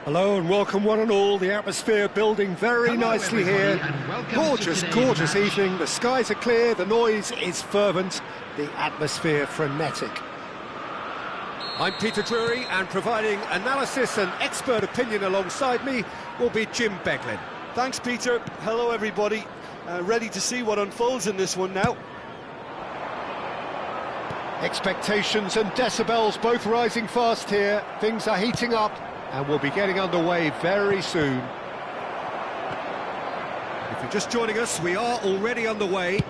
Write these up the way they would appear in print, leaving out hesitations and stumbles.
Hello and welcome one and all. The atmosphere building very nicely here. Gorgeous evening. The skies are clear, the noise is fervent, the atmosphere frenetic. I'm Peter Drury, and providing analysis and expert opinion alongside me will be Jim Beglin. Thanks, Peter. Hello, everybody. Ready to see what unfolds in this one now. Expectations and decibels both rising fast here. Things are heating up, and we'll be getting underway very soon. If you're just joining us, we are already underway.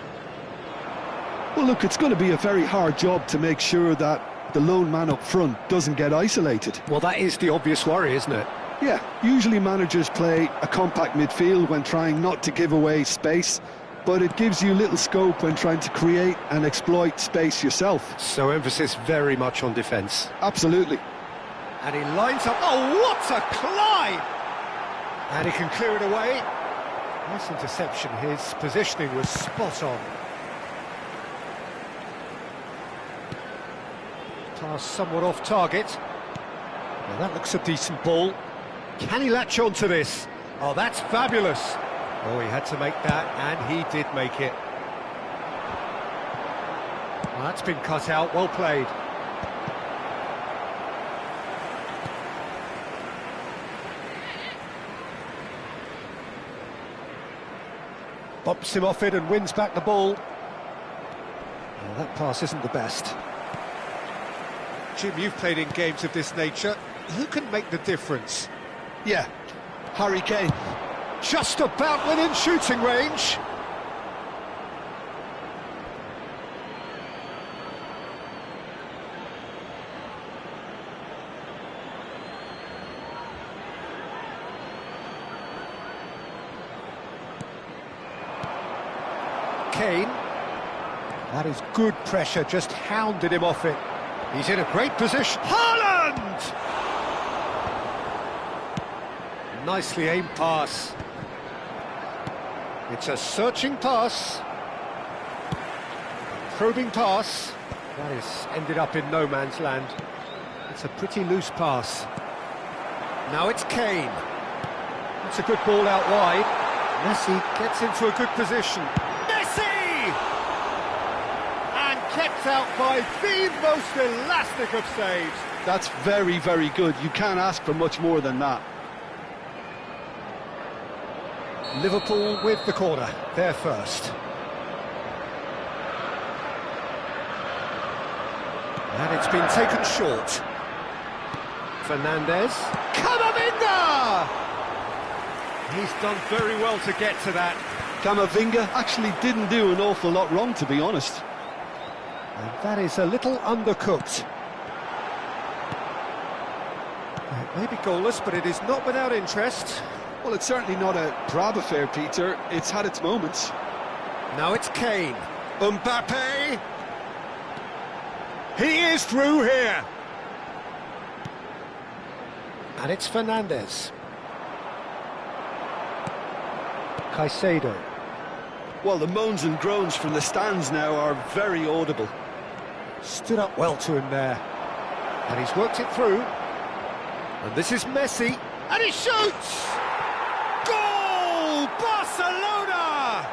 Well, look, it's going to be a very hard job to make sure that the lone man up front doesn't get isolated. Well, that is the obvious worry, isn't it? Yeah, usually managers play a compact midfield when trying not to give away space, but it gives you little scope when trying to create and exploit space yourself. So emphasis very much on defence. Absolutely. And he lines up. Oh, what a climb! And he can clear it away. Nice interception. His positioning was spot on. Pass somewhat off target. Now that looks a decent ball. Can he latch on to this? Oh, that's fabulous. Oh, he had to make that, and he did make it. Well, that's been cut out. Well played. Bumps him off it and wins back the ball. Well, that pass isn't the best. Jim, you've played in games of this nature. Who can make the difference? Yeah, Harry Kane. Just about within shooting range. Kane. That is good pressure, just hounded him off it. He's in a great position. Haaland! Nicely aimed pass. It's a searching pass. Probing pass. That is ended up in no man's land. It's a pretty loose pass. Now it's Kane. It's a good ball out wide. Messi gets into a good position. Kept out by the most elastic of saves. That's very, very good. You can't ask for much more than that. Liverpool with the corner. They're first. And it's been taken short. Fernandes. Camavinga! He's done very well to get to that. Camavinga actually didn't do an awful lot wrong, to be honest. And that is a little undercooked. It may be goalless, but it is not without interest. Well, it's certainly not a drab affair, Peter. It's had its moments. Now it's Kane. Mbappe! He is through here! And it's Fernandes. Caicedo. Well, the moans and groans from the stands now are very audible. Stood up well to him there. And he's worked it through. And this is Messi. And he shoots! Goal! Barcelona!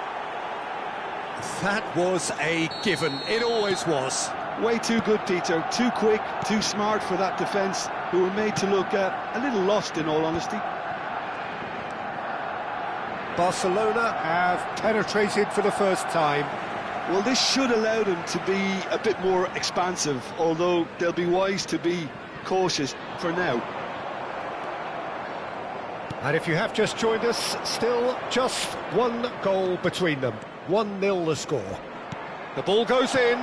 That was a given. It always was. Way too good, Peter. Too quick, too smart for that defence, who were made to look a little lost, in all honesty. Barcelona have penetrated for the first time. Well, this should allow them to be a bit more expansive, although they'll be wise to be cautious for now. And if you have just joined us, still just one goal between them. 1-0 the score. The ball goes in.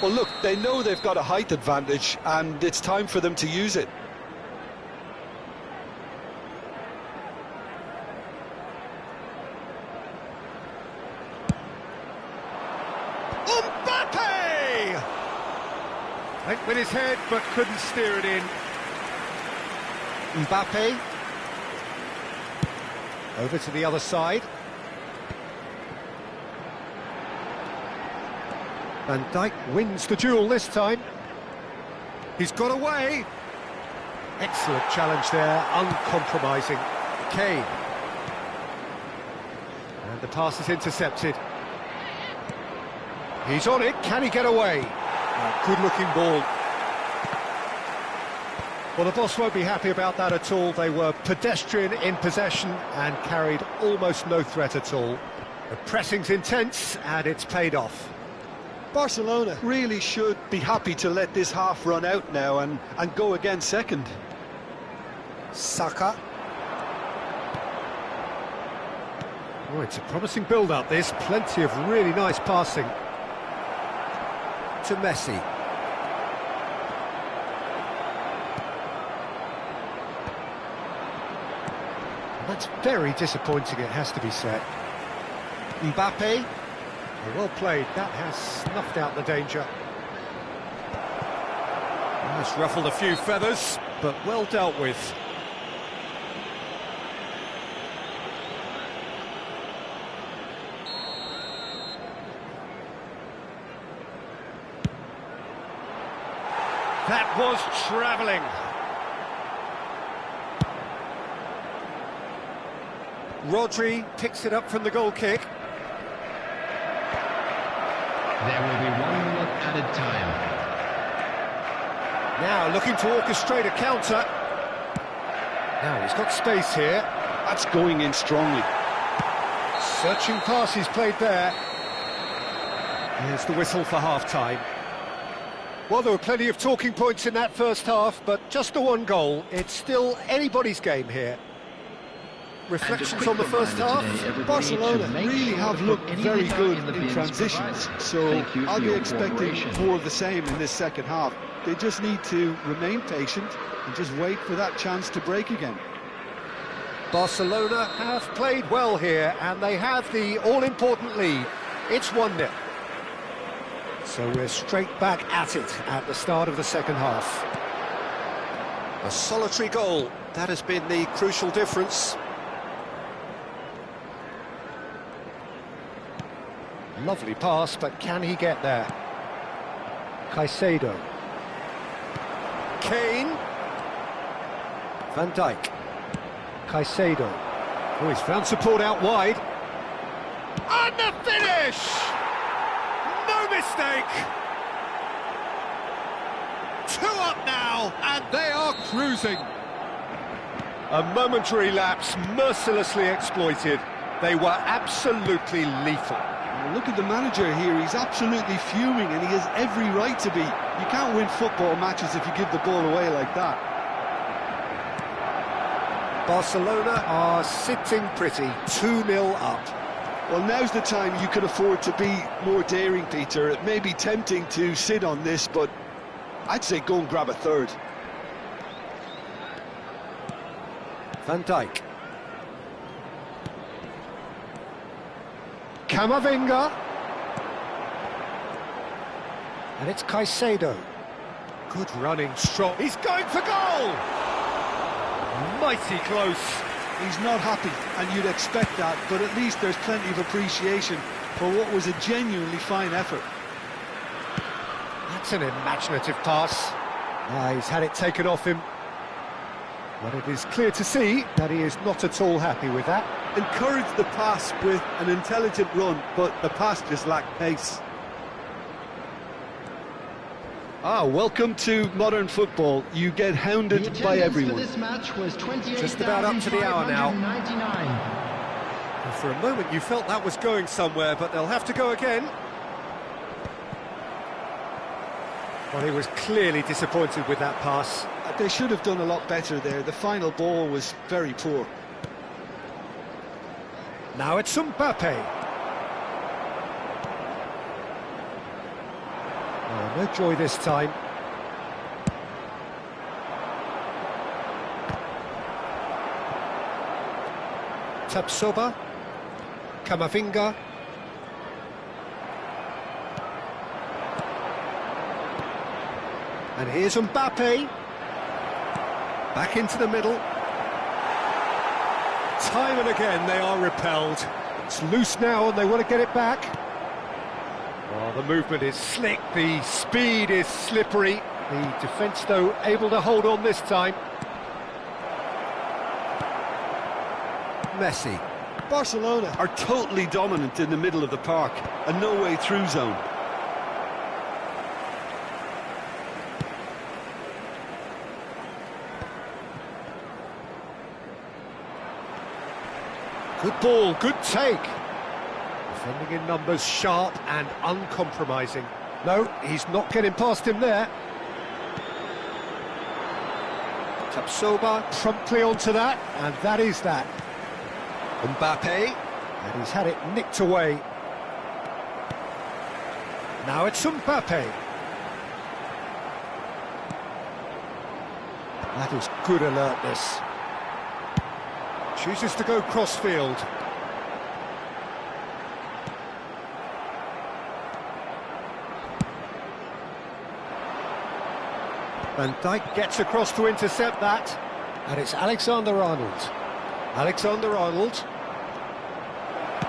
Well, look, they know they've got a height advantage, and it's time for them to use it. Went with his head, but couldn't steer it in. Mbappe. Over to the other side. Van Dijk wins the duel this time. He's got away. Excellent challenge there, uncompromising. Kane. And the pass is intercepted. He's on it, can he get away? Good-looking ball. Well, the boss won't be happy about that at all. They were pedestrian in possession and carried almost no threat at all. The pressing's intense, and it's paid off. Barcelona really should be happy to let this half run out now and go again second. Saka. Oh, it's a promising build-up, this. Plenty of really nice passing. To Messi. That's very disappointing, it has to be said. Mbappe. Well played, that has snuffed out the danger. That's ruffled a few feathers, but well dealt with. That was travelling. Rodri picks it up from the goal kick. There will be 1 minute added time. Now looking to orchestrate a counter. Now he's got space here. That's going in strongly. Searching passes played there. Here's the whistle for half-time. Well, there were plenty of talking points in that first half, but just the one goal. It's still anybody's game here. Reflections on the first half? Barcelona really have looked very good in transitions, so I'll be expecting more of the same in this second half. They just need to remain patient and just wait for that chance to break again. Barcelona have played well here, and they have the all-important lead. It's 1-0. So we're straight back at it at the start of the second half. A solitary goal, that has been the crucial difference. Lovely pass, but can he get there? Caicedo. Kane. Van Dijk. Caicedo. Oh, he's found support out wide. And the finish! No mistake! 2 up now, and they are cruising. A momentary lapse, mercilessly exploited. They were absolutely lethal. Look at the manager here, he's absolutely fuming and he has every right to be. You can't win football matches if you give the ball away like that. Barcelona are sitting pretty, 2-0 up. Well, now's the time you can afford to be more daring, Peter. It may be tempting to sit on this, but I'd say go and grab a third. Van Dijk. Camavinga. And it's Caicedo. Good running, strong. He's going for goal! Mighty close. He's not happy, and you'd expect that, but at least there's plenty of appreciation for what was a genuinely fine effort. That's an imaginative pass. He's had it taken off him. But it is clear to see that he is not at all happy with that. Encouraged the pass with an intelligent run, but the pass just lacked pace. Welcome to modern football. You get hounded by everyone. For this match was just about up to the hour now. And for a moment you felt that was going somewhere, but they'll have to go again. Well, he was clearly disappointed with that pass. They should have done a lot better there. The final ball was very poor. Now it's Mbappe. Oh, no joy this time. Tapsoba. Camavinga. And here's Mbappe. Back into the middle. Time and again they are repelled. It's loose now and they want to get it back. Oh, the movement is slick, the speed is slippery. The defence, though, able to hold on this time. Messi. Barcelona are totally dominant in the middle of the park, a no-way through zone. Good ball, good take. Defending in numbers, sharp and uncompromising. No, he's not getting past him there. Tapsoba promptly onto that, and that is that. Mbappe, and he's had it nicked away. Now it's Mbappe. That is good alertness. Chooses to go cross-field. Van Dijk gets across to intercept that. And it's Alexander-Arnold. Alexander-Arnold.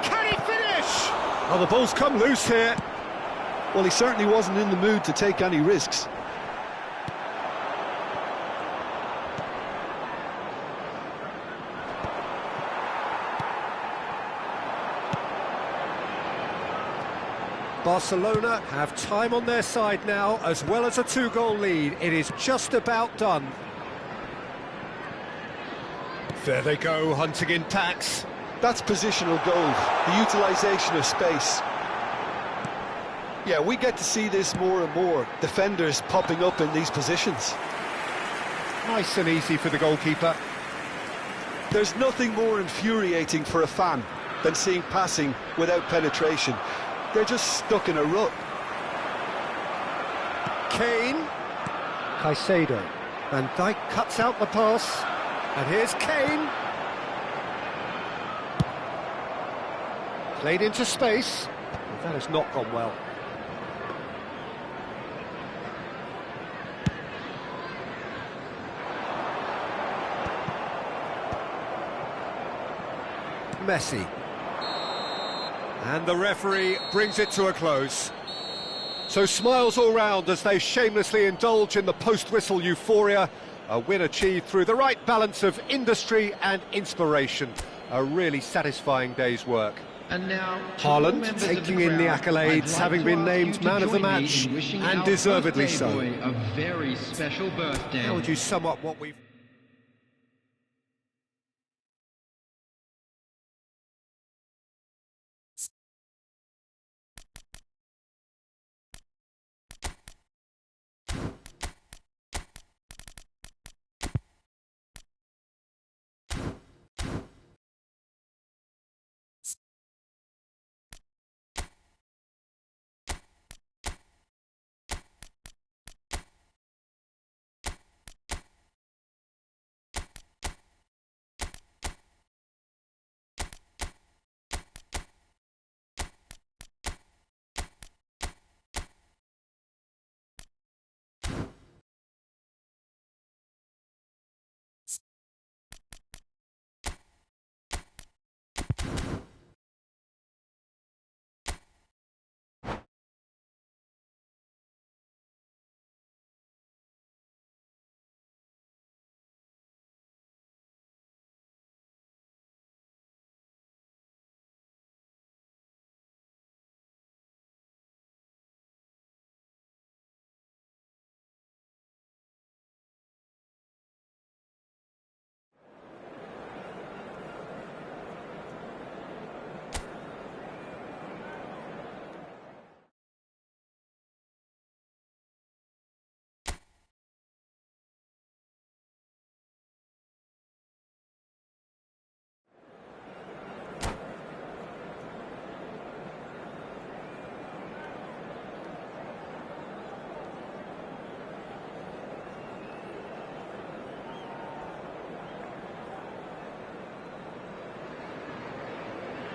Can he finish? Oh, the ball's come loose here. Well, he certainly wasn't in the mood to take any risks. Barcelona have time on their side now, as well as a two-goal lead. It is just about done. There they go, hunting in packs. That's positional goal, the utilisation of space. Yeah, we get to see this more and more, defenders popping up in these positions. Nice and easy for the goalkeeper. There's nothing more infuriating for a fan than seeing passing without penetration. They're just stuck in a rut. Kane. Caicedo. Van Dijk cuts out the pass. And here's Kane. Played into space. But that has not gone well. Messi. And the referee brings it to a close. So smiles all round as they shamelessly indulge in the post-whistle euphoria. A win achieved through the right balance of industry and inspiration. A really satisfying day's work. And now, Haaland taking in the accolades, having been named man of the match, and deservedly so. A very special birthday. How would you sum up what we've...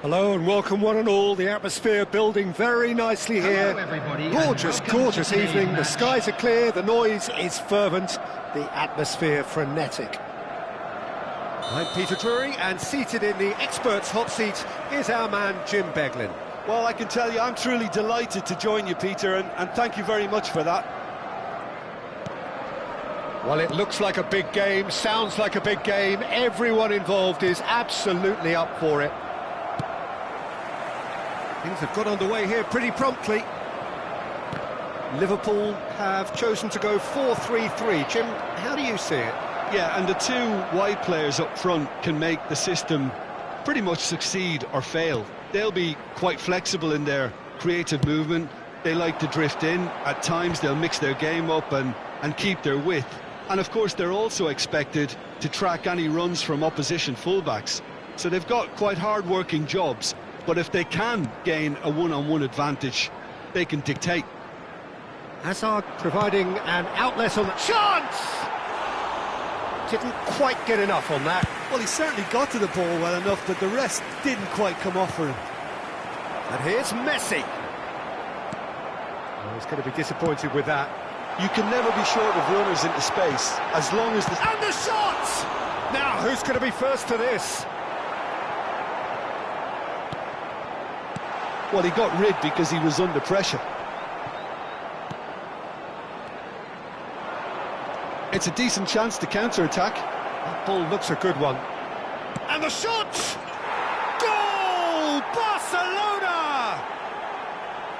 Hello and welcome one and all. The atmosphere building very nicely here. Hello, everybody, gorgeous, gorgeous evening. The skies are clear, the noise is fervent, the atmosphere frenetic. I'm Peter Drury, and seated in the experts' hot seat is our man Jim Beglin. Well, I can tell you I'm truly delighted to join you, Peter, and thank you very much for that. Well, it looks like a big game, sounds like a big game. Everyone involved is absolutely up for it. Things have got underway here pretty promptly. Liverpool have chosen to go 4-3-3. Jim, how do you see it? Yeah, and the two wide players up front can make the system pretty much succeed or fail. They'll be quite flexible in their creative movement. They like to drift in. At times they'll mix their game up and keep their width. And of course they're also expected to track any runs from opposition fullbacks. So they've got quite hard-working jobs, but if they can gain a one-on-one advantage, they can dictate. Hazard providing an outlet on the chance! Didn't quite get enough on that. Well, he certainly got to the ball well enough, but the rest didn't quite come off for him. And here's Messi. Oh, he's going to be disappointed with that. You can never be short of runners into space, as long as the... And the shot! Now, who's going to be first to this? Well, he got rid because he was under pressure. It's a decent chance to counter-attack. That ball looks a good one. And the shot! Goal! Barcelona!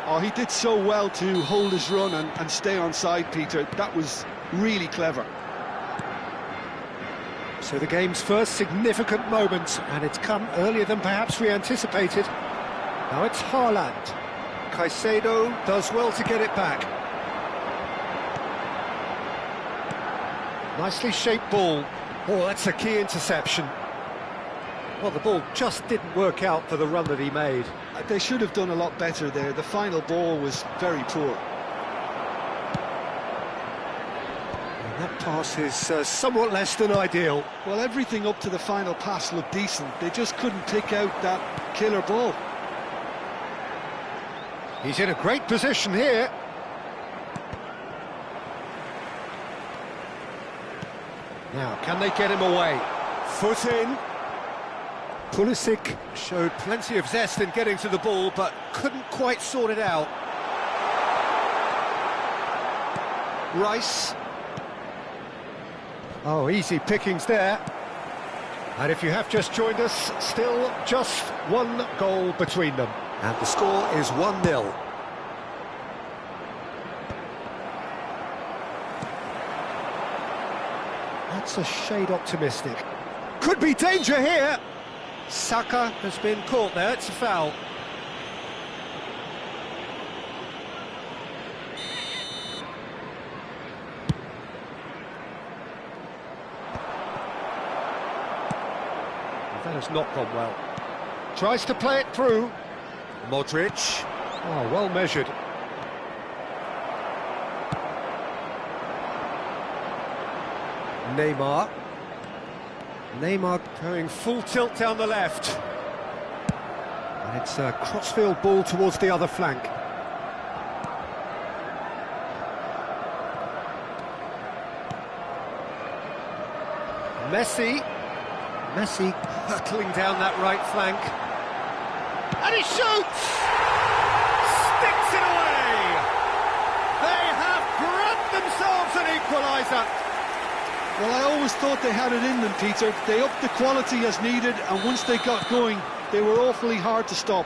Oh, he did so well to hold his run and stay on side, Peter. That was really clever. So the game's first significant moment, and it's come earlier than perhaps we anticipated. Now it's Haaland. Caicedo does well to get it back. Nicely shaped ball. Oh, that's a key interception. Well, the ball just didn't work out for the run that he made. They should have done a lot better there. The final ball was very poor. And that pass is somewhat less than ideal. Well, everything up to the final pass looked decent. They just couldn't pick out that killer ball. He's in a great position here. Now, can they get him away? Foot in. Pulisic showed plenty of zest in getting to the ball, but couldn't quite sort it out. Rice. Oh, easy pickings there. And if you have just joined us, still just one goal between them. And the score is 1-0. That's a shade optimistic. Could be danger here. Saka has been caught there, it's a foul. That has not gone well. Tries to play it through. Modric. Oh, well measured. Neymar. Neymar going full tilt down the left. And it's a crossfield ball towards the other flank. Messi. Messi hurtling down that right flank. And he shoots! Sticks it away! They have grabbed themselves an equaliser. Well, I always thought they had it in them, Peter. They upped the quality as needed, and once they got going, they were awfully hard to stop.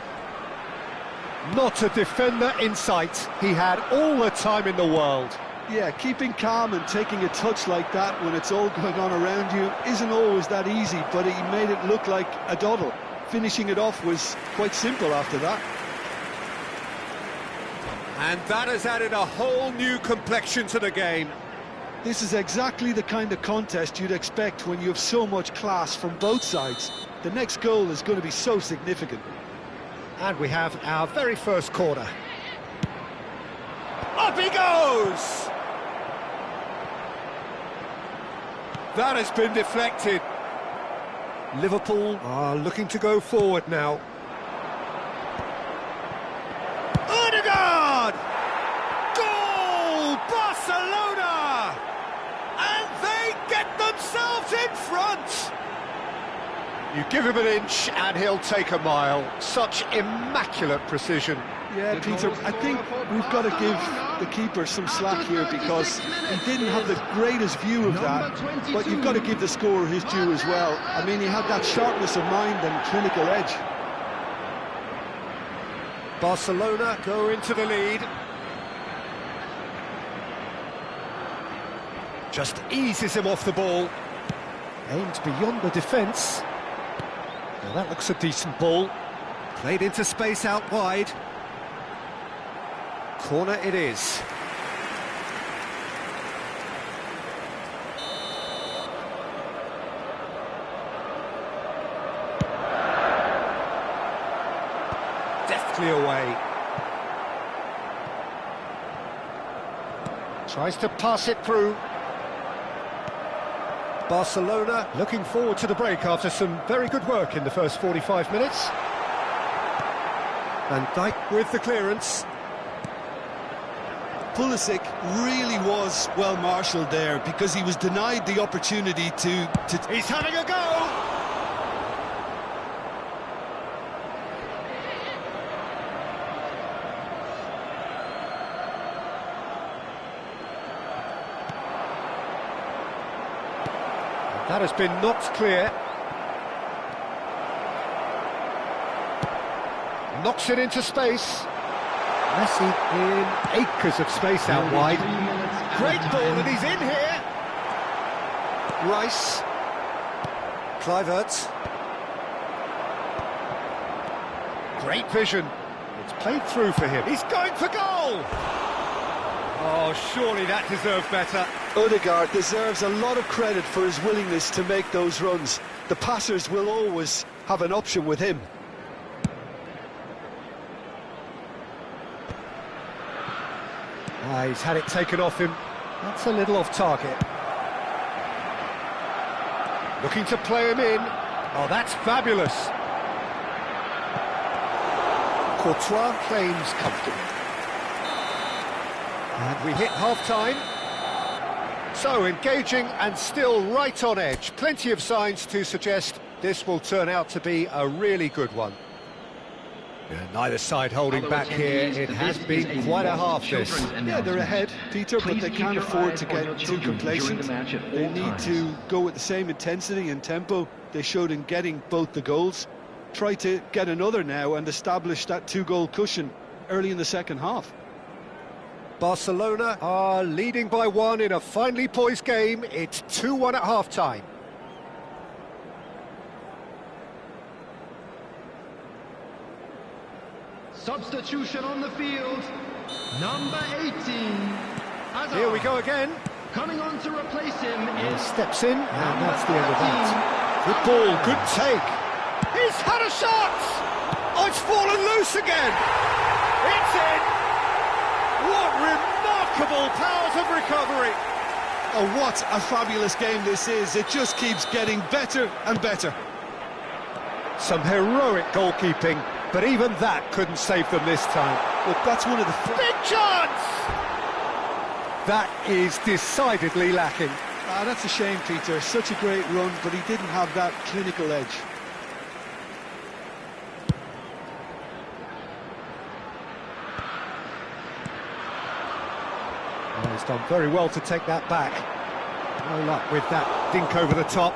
Not a defender in sight. He had all the time in the world. Yeah, keeping calm and taking a touch like that when it's all going on around you isn't always that easy, but he made it look like a doddle. Finishing it off was quite simple after that. And that has added a whole new complexion to the game. This is exactly the kind of contest you'd expect when you have so much class from both sides. The next goal is going to be so significant. And we have our very first corner. Up he goes! That has been deflected. Liverpool are looking to go forward now. Odegaard! Goal! Barcelona! And they get themselves in front! You give him an inch and he'll take a mile. Such immaculate precision. Yeah, Peter, I think we've got to give the keeper some slack here because he didn't have the greatest view of that, but you've got to give the scorer his due as well. I mean, he had that sharpness of mind and clinical edge. Barcelona go into the lead. Just eases him off the ball. Aimed beyond the defence. Now that looks a decent ball. Played into space out wide. Corner it is. Deftly away. Tries to pass it through. Barcelona looking forward to the break after some very good work in the first 45 minutes. Van Dijk with the clearance. Pulisic really was well marshalled there because he was denied the opportunity to... He's having a go! That has been knocked clear. Knocks it into space. Messi in acres of space out wide. Great ball, and he's in here. Rice. Kluivert. Great vision. It's played through for him. He's going for goal! Oh, surely that deserved better. Odegaard deserves a lot of credit for his willingness to make those runs. The passers will always have an option with him. He's had it taken off him. That's a little off target. Looking to play him in. Oh, that's fabulous. Courtois claims comfortably. And we hit half-time. So, engaging and still right on edge. Plenty of signs to suggest this will turn out to be a really good one. Yeah, neither side holding back here. It has been quite a half, this. Yeah, they're ahead, Peter, but they can't afford to get too complacent. They need to go with the same intensity and tempo they showed in getting both the goals. Try to get another now and establish that two-goal cushion early in the second half. Barcelona are leading by one in a finely poised game. It's 2-1 at half-time. Substitution on the field, number 18. Hazard. Here we go again. Coming on to replace him is... Steps in, and that's the end of that. Good ball, good take. He's had a shot! Oh, it's fallen loose again! It's in! What remarkable powers of recovery! Oh, what a fabulous game this is. It just keeps getting better and better. Some heroic goalkeeping, but even that couldn't save them this time. Look, that's one of the... Big chance! That is decidedly lacking. That's a shame, Peter. Such a great run, but he didn't have that clinical edge. Well, he's done very well to take that back. No luck with that dink over the top.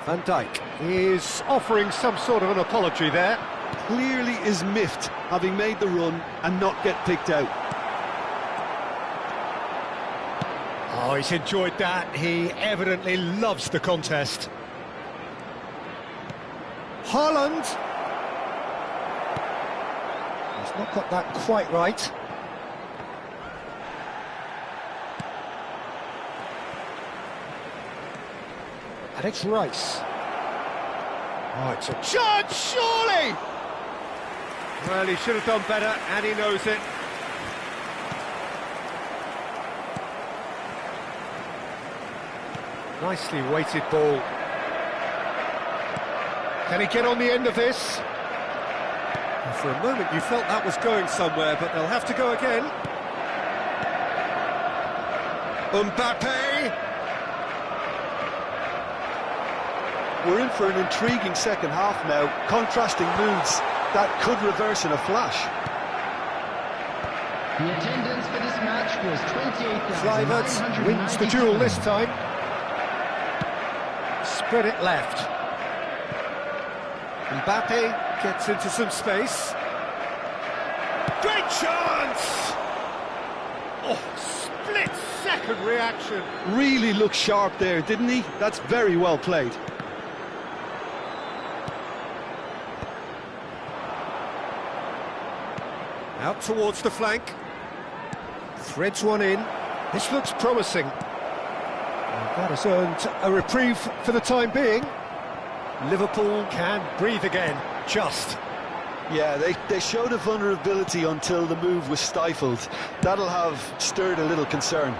Van Dijk is offering some sort of an apology there. Clearly is miffed, having made the run and not get picked out. Oh, he's enjoyed that. He evidently loves the contest. Haaland. He's not got that quite right. And it's Rice. Oh, it's a chance, surely! Well, he should have done better, and he knows it. Nicely weighted ball. Can he get on the end of this? Well, for a moment you felt that was going somewhere, but they'll have to go again. Mbappe! We're in for an intriguing second half now, contrasting moods that could reverse in a flash. The attendance for this match was Kluivert wins the duel this time. Spread it left. Mbappe gets into some space. Great chance! Oh, split-second reaction. Really looked sharp there, didn't he? That's very well played. Out towards the flank. Threads one in. This looks promising. And that has earned a reprieve for the time being. Liverpool can breathe again, just. Yeah, they showed a vulnerability until the move was stifled. That'll have stirred a little concern.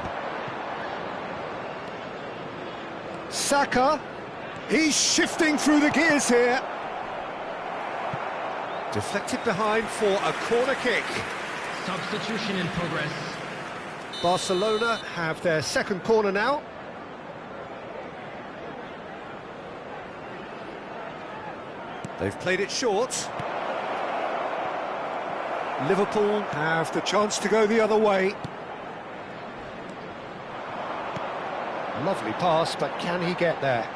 Saka, he's shifting through the gears here. Deflected behind for a corner kick. Substitution in progress. Barcelona have their second corner now. They've played it short. Liverpool have the chance to go the other way. Lovely pass, but can he get there?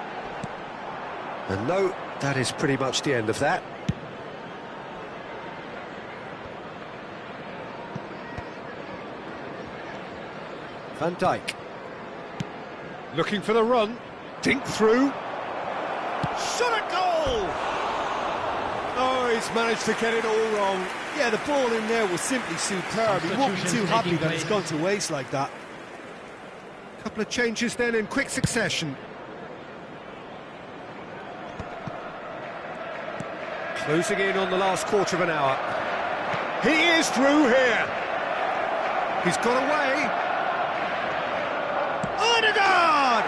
And no, that is pretty much the end of that. Van Dijk. Looking for the run. Dink through. Shot at goal! Oh, he's managed to get it all wrong. Yeah, the ball in there was simply superb. He won't be too happy that it's gone to waste like that. Couple of changes then in quick succession. Closing in on the last quarter of an hour. He is through here. He's got away. Odegaard!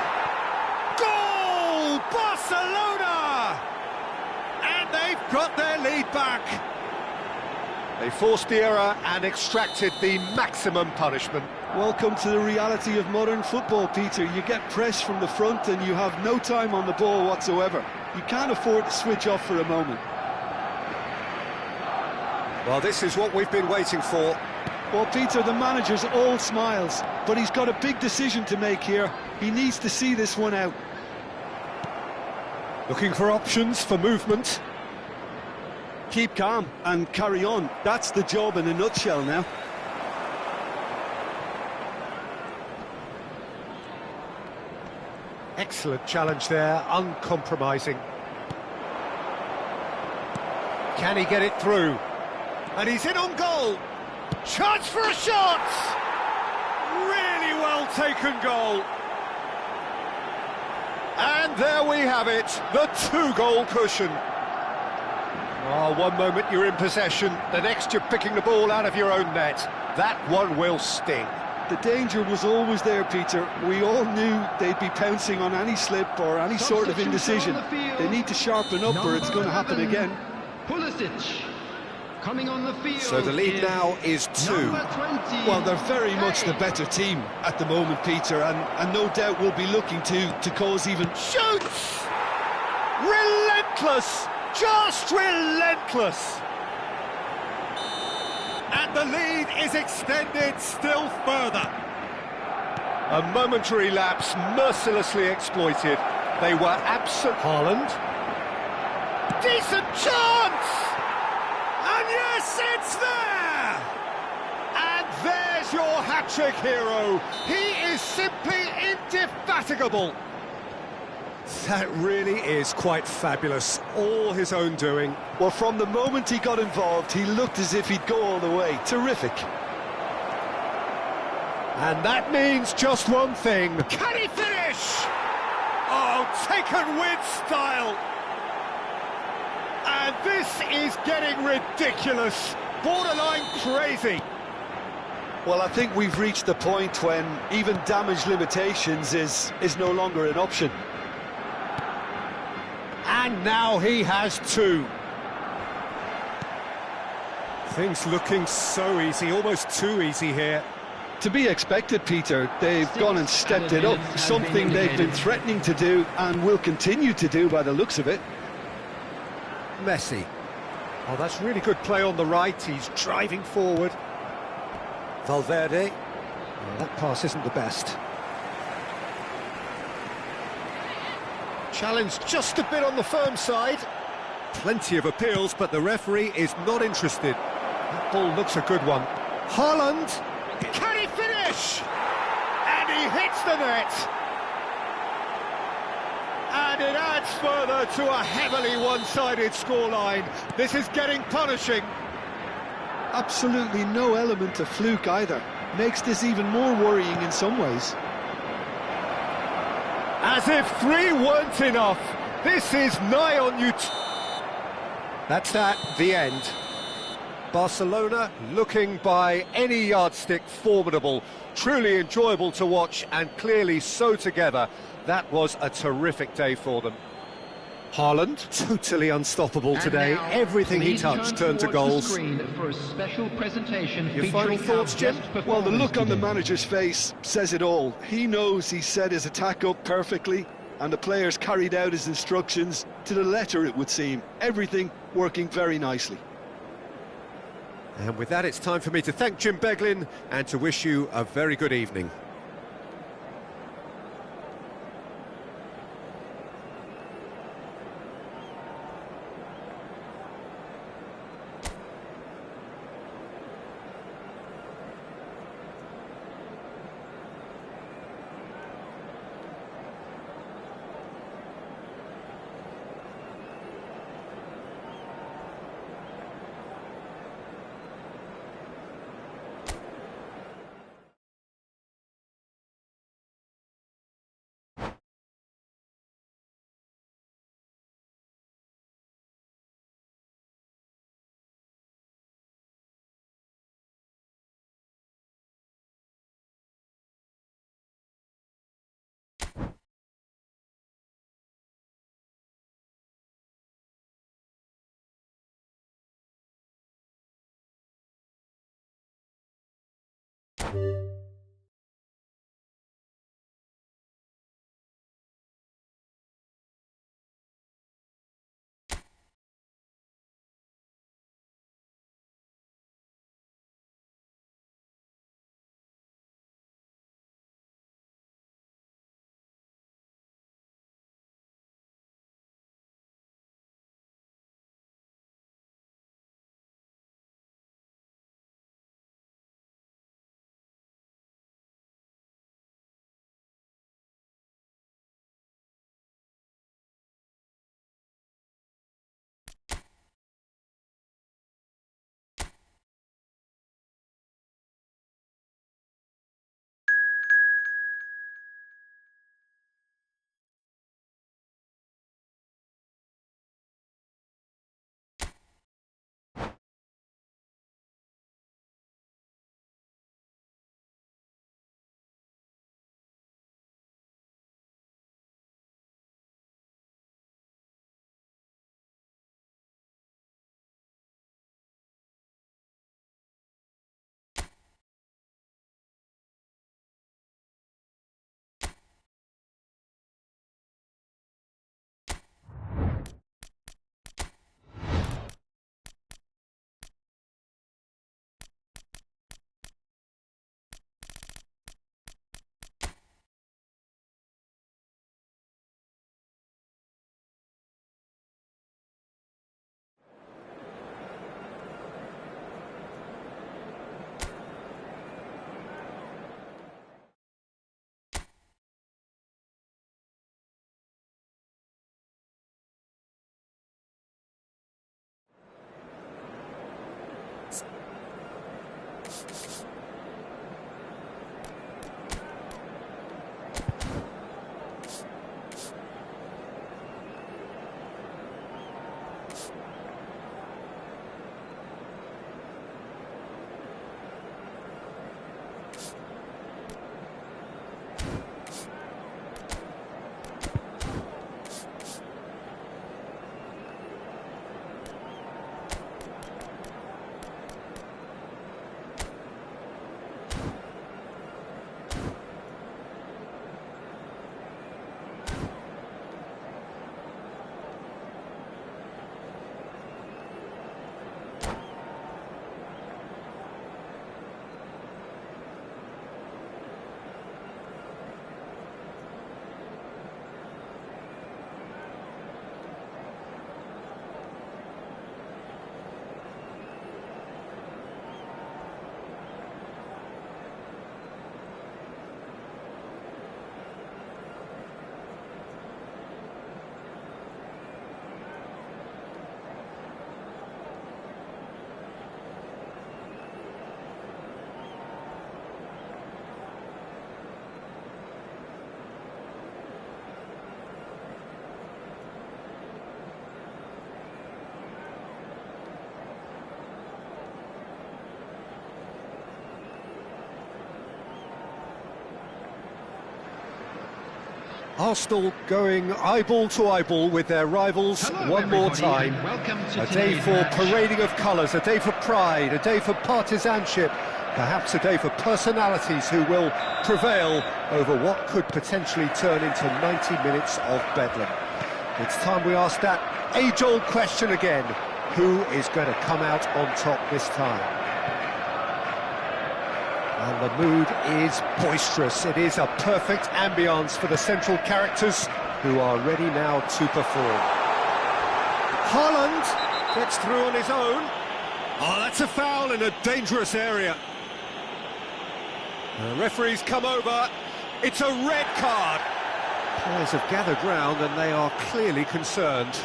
Goal! Barcelona! And they've got their lead back. They forced the error and extracted the maximum punishment. Welcome to the reality of modern football, Peter. You get press from the front and you have no time on the ball whatsoever. You can't afford to switch off for a moment. Well, this is what we've been waiting for. Well, Peter, the manager's all smiles, but he's got a big decision to make here. He needs to see this one out. Looking for options for movement. Keep calm and carry on. That's the job in a nutshell now. Excellent challenge there, uncompromising. Can he get it through? And he's in on goal. Chance for a shot! Really well taken goal. And there we have it, the two-goal cushion. Oh, one moment you're in possession, the next you're picking the ball out of your own net. That one will sting. The danger was always there, Peter. We all knew they'd be pouncing on any slip or any sort of indecision. They need to sharpen up or it's going to happen again. Pulisic. Coming on the field. So the lead now is 2. Well, they're very much the better team at the moment, Peter, and no doubt will be looking to cause even... Shoots! Relentless! Just relentless! And the lead is extended still further. A momentary lapse mercilessly exploited. They were absent. Haaland. Decent chance! And yes, it's there! And there's your hat-trick hero. He is simply indefatigable. That really is quite fabulous. All his own doing. Well, from the moment he got involved, he looked as if he'd go all the way. Terrific. And that means just one thing. Can he finish? Oh, taken with style. And this is getting ridiculous. Borderline crazy. Well, I think we've reached the point when even damage limitations is no longer an option. And now he has 2. Things looking so easy, almost too easy here. To be expected, Peter. They've gone and stepped it up, something they've been threatening to do and will continue to do by the looks of it. Messi. Oh, that's really good play on the right. He's driving forward. Valverde. Oh, that pass isn't the best. Challenge just a bit on the firm side. Plenty of appeals, but the referee is not interested. That ball looks a good one. Haaland. Can he finish? And he hits the net. And it adds further to a heavily one-sided scoreline. This is getting punishing. Absolutely no element of fluke either. Makes this even more worrying in some ways. As if 3 weren't enough. This is nigh on you. That's the end. Barcelona looking by any yardstick formidable, truly enjoyable to watch and clearly so together. That was a terrific day for them. Haaland, totally unstoppable today. Everything he touched turned to goals. For a special presentation. Your final thoughts, Jim? Well, the look on the manager's face says it all. He knows he set his attack up perfectly, and the players carried out his instructions to the letter, it would seem. Everything working very nicely. And with that, it's time for me to thank Jim Beglin and to wish you a very good evening. Arsenal going eyeball to eyeball with their rivals one more time. A day for parading of colours, a day for pride, a day for partisanship, perhaps a day for personalities who will prevail over what could potentially turn into 90 minutes of bedlam. It's time we ask that age-old question again: who is going to come out on top this time? And the mood is boisterous. It is a perfect ambience for the central characters who are ready now to perform. Haaland gets through on his own. Oh, that's a foul in a dangerous area. The referee's come over. It's a red card. Players have gathered round and they are clearly concerned.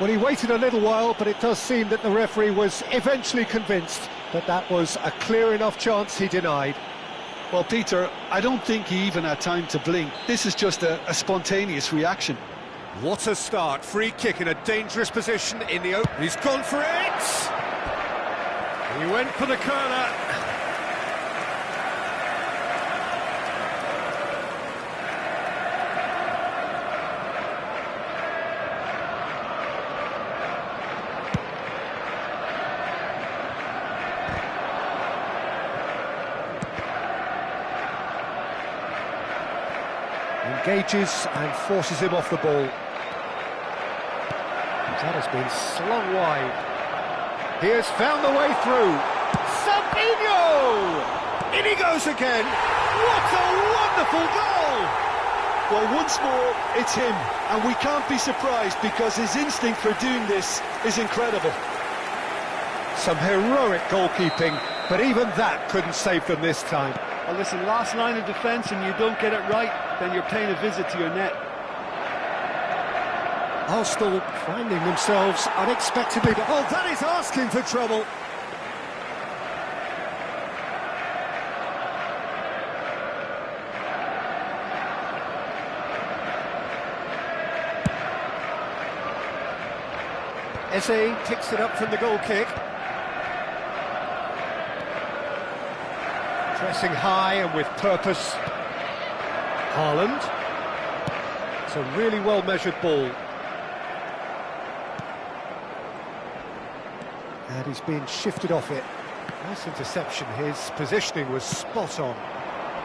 Well, he waited a little while, but it does seem that the referee was eventually convinced that that was a clear enough chance he denied. Well, Peter, I don't think he even had time to blink. This is just a spontaneous reaction. What a start. Free kick in a dangerous position in the open. He's gone for it! He went for the corner. Engages and forces him off the ball. That has been slung wide. He has found the way through. Savinho! In he goes again. What a wonderful goal! Well, once more, it's him, and we can't be surprised because his instinct for doing this is incredible. Some heroic goalkeeping, but even that couldn't save them this time. Well, listen, last line of defence and you don't get it right, then you're paying a visit to your net. Arsenal finding themselves unexpectedly... Oh, that is asking for trouble. Eze picks it up from the goal kick. Pressing high and with purpose. Haaland. It's a really well-measured ball. And he's been shifted off it. Nice interception. His positioning was spot on.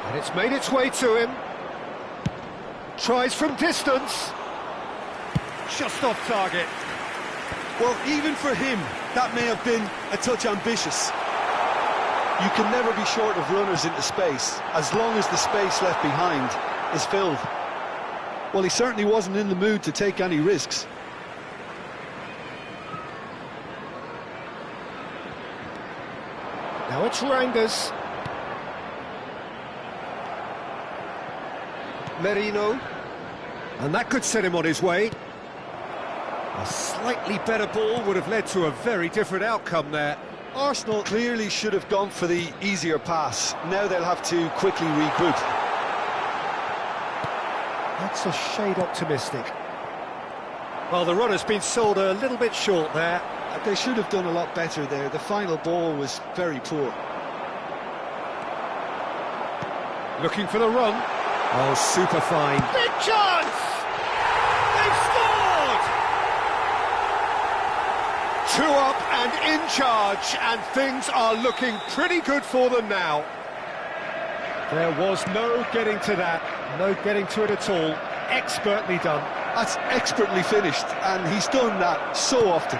And it's made its way to him. Tries from distance. Just off target. Well, even for him, that may have been a touch ambitious. You can never be short of runners into space, as long as the space left behind is filled. Well, he certainly wasn't in the mood to take any risks. Now it's Rangers. Merino. And that could set him on his way. A slightly better ball would have led to a very different outcome there. Arsenal clearly should have gone for the easier pass. Now they'll have to quickly reboot. That's a shade optimistic. Well, the run has been sold a little bit short there. They should have done a lot better there. The final ball was very poor. Looking for the run. Oh, super fine. Big chance! They've scored! 2 up and in charge, and things are looking pretty good for them now. There was no getting to that, no getting to it at all. Expertly done. That's expertly finished, and he's done that so often.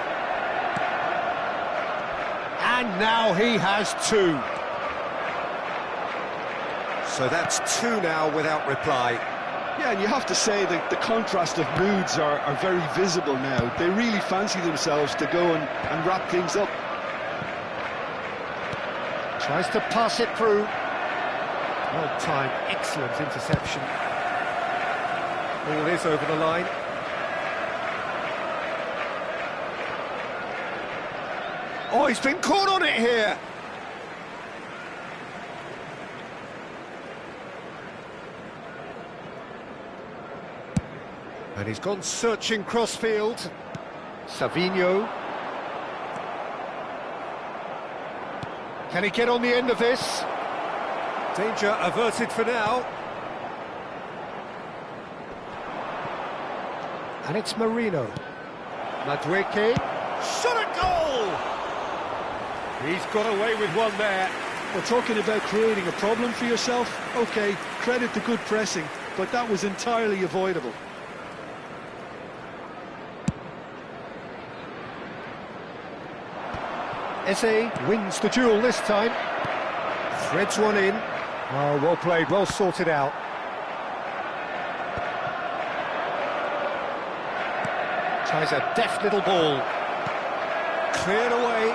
And now he has 2. So that's 2 now without reply. Yeah, and you have to say that the contrast of moods are very visible now. They really fancy themselves to go and wrap things up. Tries to pass it through. Well timed, excellent interception. Ball is over the line. Oh, he's been caught on it here. And he's gone searching crossfield. Savinho. Can he get on the end of this? Danger averted for now. And it's Marino. Madueke. Shot at goal! He's got away with one there. Well, talking about creating a problem for yourself, OK, credit the good pressing, but that was entirely avoidable. Eze wins the duel this time. Threads one in. Oh, well played, well sorted out. Tries a deft little ball. Cleared away.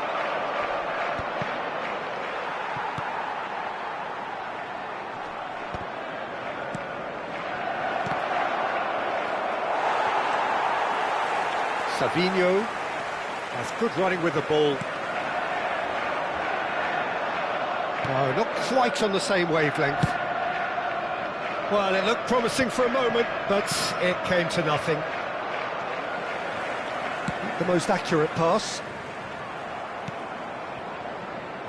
Savinho has good running with the ball. Oh, not quite on the same wavelength. Well, it looked promising for a moment, but it came to nothing. Not the most accurate pass.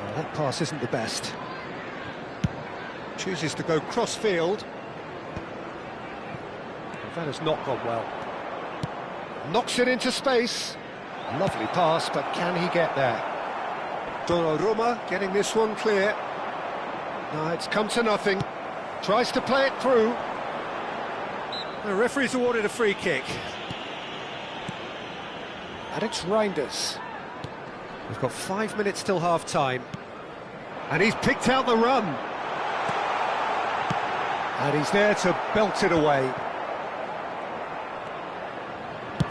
Well, that pass isn't the best. Chooses to go cross-field. That has not gone well. Knocks it into space. Lovely pass, but can he get there? Donnarumma getting this one clear. No, it's come to nothing. Tries to play it through. The referee's awarded a free kick. And it's Reinders. We've got 5 minutes till half-time. And he's picked out the run. And he's there to belt it away.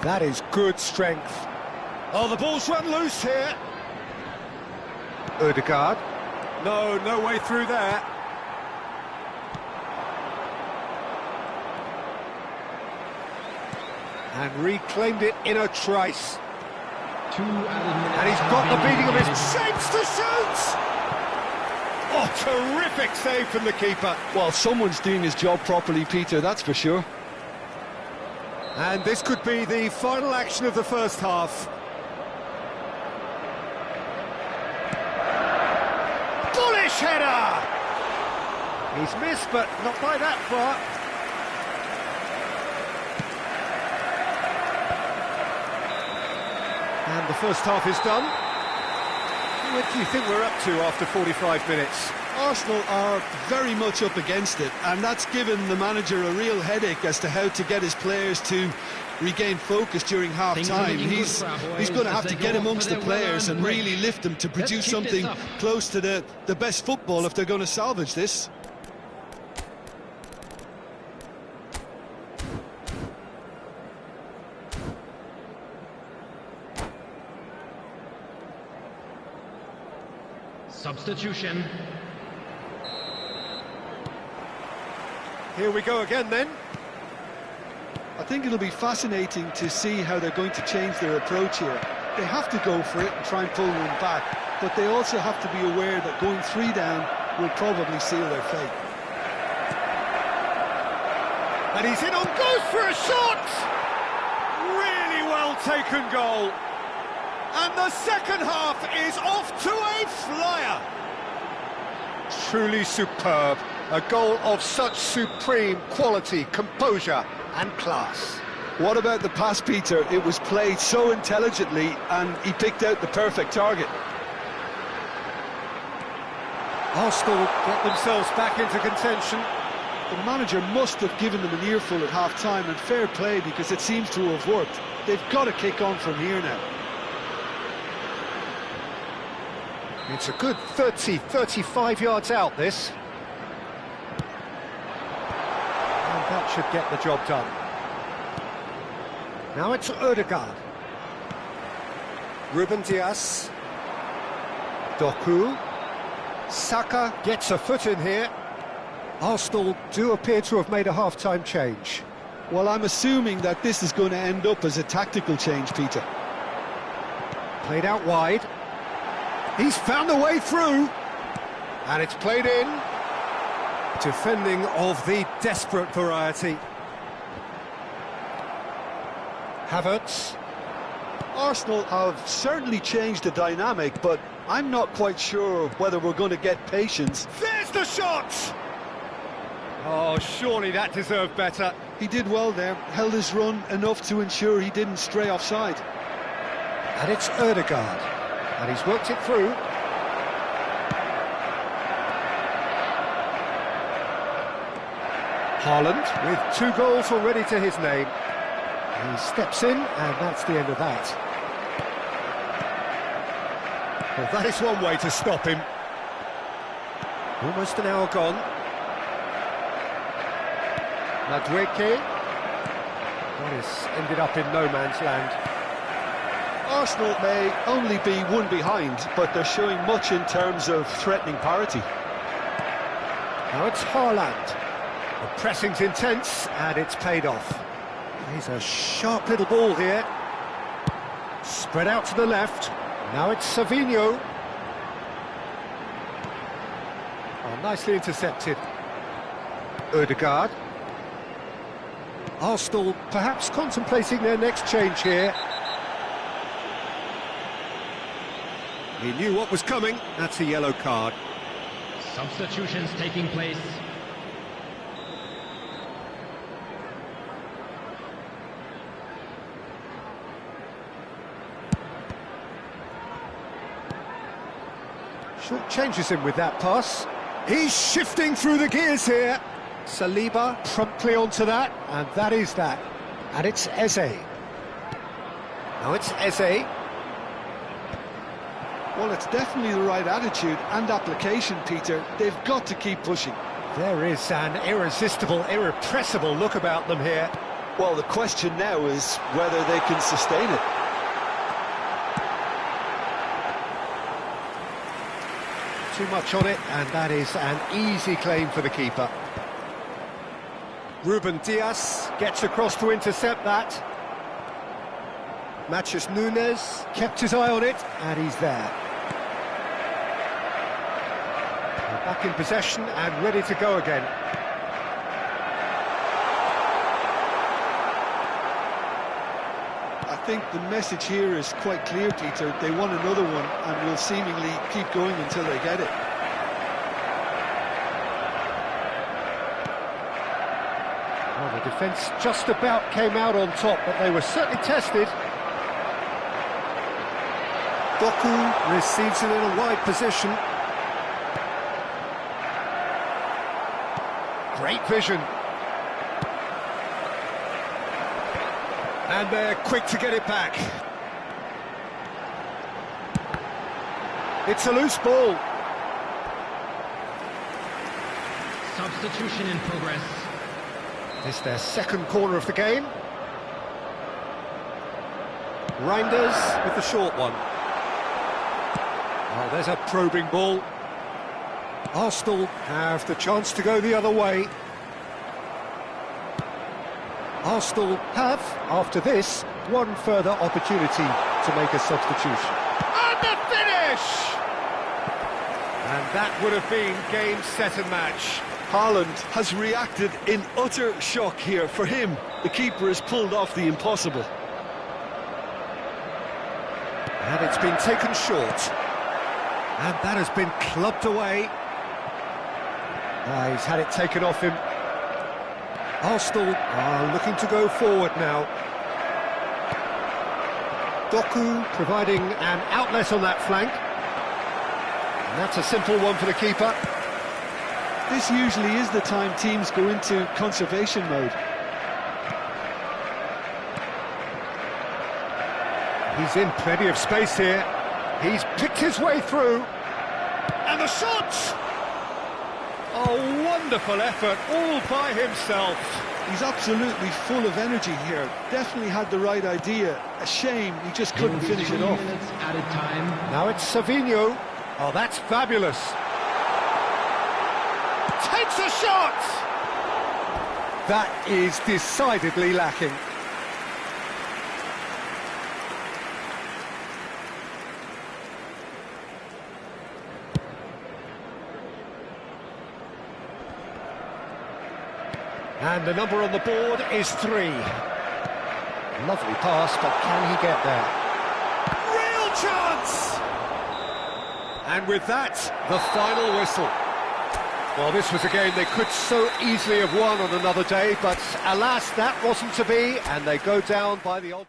That is good strength. Oh, the ball's run loose here. Ødegaard. No way through there. And reclaimed it in a trice. And he's got the beating of his shapes to shoot! Oh, terrific save from the keeper. Well, someone's doing his job properly, Peter, that's for sure. And this could be the final action of the first half. Bullish header! He's missed, but not by that far. And the first half is done. What do you think we're up to after 45 minutes? Arsenal are very much up against it, and that's given the manager a real headache as to how to get his players to regain focus during half-time. He's going to have to get amongst the players and really lift them to produce something close to the best football if they're going to salvage this. Substitution. Here we go again then. I think it'll be fascinating to see how they're going to change their approach here. They have to go for it and try and pull one back, but they also have to be aware that going 3 down will probably seal their fate. And he's in on goal for a shot! Really well taken goal. And the second half is off to a flyer. Truly superb. A goal of such supreme quality, composure and class. What about the pass, Peter? It was played so intelligently and he picked out the perfect target. Arsenal get themselves back into contention. The manager must have given them an earful at half-time, and fair play because it seems to have worked. They've got to kick on from here now. It's a good 30-35 yards out, this. And that should get the job done. Now it's Ødegaard. Ruben Dias. Doku. Saka gets a foot in here. Arsenal do appear to have made a half-time change. Well, I'm assuming that this is going to end up as a tactical change, Peter. Played out wide. He's found a way through. And it's played in. Defending of the desperate variety. Havertz. Arsenal have certainly changed the dynamic, but I'm not quite sure whether we're going to get patience. There's the shot! Oh, surely that deserved better. He did well there, held his run enough to ensure he didn't stray offside. And it's Ødegaard, and he's worked it through. Haaland with 2 goals already to his name. He steps in, and that's the end of that. Well, that is one way to stop him. Almost an hour gone. Madueke. That has ended up in no man's land. Arsenal may only be one behind, but they're showing much in terms of threatening parity. Now it's Haaland. The pressing's intense, and it's paid off. He's a sharp little ball here. Spread out to the left. Now it's Savinho. Oh, nicely intercepted. Ødegaard. Arsenal perhaps contemplating their next change here. He knew what was coming. That's a yellow card. Substitutions taking place. Short changes him with that pass. He's shifting through the gears here. Saliba promptly onto that, and that is that. And it's Eze. Now it's Eze. Well, it's definitely the right attitude and application, Peter. They've got to keep pushing. There is an irresistible, irrepressible look about them here. Well, the question now is whether they can sustain it. Too much on it, and that is an easy claim for the keeper. Ruben Dias gets across to intercept that. Matheus Nunes kept his eye on it, and he's there. We're back in possession and ready to go again. I think the message here is quite clear, Peter. They want another one and will seemingly keep going until they get it. Well, the defence just about came out on top, but they were certainly tested. Doku receives it in a wide position. Great vision. And they're quick to get it back. It's a loose ball. Substitution in progress. It's their second corner of the game. Reinders with the short one. Oh, there's a probing ball. Arsenal have the chance to go the other way. Arsenal have, after this, one further opportunity to make a substitution. And the finish! And that would have been game, set and match. Haaland has reacted in utter shock here. For him, the keeper has pulled off the impossible. And it's been taken short. And that has been clubbed away. He's had it taken off him. Arsenal are looking to go forward now. Doku providing an outlet on that flank. And that's a simple one for the keeper. This usually is the time teams go into conservation mode. He's in plenty of space here. He's picked his way through. And the shot! A wonderful effort all by himself. He's absolutely full of energy here. Definitely had the right idea. A shame he just couldn't finish it off. Added time. Now it's Savinho. Oh, that's fabulous. Takes a shot! That is decidedly lacking. And the number on the board is 3. Lovely pass, but can he get there? Real chance! And with that, the final whistle. Well, this was a game they could so easily have won on another day, but alas, that wasn't to be, and they go down by the odd...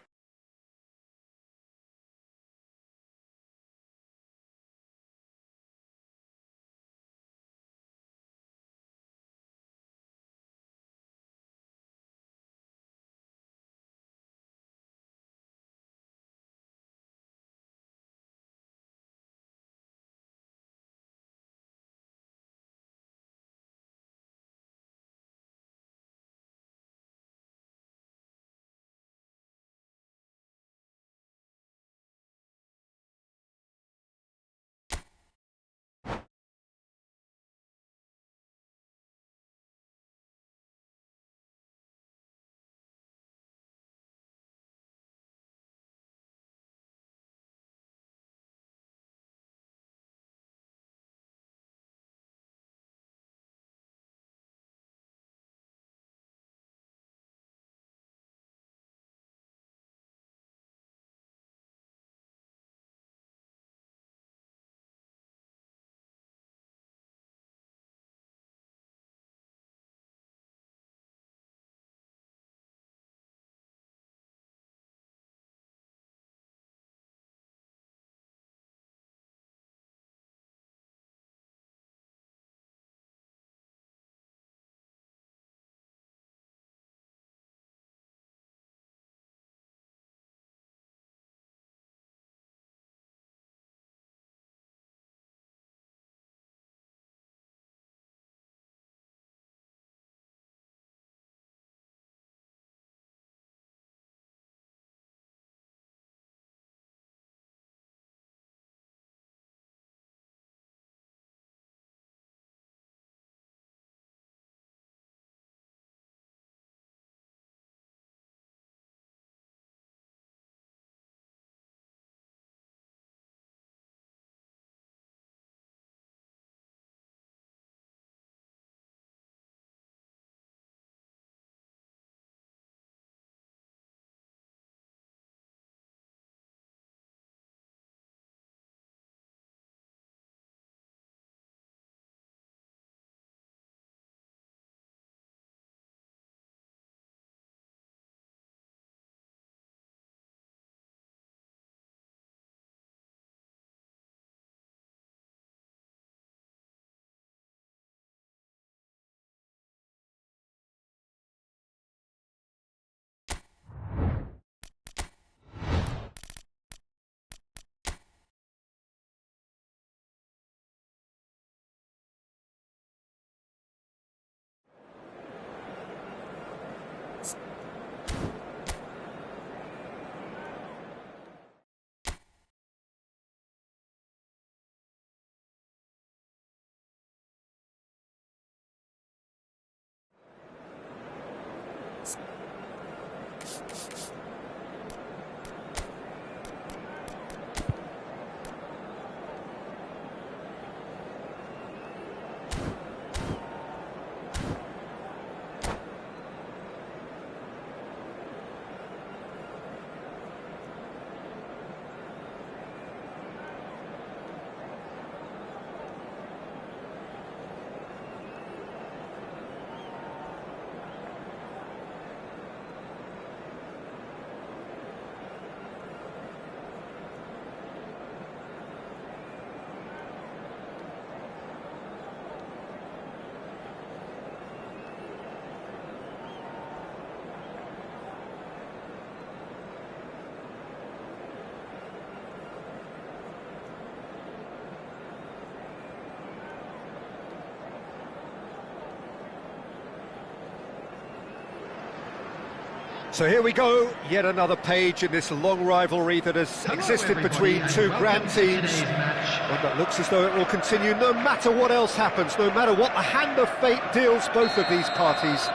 So here we go, yet another page in this long rivalry that has existed between two grand teams. One that looks as though it will continue no matter what else happens, no matter what the hand of fate deals both of these parties.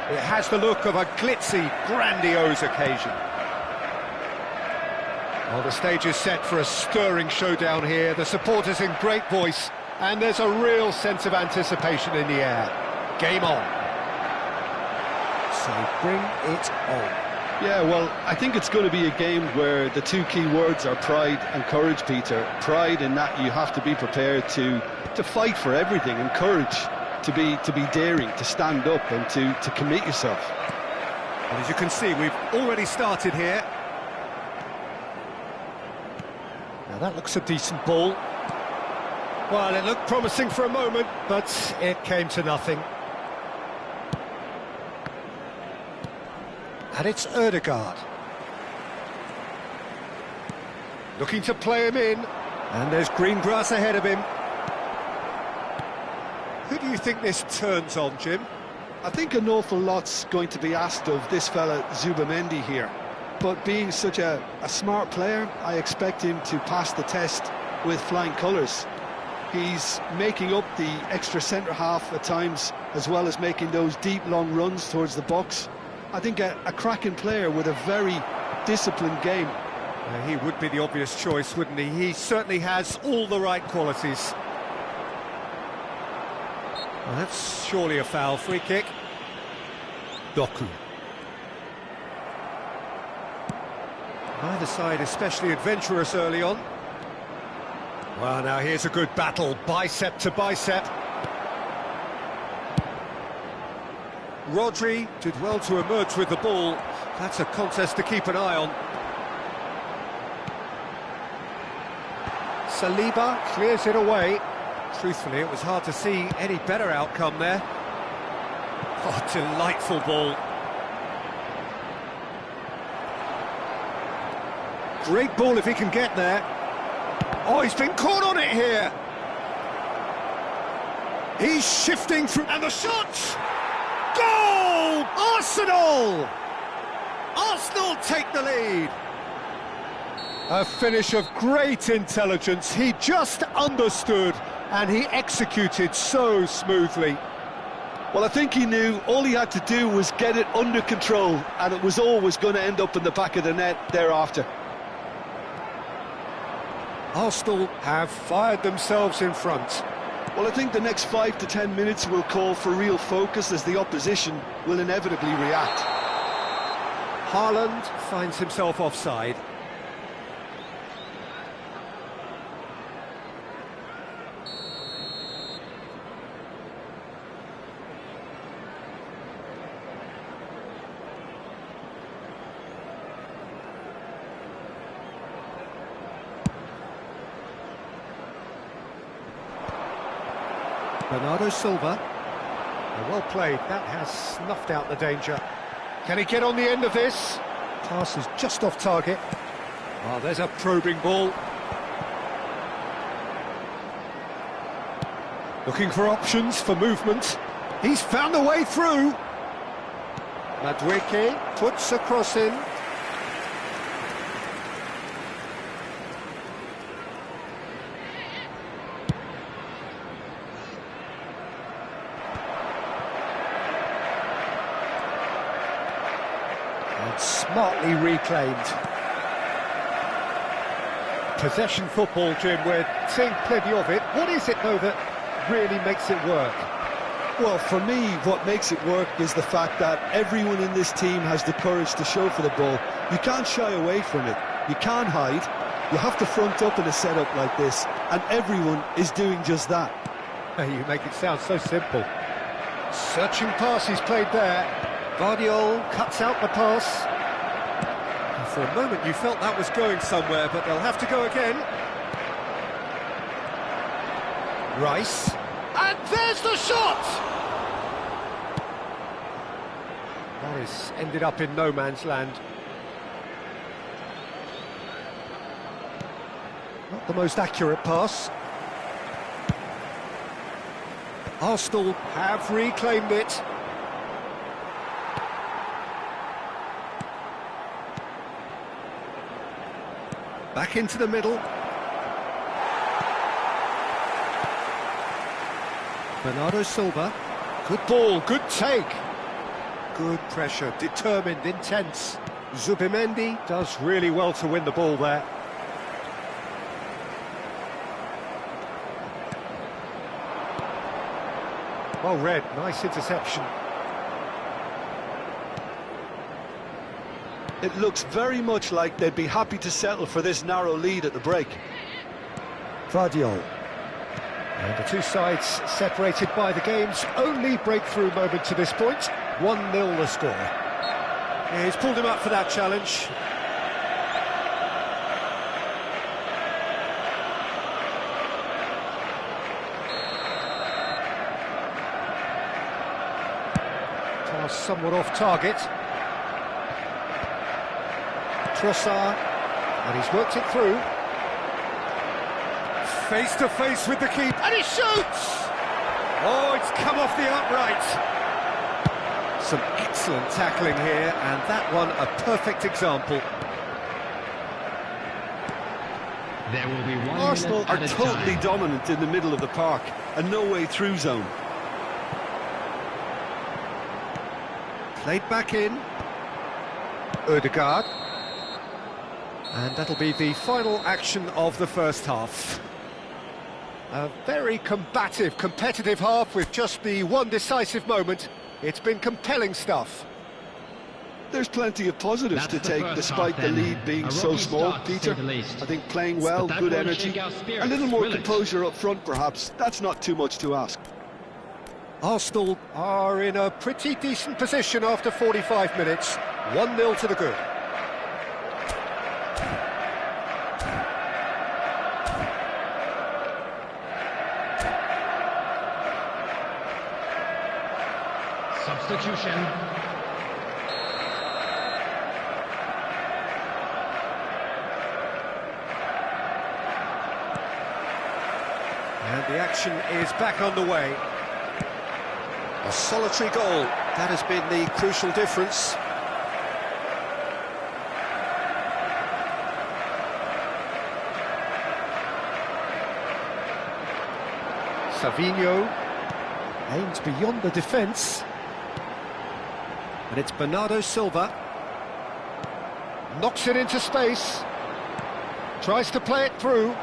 It has the look of a glitzy, grandiose occasion. Well, the stage is set for a stirring showdown here. The supporters in great voice, and there's a real sense of anticipation in the air. Game on. So bring it on. Yeah, well, I think it's going to be a game where the two key words are pride and courage, Peter. Pride in that you have to be prepared to fight for everything, and courage to be daring, to stand up and to commit yourself. And as you can see, we've already started here. Now that looks a decent ball. Well, it looked promising for a moment, but it came to nothing. And it's Ødegaard. Looking to play him in. And there's green grass ahead of him. Who do you think this turns on, Jim? I think an awful lot's going to be asked of this fella Zubimendi here. But being such a smart player, I expect him to pass the test with flying colours. He's making up the extra centre-half at times, as well as making those deep, long runs towards the box. I think a cracking player with a very disciplined game. He would be the obvious choice, wouldn't he? He certainly has all the right qualities. Well, that's surely a foul. Free kick. Doku. Neither side especially adventurous early on. Well, now here's a good battle, bicep to bicep. Rodri did well to emerge with the ball. That's a contest to keep an eye on. Saliba clears it away. Truthfully, it was hard to see any better outcome there. Oh, delightful ball. Great ball if he can get there. Oh, he's been caught on it here. He's shifting through, and the shot! Goal! Arsenal! Arsenal take the lead. A finish of great intelligence. He just understood, and he executed so smoothly. Well, I think he knew all he had to do was get it under control, and it was always going to end up in the back of the net thereafter. Arsenal have fired themselves in front. Well, I think the next 5 to 10 minutes will call for real focus, as the opposition will inevitably react. Haaland finds himself offside. Bernardo Silva. Well played, that has snuffed out the danger. Can he get on the end of this? Pass is just off target. Oh, there's a probing ball. Looking for options for movement. He's found a way through. Madueke puts a cross in. Smartly reclaimed. Possession football, Jim, we're seeing plenty of it. What is it, though, that really makes it work? Well, for me, what makes it work is the fact that everyone in this team has the courage to show for the ball. You can't shy away from it. You can't hide. You have to front up in a setup like this, and everyone is doing just that. You make it sound so simple. Searching pass he's played there. Guardiola cuts out the pass. For a moment you felt that was going somewhere, but they'll have to go again. Rice. And there's the shot! Morris ended up in no man's land. Not the most accurate pass. Arsenal have reclaimed it. Back into the middle. Bernardo Silva. Good ball, good take. Good pressure, determined, intense. Zubimendi does really well to win the ball there. Well read, nice interception. It looks very much like they'd be happy to settle for this narrow lead at the break. Guardiola. And the two sides separated by the game's only breakthrough moment to this point. 1-0 the score. Yeah, he's pulled him up for that challenge. Pass somewhat off target. Trossard, and he's worked it through. Face to face with the keeper, and he shoots! Oh, it's come off the upright. Some excellent tackling here, and that one a perfect example. There will be 1 Arsenal minute are at a totally time. dominant in the middle of the park, a no-way-through zone. Played back in. Ødegaard. And that'll be the final action of the first half. A very combative, competitive half with just the one decisive moment. It's been compelling stuff. There's plenty of positives That's to the take first despite half the then. lead being A so rocky small, start, to say Peter. the least. I think playing well, But that good will energy, shake our spirits, a little more will it? composure up front perhaps. That's not too much to ask. Arsenal are in a pretty decent position after 45 minutes. 1-0 to the good. Substitution. And the action is back underway. A solitary goal. That has been the crucial difference. Savinho aims beyond the defence. And it's Bernardo Silva. Knocks it into space. Tries to play it through.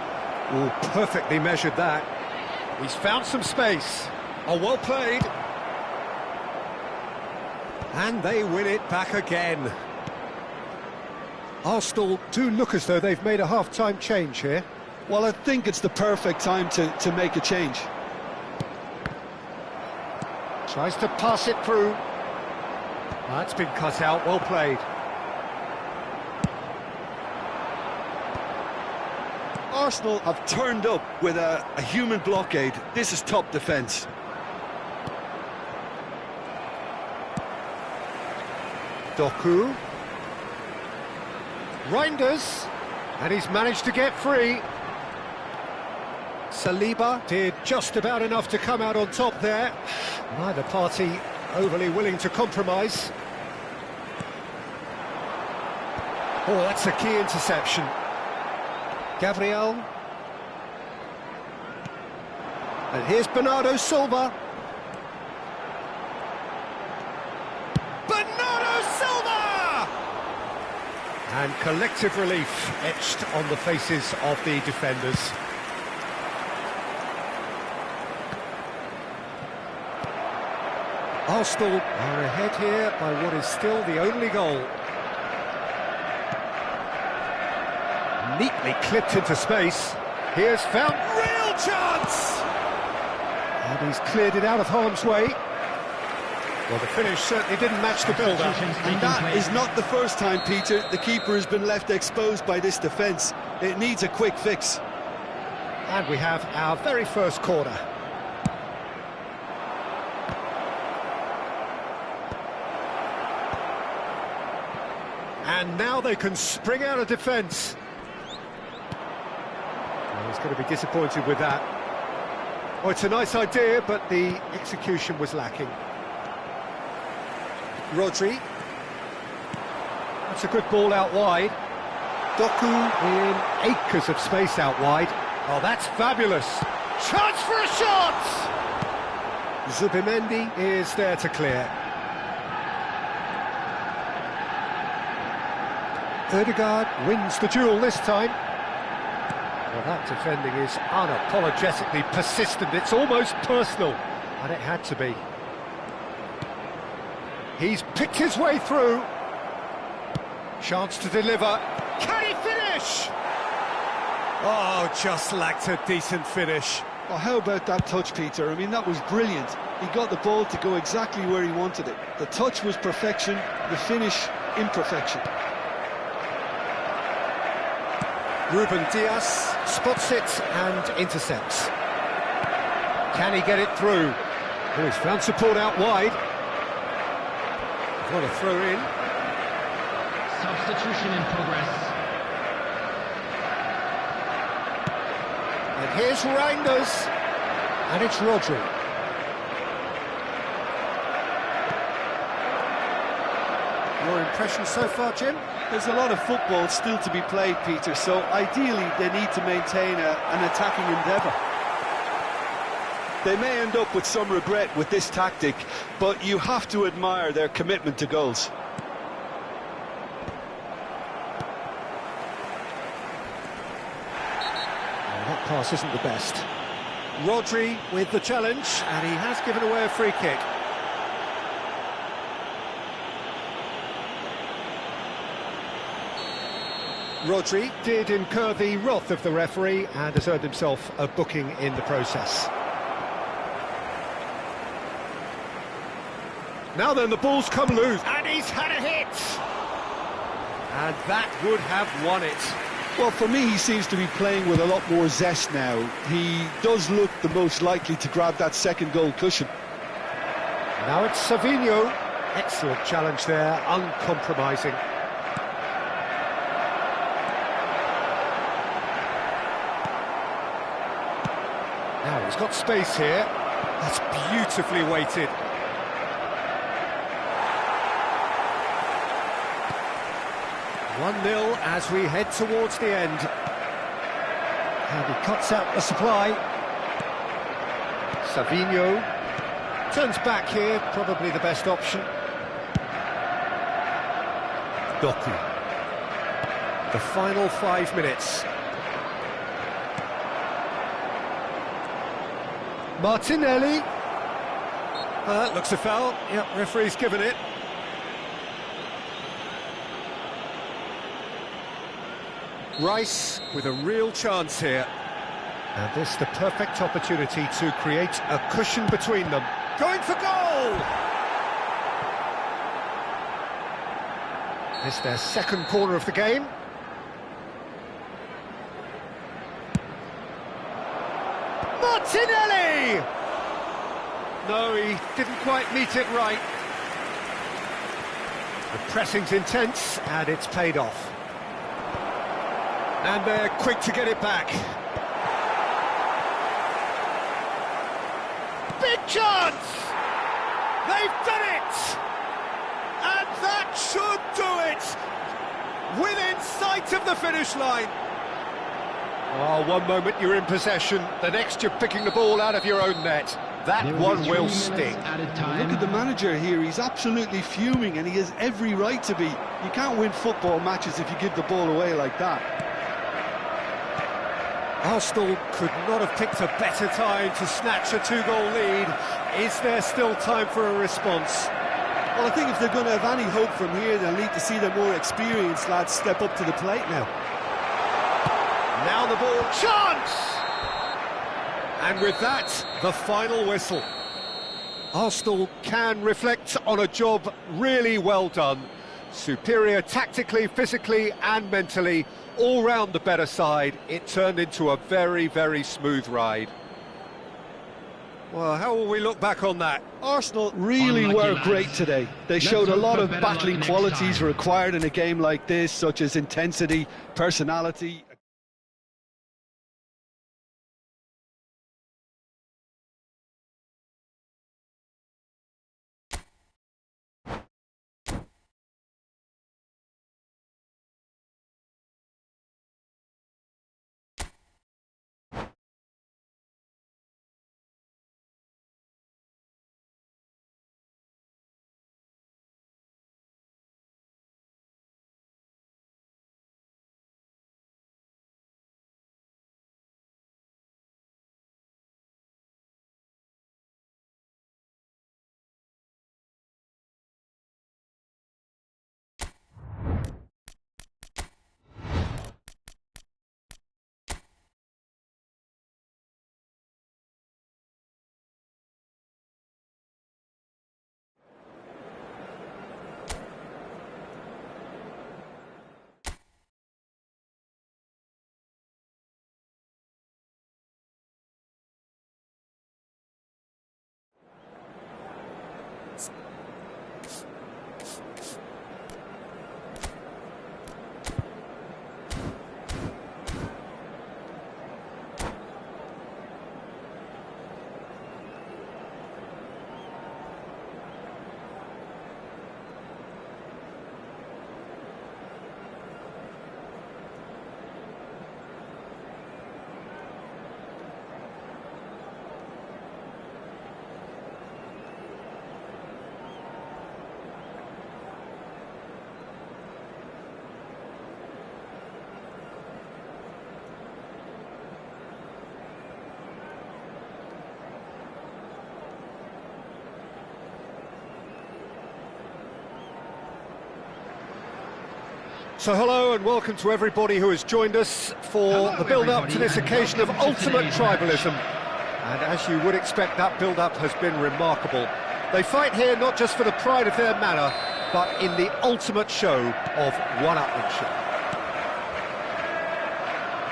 Oh, perfectly measured that. He's found some space. Oh, well played. And they win it back again. Arsenal do look as though they've made a half-time change here. Well, I think it's the perfect time to make a change. Tries to pass it through. That's been cut out, well played. Arsenal have turned up with a human blockade. This is top defence. Doku. Reinders. And he's managed to get free. Saliba did just about enough to come out on top there. Neither party overly willing to compromise. Oh, that's a key interception. Gabriel. And here's Bernardo Silva. Bernardo Silva! And collective relief etched on the faces of the defenders. Arsenal are ahead here by what is still the only goal. Neatly clipped into space. Here's found real chance! And he's cleared it out of harm's way. Well, the finish certainly didn't match the build-up. And that is not the first time, Peter, the keeper has been left exposed by this defence. It needs a quick fix. And we have our very first corner. And now they can spring out of defence. Well, he's going to be disappointed with that. Oh, it's a nice idea, but the execution was lacking. Rodri. That's a good ball out wide. Doku in acres of space out wide. Oh, that's fabulous. Chance for a shot! Zubimendi is there to clear. Ødegaard wins the duel this time. Well, that defending is unapologetically persistent. It's almost personal, and it had to be. He's picked his way through. Chance to deliver. Can he finish? Oh, just lacked a decent finish. Oh, how about that touch, Peter? I mean, that was brilliant. He got the ball to go exactly where he wanted it. The touch was perfection, the finish, imperfection. Ruben Dias spots it and intercepts. Can he get it through? Oh, he's found support out wide. What a throw in. Substitution in progress. And here's Reinders. And it's Rodri. Your impression so far, Jim? There's a lot of football still to be played, Peter, so ideally they need to maintain an attacking endeavour. They may end up with some regret with this tactic, but you have to admire their commitment to goals. That pass isn't the best. Rodri with the challenge, and he has given away a free kick. Rodri did incur the wrath of the referee and has earned himself a booking in the process. Now then, the ball's come loose, and he's had a hit! And that would have won it. Well, for me, he seems to be playing with a lot more zest now. He does look the most likely to grab that second goal cushion. Now it's Savinho. Excellent challenge there, uncompromising. Now he's got space here. That's beautifully weighted. One-nil as we head towards the end. And he cuts out the supply. Savinho turns back here, probably the best option. Doku. The final 5 minutes. Martinelli. That looks a foul. Yep, referee's given it. Rice with a real chance here. And this the perfect opportunity to create a cushion between them. Going for goal! It's their second corner of the game. Martinelli! No, he didn't quite meet it right. The pressing's intense, and it's paid off. And they're quick to get it back. Big chance! They've done it! And that should do it! Within sight of the finish line. Oh, one moment you're in possession, the next you're picking the ball out of your own net. That one will sting. Look at the manager here, he's absolutely fuming and he has every right to be. You can't win football matches if you give the ball away like that. Arsenal could not have picked a better time to snatch a two-goal lead. Is there still time for a response? Well, I think if they're going to have any hope from here, they'll need to see their more experienced lads step up to the plate now. Now the ball, chance! And with that, the final whistle. Arsenal can reflect on a job really well done. Superior tactically, physically and mentally, all round the better side. It turned into a very, very smooth ride. Well, how will we look back on that? Arsenal really were great today. They showed a lot of battling qualities required in a game like this, such as intensity, personality. So hello and welcome to everybody who has joined us for the build-up to this occasion of ultimate tribalism. And as you would expect, that build-up has been remarkable. They fight here not just for the pride of their manor, but in the ultimate show of one-upmanship.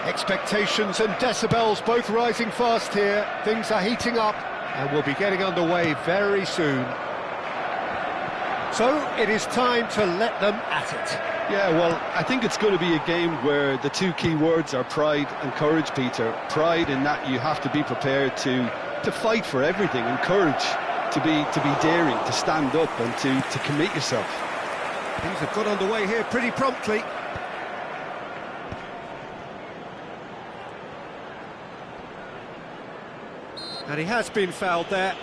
Expectations and decibels both rising fast here. Things are heating up and we'll be getting underway very soon. So it is time to let them at it. Yeah, well, I think it's going to be a game where the two key words are pride and courage, Peter. Pride in that you have to be prepared to fight for everything, and courage to be daring, to stand up and to commit yourself. Things have got underway here pretty promptly. And he has been fouled there.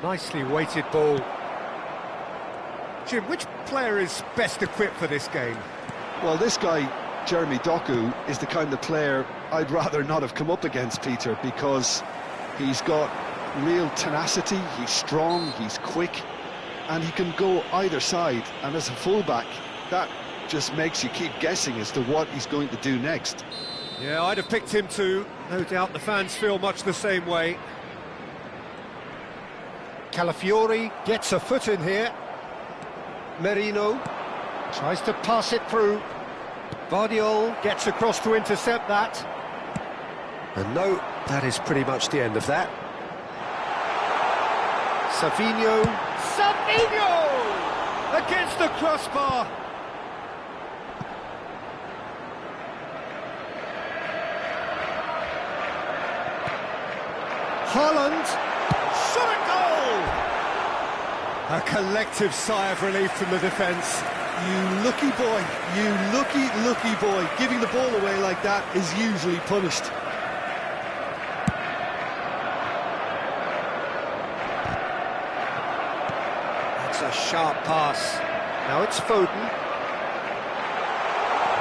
Nicely weighted ball. Jim, which player is best equipped for this game? Well, this guy, Jeremy Doku, is the kind of player I'd rather not have come up against, Peter, because he's got real tenacity, he's strong, he's quick, and he can go either side. And as a fullback, that just makes you keep guessing as to what he's going to do next. Yeah, I'd have picked him too. No doubt the fans feel much the same way. Calafiori gets a foot in here. Merino tries to pass it through. Vardiol gets across to intercept that. And no, that is pretty much the end of that. Savinho! Against the crossbar! Haaland! Shot a goal! A collective sigh of relief from the defence. You lucky boy, you lucky boy. Giving the ball away like that is usually punished. That's a sharp pass. Now it's Foden.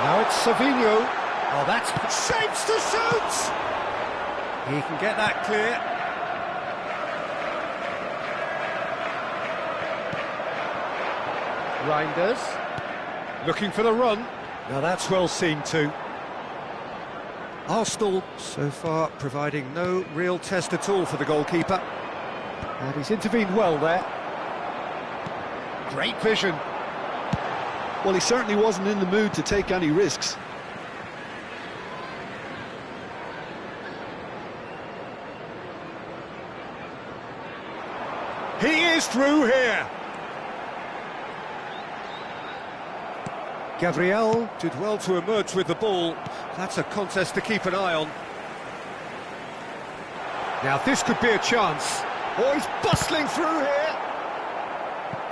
Now it's Savinho. Oh, that's shapes to shoot! He can get that clear. Reinders, looking for the run. Now that's well seen too. Arsenal so far providing no real test at all for the goalkeeper. And he's intervened well there. Great vision. Well, he certainly wasn't in the mood to take any risks. He is through here. Gabriel did well to emerge with the ball. That's a contest to keep an eye on. Now this could be a chance. Oh, he's bustling through here.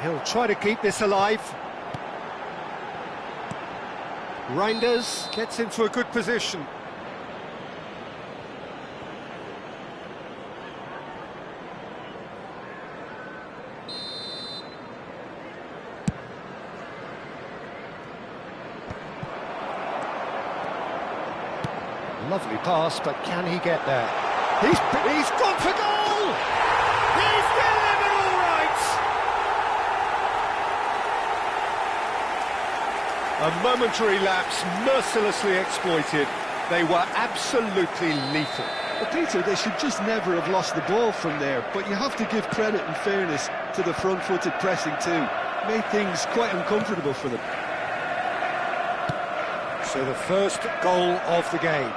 He'll try to keep this alive. Reinders gets into a good position. Lovely pass, but can he get there? He's gone for goal! He's delivered all right! A momentary lapse, mercilessly exploited. They were absolutely lethal. Well, Peter, they should just never have lost the ball from there, but you have to give credit and fairness to the front-footed pressing too. Made things quite uncomfortable for them. So the first goal of the game.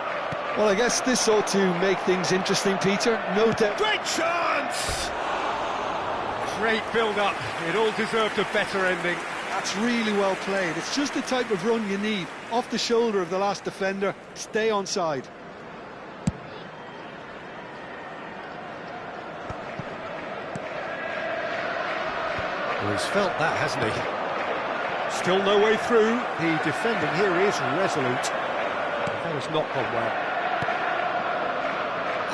Well, I guess this ought to make things interesting, Peter. No doubt. Great chance! Great build-up. It all deserved a better ending. That's really well played. It's just the type of run you need. Off the shoulder of the last defender, stay onside. Well, he's felt that, hasn't he? Still no way through. The defending here is resolute. That has not gone well.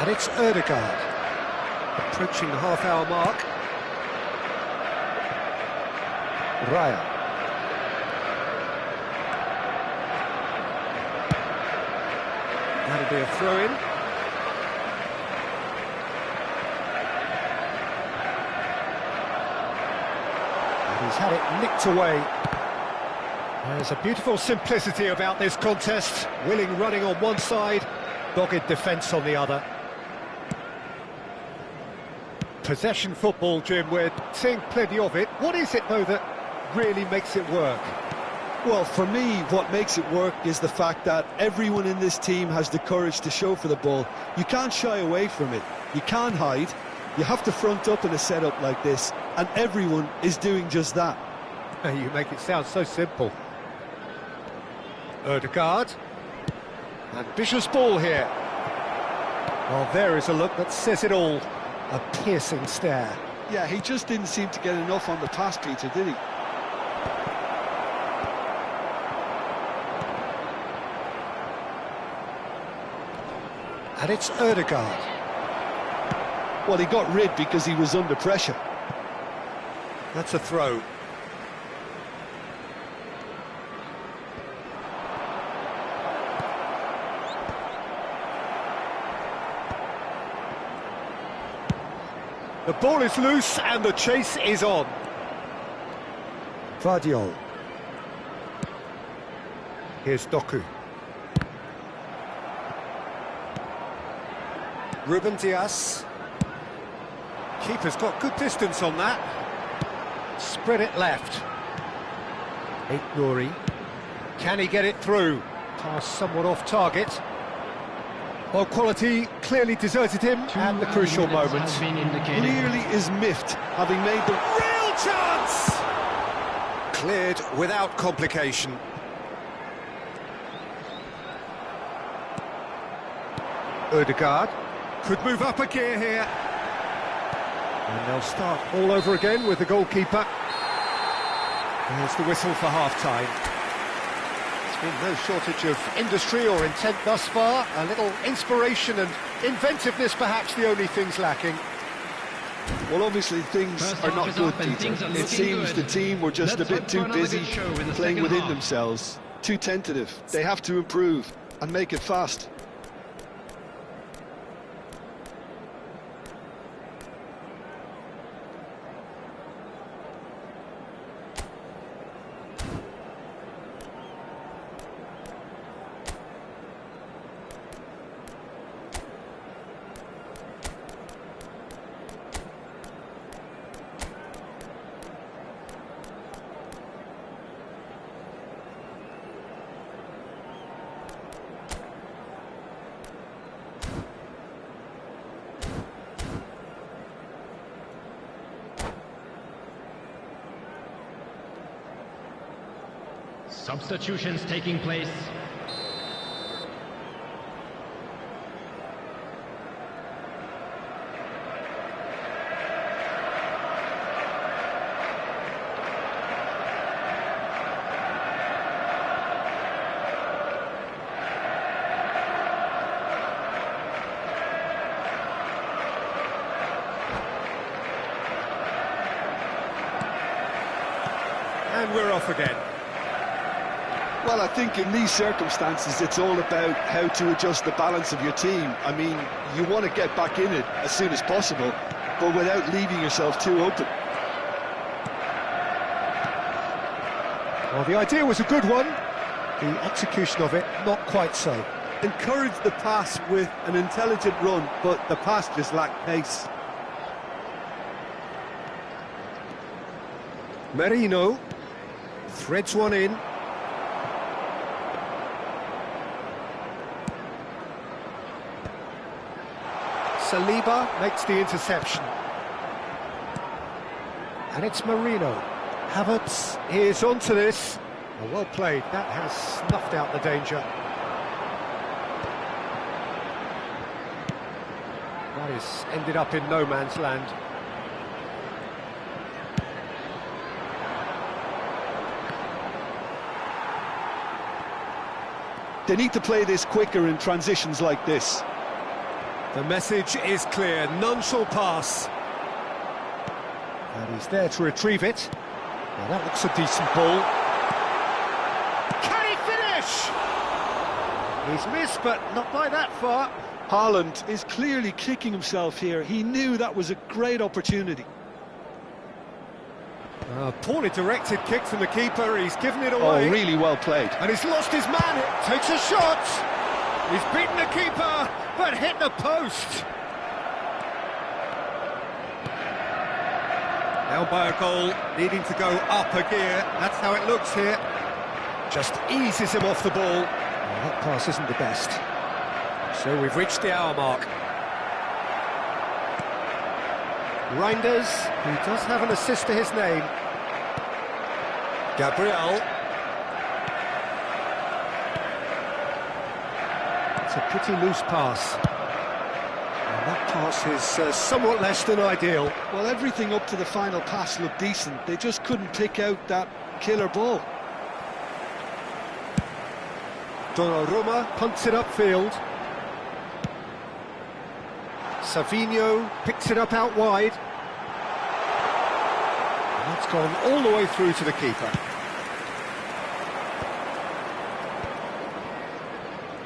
And it's Ødegaard. Approaching the half-hour mark. Raya. That'll be a throw-in. And he's had it nicked away. There's a beautiful simplicity about this contest. Willing running on one side, dogged defence on the other. Possession football, Jim, we're seeing plenty of it. What is it, though, that really makes it work? Well, for me, what makes it work is the fact that everyone in this team has the courage to show for the ball. You can't shy away from it. You can't hide. You have to front up in a setup like this, and everyone is doing just that. You make it sound so simple. Ødegaard. Ambitious ball here. Well, there is a look that says it all. A piercing stare. Yeah, he just didn't seem to get enough on the pass, Peter, did he? And it's Ødegaard. Well, he got rid because he was under pressure. That's a throw. The ball is loose and the chase is on. Vardiol. Here's Doku. Ruben Dias. Keeper's got good distance on that. Spread it left. Nouri. Can he get it through? Pass somewhat off target. Well, quality clearly deserted him at the crucial moment. Clearly is miffed, having made the real chance! Cleared without complication. Ødegaard could move up a gear here. And they'll start all over again with the goalkeeper. There's the whistle for half-time. There's been no shortage of industry or intent thus far. A little inspiration and inventiveness, perhaps the only things lacking. Well, obviously things are not good, Peter. It seems the team were just a bit too busy playing within themselves, too tentative. They have to improve and make it fast. Substitutions taking place. And we're off again. Well, I think in these circumstances, it's all about how to adjust the balance of your team. I mean, you want to get back in it as soon as possible, but without leaving yourself too open. Well, the idea was a good one. The execution of it, not quite so. Encourage the pass with an intelligent run, but the pass just lacked pace. Merino threads one in. Saliba makes the interception. And it's Marino. Havertz is onto this. Well played, that has snuffed out the danger. That is ended up in no man's land. They need to play this quicker in transitions like this. The message is clear, none shall pass. And he's there to retrieve it. Well, that looks a decent ball. Can he finish? He's missed, but not by that far. Haaland is clearly kicking himself here. He knew that was a great opportunity. Poorly directed kick from the keeper, he's given it Oh, away. really well played. And he's lost his man, it takes a shot. He's beaten the keeper, but hit the post. Now by a goal, needing to go up a gear. That's how it looks here. Just eases him off the ball. Well, that pass isn't the best. So we've reached the hour mark. Reinders, who does have an assist to his name. Gabriel. It's a pretty loose pass. And that pass is somewhat less than ideal. Well, everything up to the final pass looked decent. They just couldn't pick out that killer ball. Donnarumma punts it upfield. Savinho picks it up out wide. And that's gone all the way through to the keeper.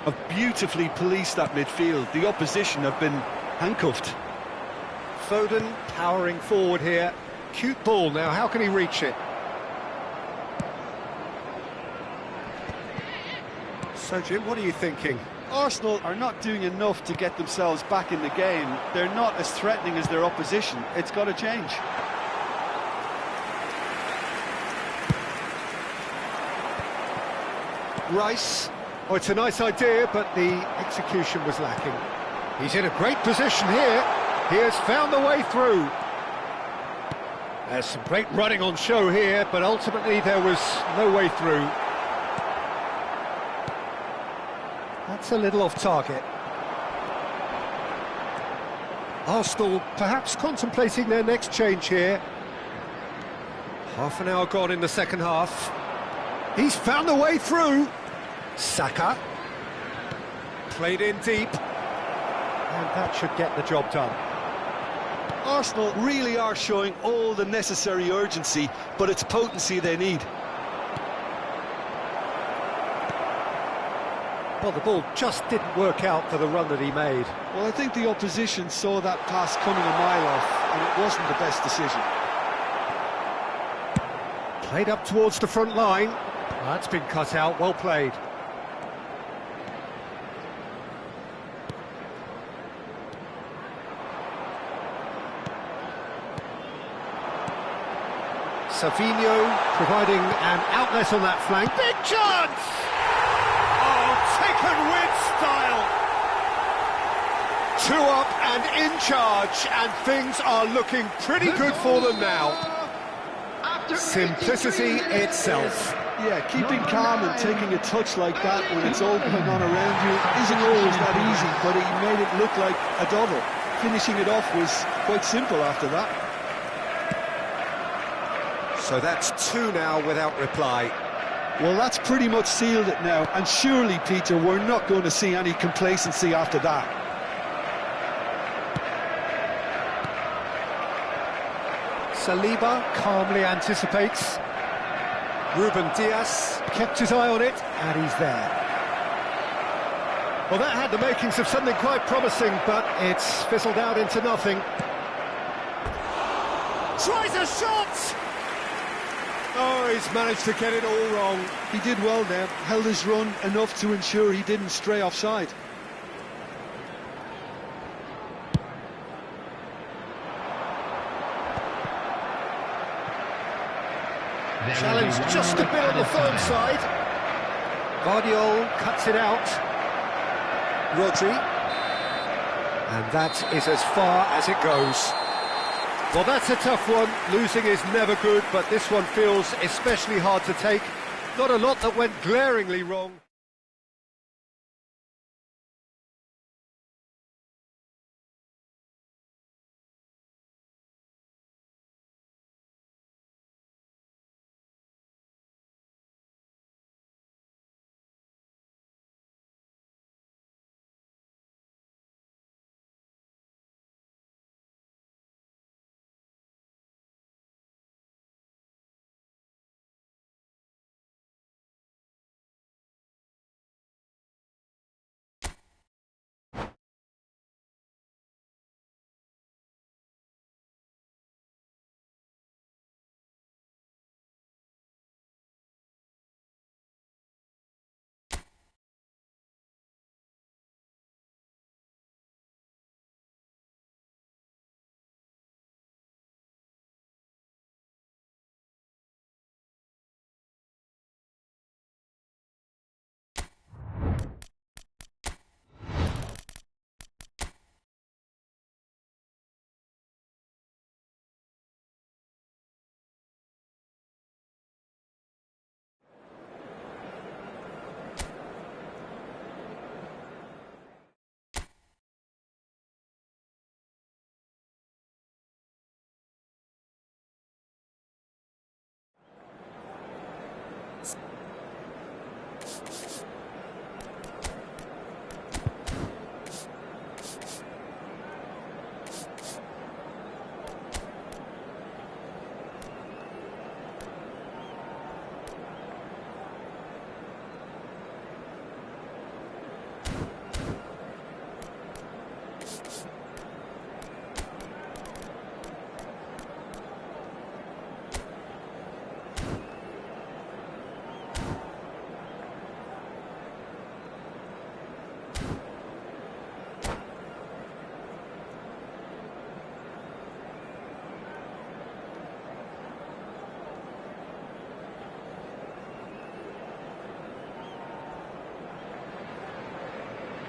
Have beautifully policed that midfield. The opposition have been handcuffed. Foden powering forward here. Cute ball now, how can he reach it? So Jim, what are you thinking? Arsenal are not doing enough to get themselves back in the game. They're not as threatening as their opposition. It's got to change. Rice. Oh, it's a nice idea, but the execution was lacking. He's in a great position here. He has found the way through. There's some great running on show here, but ultimately there was no way through. That's a little off target. Arsenal perhaps contemplating their next change here. Half an hour gone in the second half. He's found the way through. Saka. Played in deep. And that should get the job done. Arsenal really are showing all the necessary urgency, but it's potency they need. Well, the ball just didn't work out for the run that he made. Well, I think the opposition saw that pass coming a mile off, and it wasn't the best decision. Played up towards the front line. That's been cut out, well played. Savinho providing an outlet on that flank. Big chance! Oh, taken with style! 2 up and in charge, and things are looking pretty good for them now. Simplicity itself. Yeah, keeping calm and taking a touch like that when it's all going on around you isn't always that easy, but he made it look like a double. Finishing it off was quite simple after that. So that's 2 now without reply. Well, that's pretty much sealed it now, and surely, Peter, we're not going to see any complacency after that. Saliba calmly anticipates. Ruben Dias kept his eye on it, and he's there. Well, that had the makings of something quite promising, but it's fizzled out into nothing. Tries a shot! Oh, he's managed to get it all wrong. He did well there, held his run enough to ensure he didn't stray offside. Challenge just a bit on the firm side. Guardiola cuts it out. Rodri. And that is as far as it goes. Well, that's a tough one. Losing is never good, but this one feels especially hard to take. Not a lot that went glaringly wrong.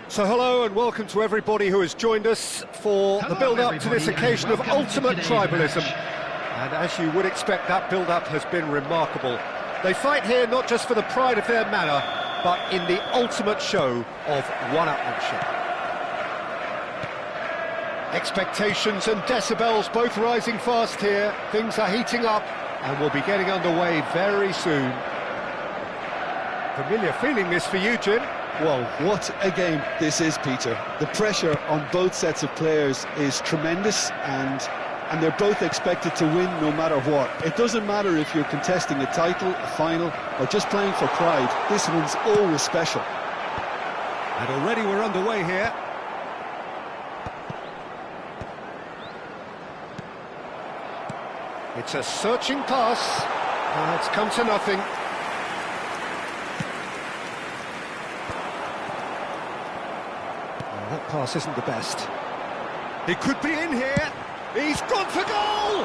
So hello and welcome to everybody who has joined us for the build-up to this occasion of ultimate tribalism. And as you would expect, that build-up has been remarkable. They fight here not just for the pride of their manor, but in the ultimate show of one-upmanship. Expectations and decibels both rising fast here. Things are heating up and we'll be getting underway very soon. Familiar feeling this for you, Jim? Well, what a game this is, Peter. The pressure on both sets of players is tremendous, and they're both expected to win no matter what. It doesn't matter if you're contesting a title, a final, or just playing for pride. This one's always special. And already we're underway here. It's a searching pass. It's come to nothing. That pass isn't the best. He could be in here. He's gone for goal!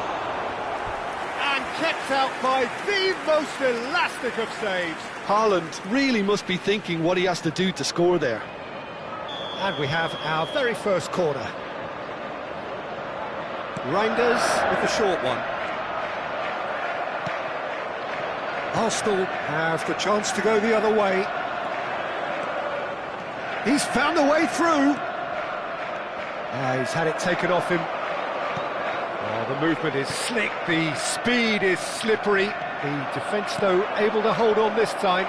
And kept out by the most elastic of saves. Haaland really must be thinking what he has to do to score there. And we have our very first corner. Reinders with the short one. Arsenal have the chance to go the other way. He's found the way through. He's had it taken off him. Oh, the movement is slick, the speed is slippery. The defence, though, able to hold on this time.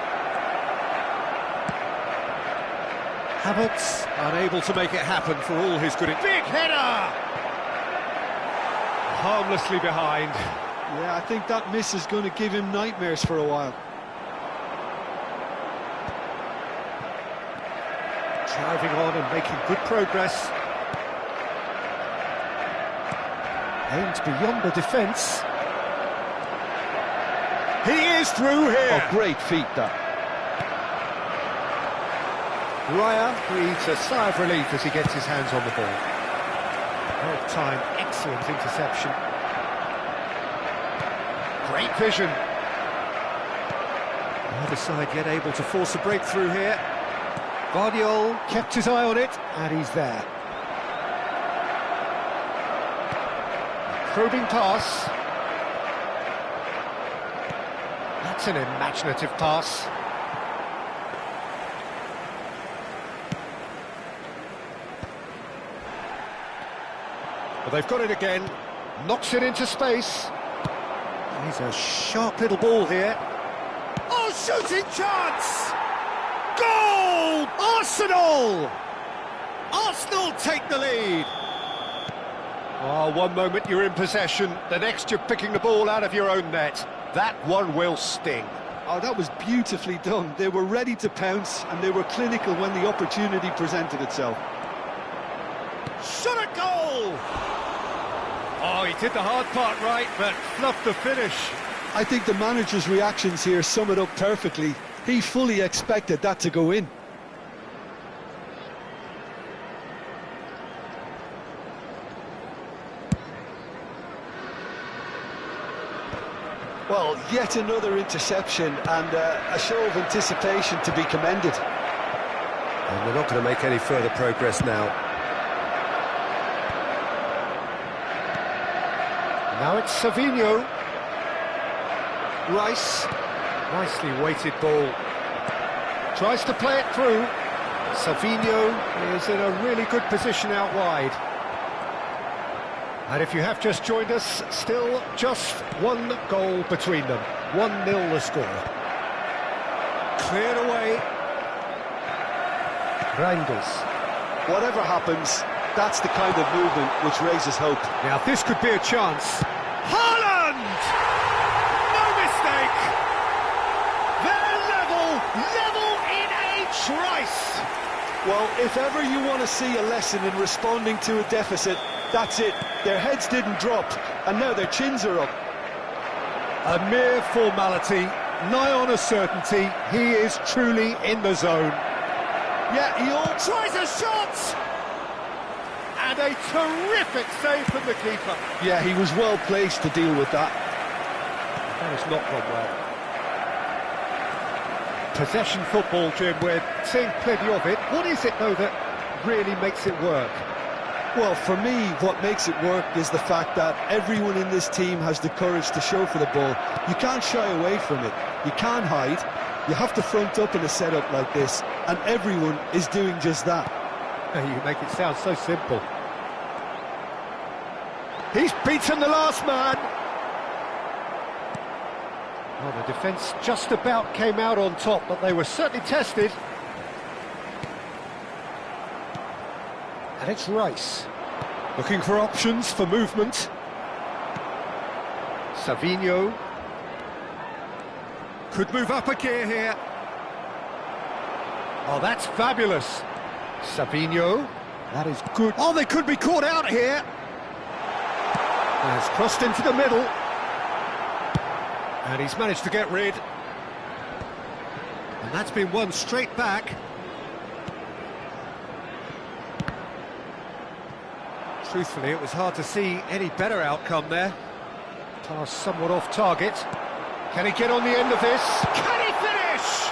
Havertz unable to make it happen for all his good... Big header! Harmlessly behind. Yeah, I think that miss is going to give him nightmares for a while. Driving on and making good progress. Aimed beyond the defence. He is through here! Oh, great feat, that. Raya breathes a sigh of relief as he gets his hands on the ball. Well timed, excellent interception. Great vision. Neither side yet able to force a breakthrough here. Guardiola kept his eye on it, and he's there. Probing pass. That's an imaginative pass. Well, they've got it again. Knocks it into space. He's a sharp little ball here. Oh, shooting chance! Goal! Arsenal! Arsenal take the lead. Oh, one moment you're in possession, the next you're picking the ball out of your own net. That one will sting. Oh, that was beautifully done. They were ready to pounce, and they were clinical when the opportunity presented itself. Shot a goal! Oh, he did the hard part right, but fluffed the finish. I think the manager's reactions here sum it up perfectly. He fully expected that to go in. Well, yet another interception and a show of anticipation to be commended. And they're not going to make any further progress now. Now it's Savinho. Rice. Nicely weighted ball. Tries to play it through. Savinho is in a really good position out wide. And if you have just joined us, still just one goal between them. 1-0 the score. Cleared away. Reinders. Whatever happens, that's the kind of movement which raises hope. Now this could be a chance. Haaland! No mistake! They're level in H. Rice. Well, if ever you want to see a lesson in responding to a deficit, that's it. Their heads didn't drop, and now their chins are up. A mere formality, nigh on a certainty. He is truly in the zone. Yeah, he all Tries a shot! And a terrific save from the keeper. Yeah, he was well placed to deal with that. That has not gone well. Possession football, Jim, we're seeing plenty of it. What is it, though, that really makes it work? Well, for me, what makes it work is the fact that everyone in this team has the courage to show for the ball. You can't shy away from it. You can't hide. You have to front up in a setup like this, and everyone is doing just that. You make it sound so simple. He's beaten the last man. Well, the defence just about came out on top, but they were certainly tested. And it's Rice. Looking for options for movement. Savinho. Could move up a gear here. Oh, that's fabulous. Savinho. That is good. Oh, they could be caught out here. Has crossed into the middle. And he's managed to get rid. And that's been won straight back. Truthfully, it was hard to see any better outcome there. Pass somewhat off target. Can he get on the end of this? Can he finish?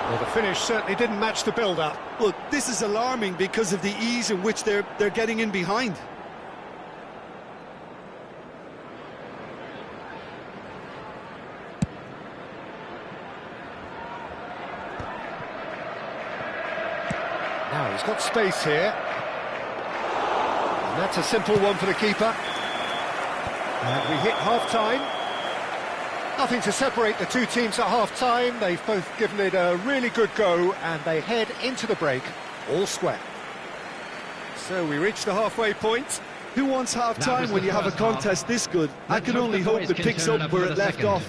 Well, the finish certainly didn't match the build-up. Well, this is alarming because of the ease in which they're getting in behind. Now he's got space here. And that's a simple one for the keeper. And we hit half-time. Nothing to separate the two teams at half-time. They've both given it a really good go, and they head into the break all square. So we reach the halfway point. Who wants half-time when you have a contest this good? I can only hope it picks up where it left off.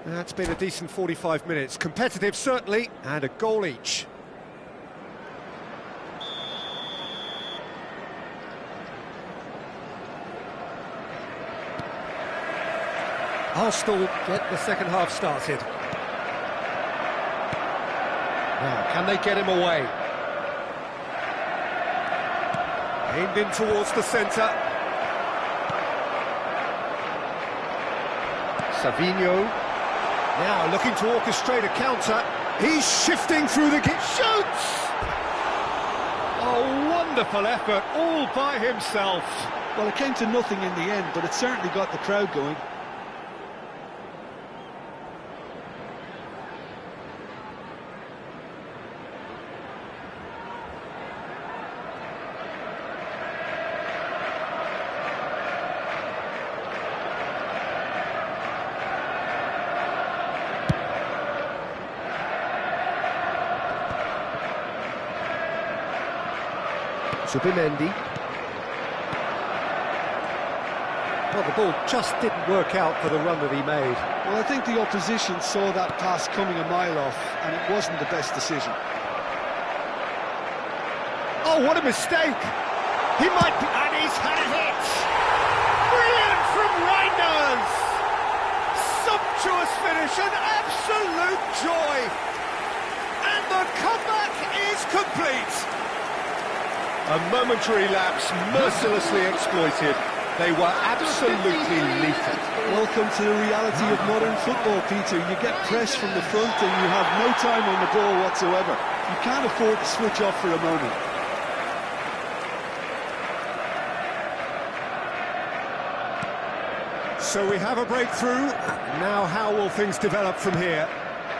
That's been a decent 45 minutes. Competitive, certainly, and a goal each. Arsenal get the second half started. Now, can they get him away? Aimed in towards the centre. Savinho. Now looking to orchestrate a counter. He's shifting through the gap. Shoots! A wonderful effort all by himself. Well, it came to nothing in the end, but it certainly got the crowd going. Zubimendi. Well, the ball just didn't work out for the run that he made. Well, I think the opposition saw that pass coming a mile off, and it wasn't the best decision. Oh, what a mistake! He might be... And he's had a hit! Brilliant from Reinders! Sumptuous finish, an absolute joy! And the comeback is complete! A momentary lapse, mercilessly exploited. They were absolutely lethal. Welcome to the reality of modern football, Peter. You get pressed from the front and you have no time on the ball whatsoever. You can't afford to switch off for a moment. So we have a breakthrough. Now how will things develop from here?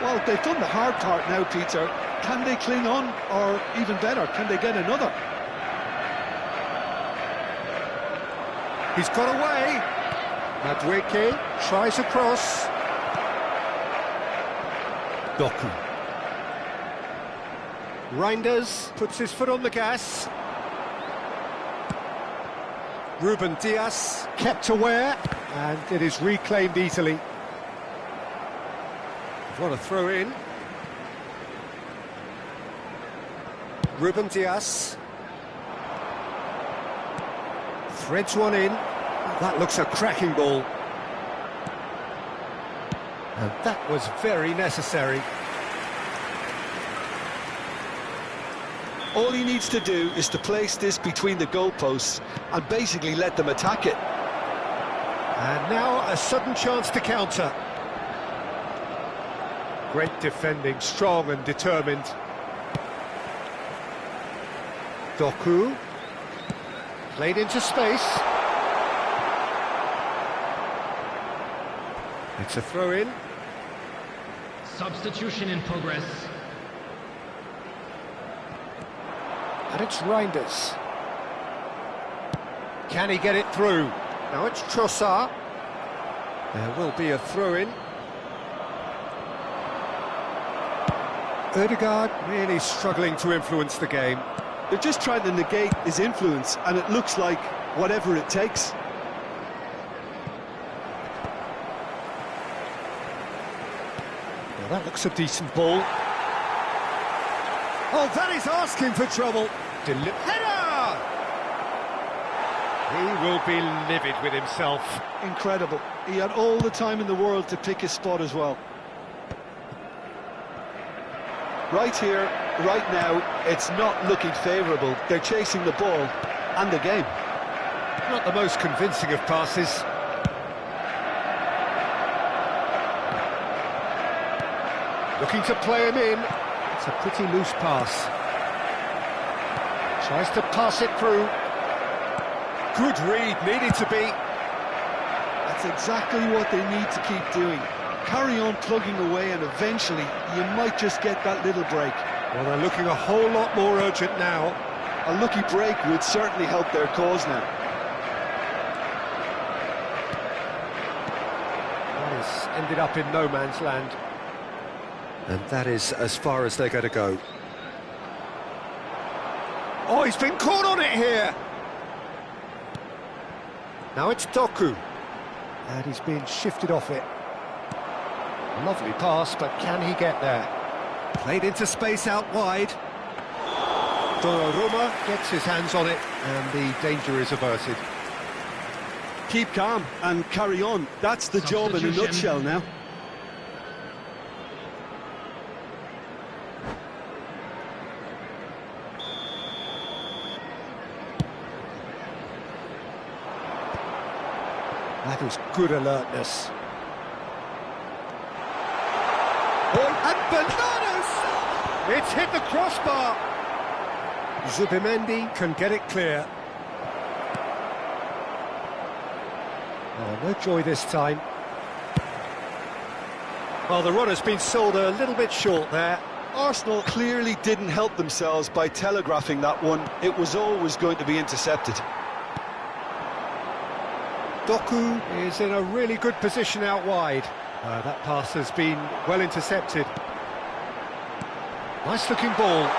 Well, they've done the hard part now, Peter. Can they cling on, or even better, can they get another? He's got away. Madueke tries a cross. Doku. Reinders puts his foot on the gas. Ruben Dias kept aware, and it is reclaimed easily. What a throw in. Ruben Dias threads one in. That looks a cracking ball. And that was very necessary. All he needs to do is to place this between the goalposts and basically let them attack it. And now a sudden chance to counter. Great defending, strong and determined. Doku. Played into space. It's a throw-in. Substitution in progress. And it's Reinders. Can he get it through? Now it's Trossard. There will be a throw-in. Ødegaard really struggling to influence the game. They're just trying to negate his influence, and it looks like whatever it takes. Well, that looks a decent ball. Oh, that is asking for trouble. Header! He will be livid with himself. Incredible. He had all the time in the world to pick his spot as well. Right here, right now, it's not looking favourable. They're chasing the ball and the game. Not the most convincing of passes. Looking to play him in. It's a pretty loose pass. Tries to pass it through. Good read, needed to be. That's exactly what they need to keep doing. Carry on plugging away, and eventually you might just get that little break. Well, they're looking a whole lot more urgent now. A lucky break would certainly help their cause now. That has ended up in no man's land. And that is as far as they're going to go. Oh, he's been caught on it here! Now it's Doku. And he's being shifted off it. Lovely pass, but can he get there? Played into space out wide. Donnarumma gets his hands on it, and the danger is averted. Keep calm and carry on. That's the job in a nutshell now. That is good alertness. Oh, and bananas! It's hit the crossbar. Zubimendi can get it clear. Oh, no joy this time. Well, the run has been sold a little bit short there. Arsenal clearly didn't help themselves by telegraphing that one. It was always going to be intercepted. Doku is in a really good position out wide. That pass has been well intercepted. Nice looking ball.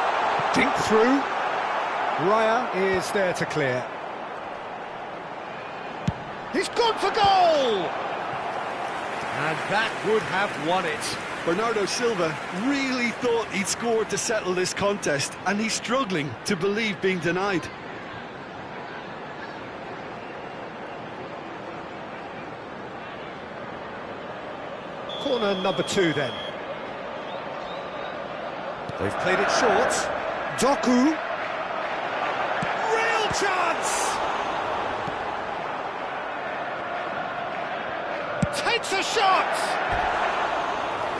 Dink through. Raya is there to clear. He's gone for goal! And that would have won it. Bernardo Silva really thought he'd scored to settle this contest, and he's struggling to believe being denied. Corner number 2 then. They've played it short. Doku. Real chance! Takes a shot!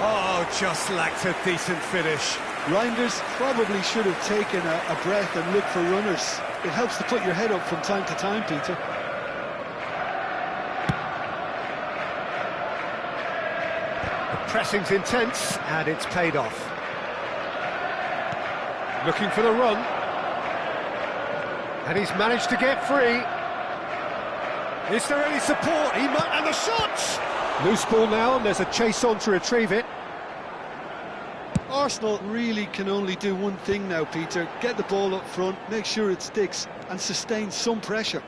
Oh, just lacked a decent finish. Reinders probably should have taken a breath and looked for runners. It helps to put your head up from time to time, Peter. The pressing's intense, and it's paid off. Looking for the run. And he's managed to get free. Is there any support? He might... And the shot! Loose ball now, and there's a chase on to retrieve it. Arsenal really can only do one thing now, Peter. Get the ball up front, make sure it sticks, and sustain some pressure.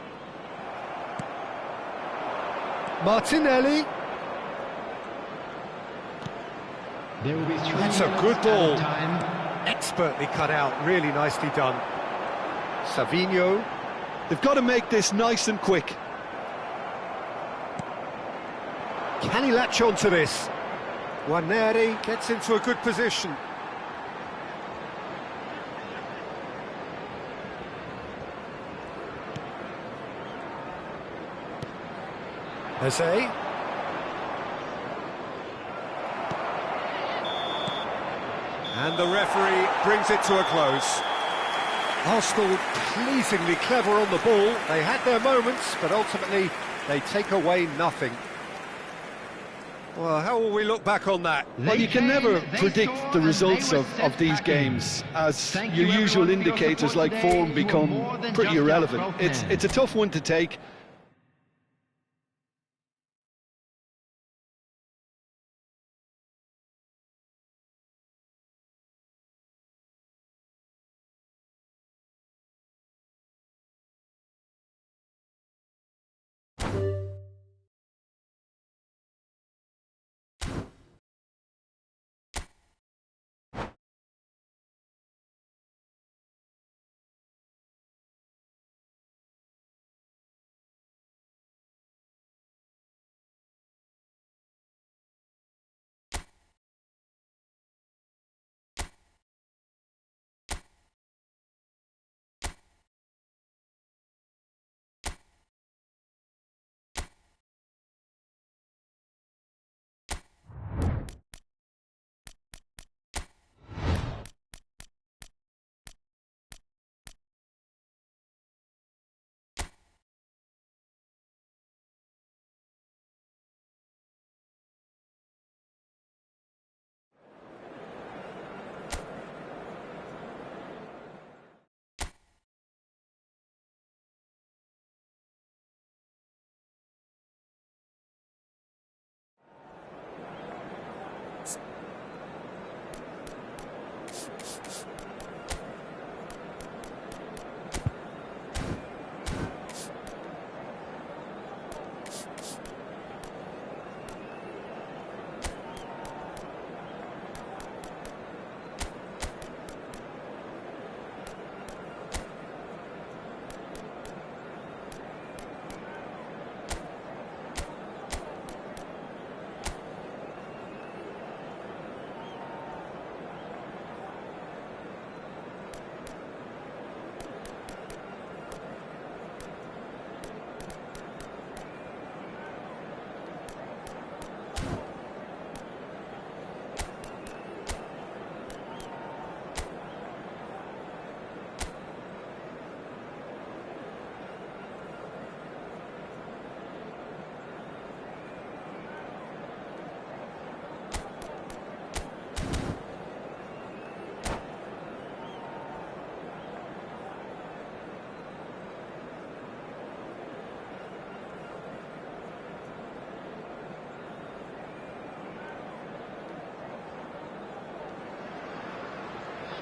Martinelli. There will be That's a good ball. Expertly cut out, really nicely done. Savinho. They've got to make this nice and quick. Can he latch on to this? Nwaneri gets into a good position. Jose. And the referee brings it to a close. Arsenal pleasingly clever on the ball. They had their moments, but ultimately they take away nothing. Well, how will we look back on that? Well, you can never predict the results of these games, as your usual indicators like form become pretty irrelevant. It's a tough one to take.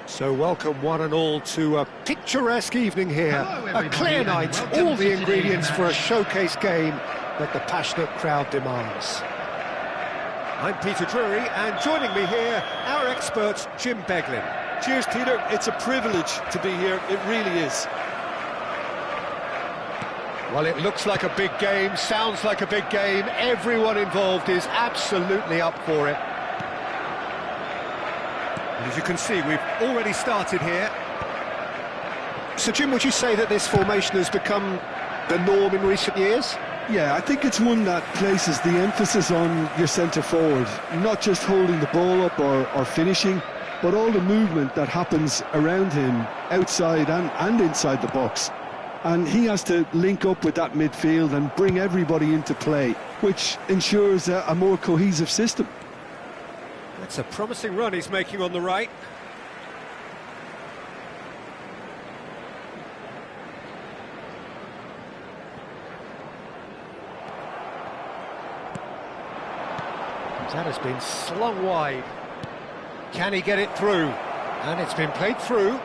So welcome one and all to a picturesque evening here. A clear night, all the ingredients for a showcase game that the passionate crowd demands. I'm Peter Drury, and joining me here, our expert, Jim Beglin. Cheers, Peter. It's a privilege to be here. It really is. Well, it looks like a big game, sounds like a big game. Everyone involved is absolutely up for it. And as you can see, we've already started here. So, Jim, would you say that this formation has become the norm in recent years? Yeah, I think it's one that places the emphasis on your centre forward, not just holding the ball up or finishing, but all the movement that happens around him, outside and inside the box. And he has to link up with that midfield and bring everybody into play, which ensures a more cohesive system. That's a promising run he's making on the right. That has been slung wide. Can he get it through? And it's been played through.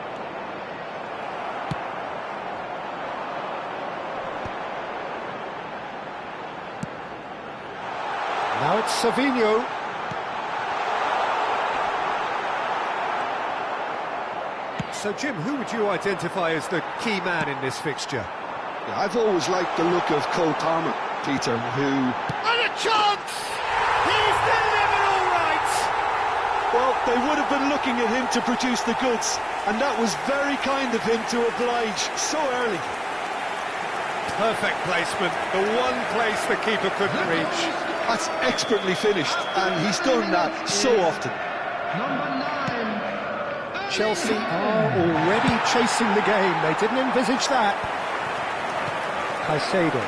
Now it's Savinho. So, Jim, who would you identify as the key man in this fixture? Yeah, I've always liked the look of Cole Palmer, Peter, who... And a chance! He's delivered all right! Well, they would have been looking at him to produce the goods, and that was very kind of him to oblige so early. Perfect placement, the one place the keeper couldn't reach. That's expertly finished, and he's done that so often. Number 9. Chelsea are already chasing the game. They didn't envisage that. Caicedo.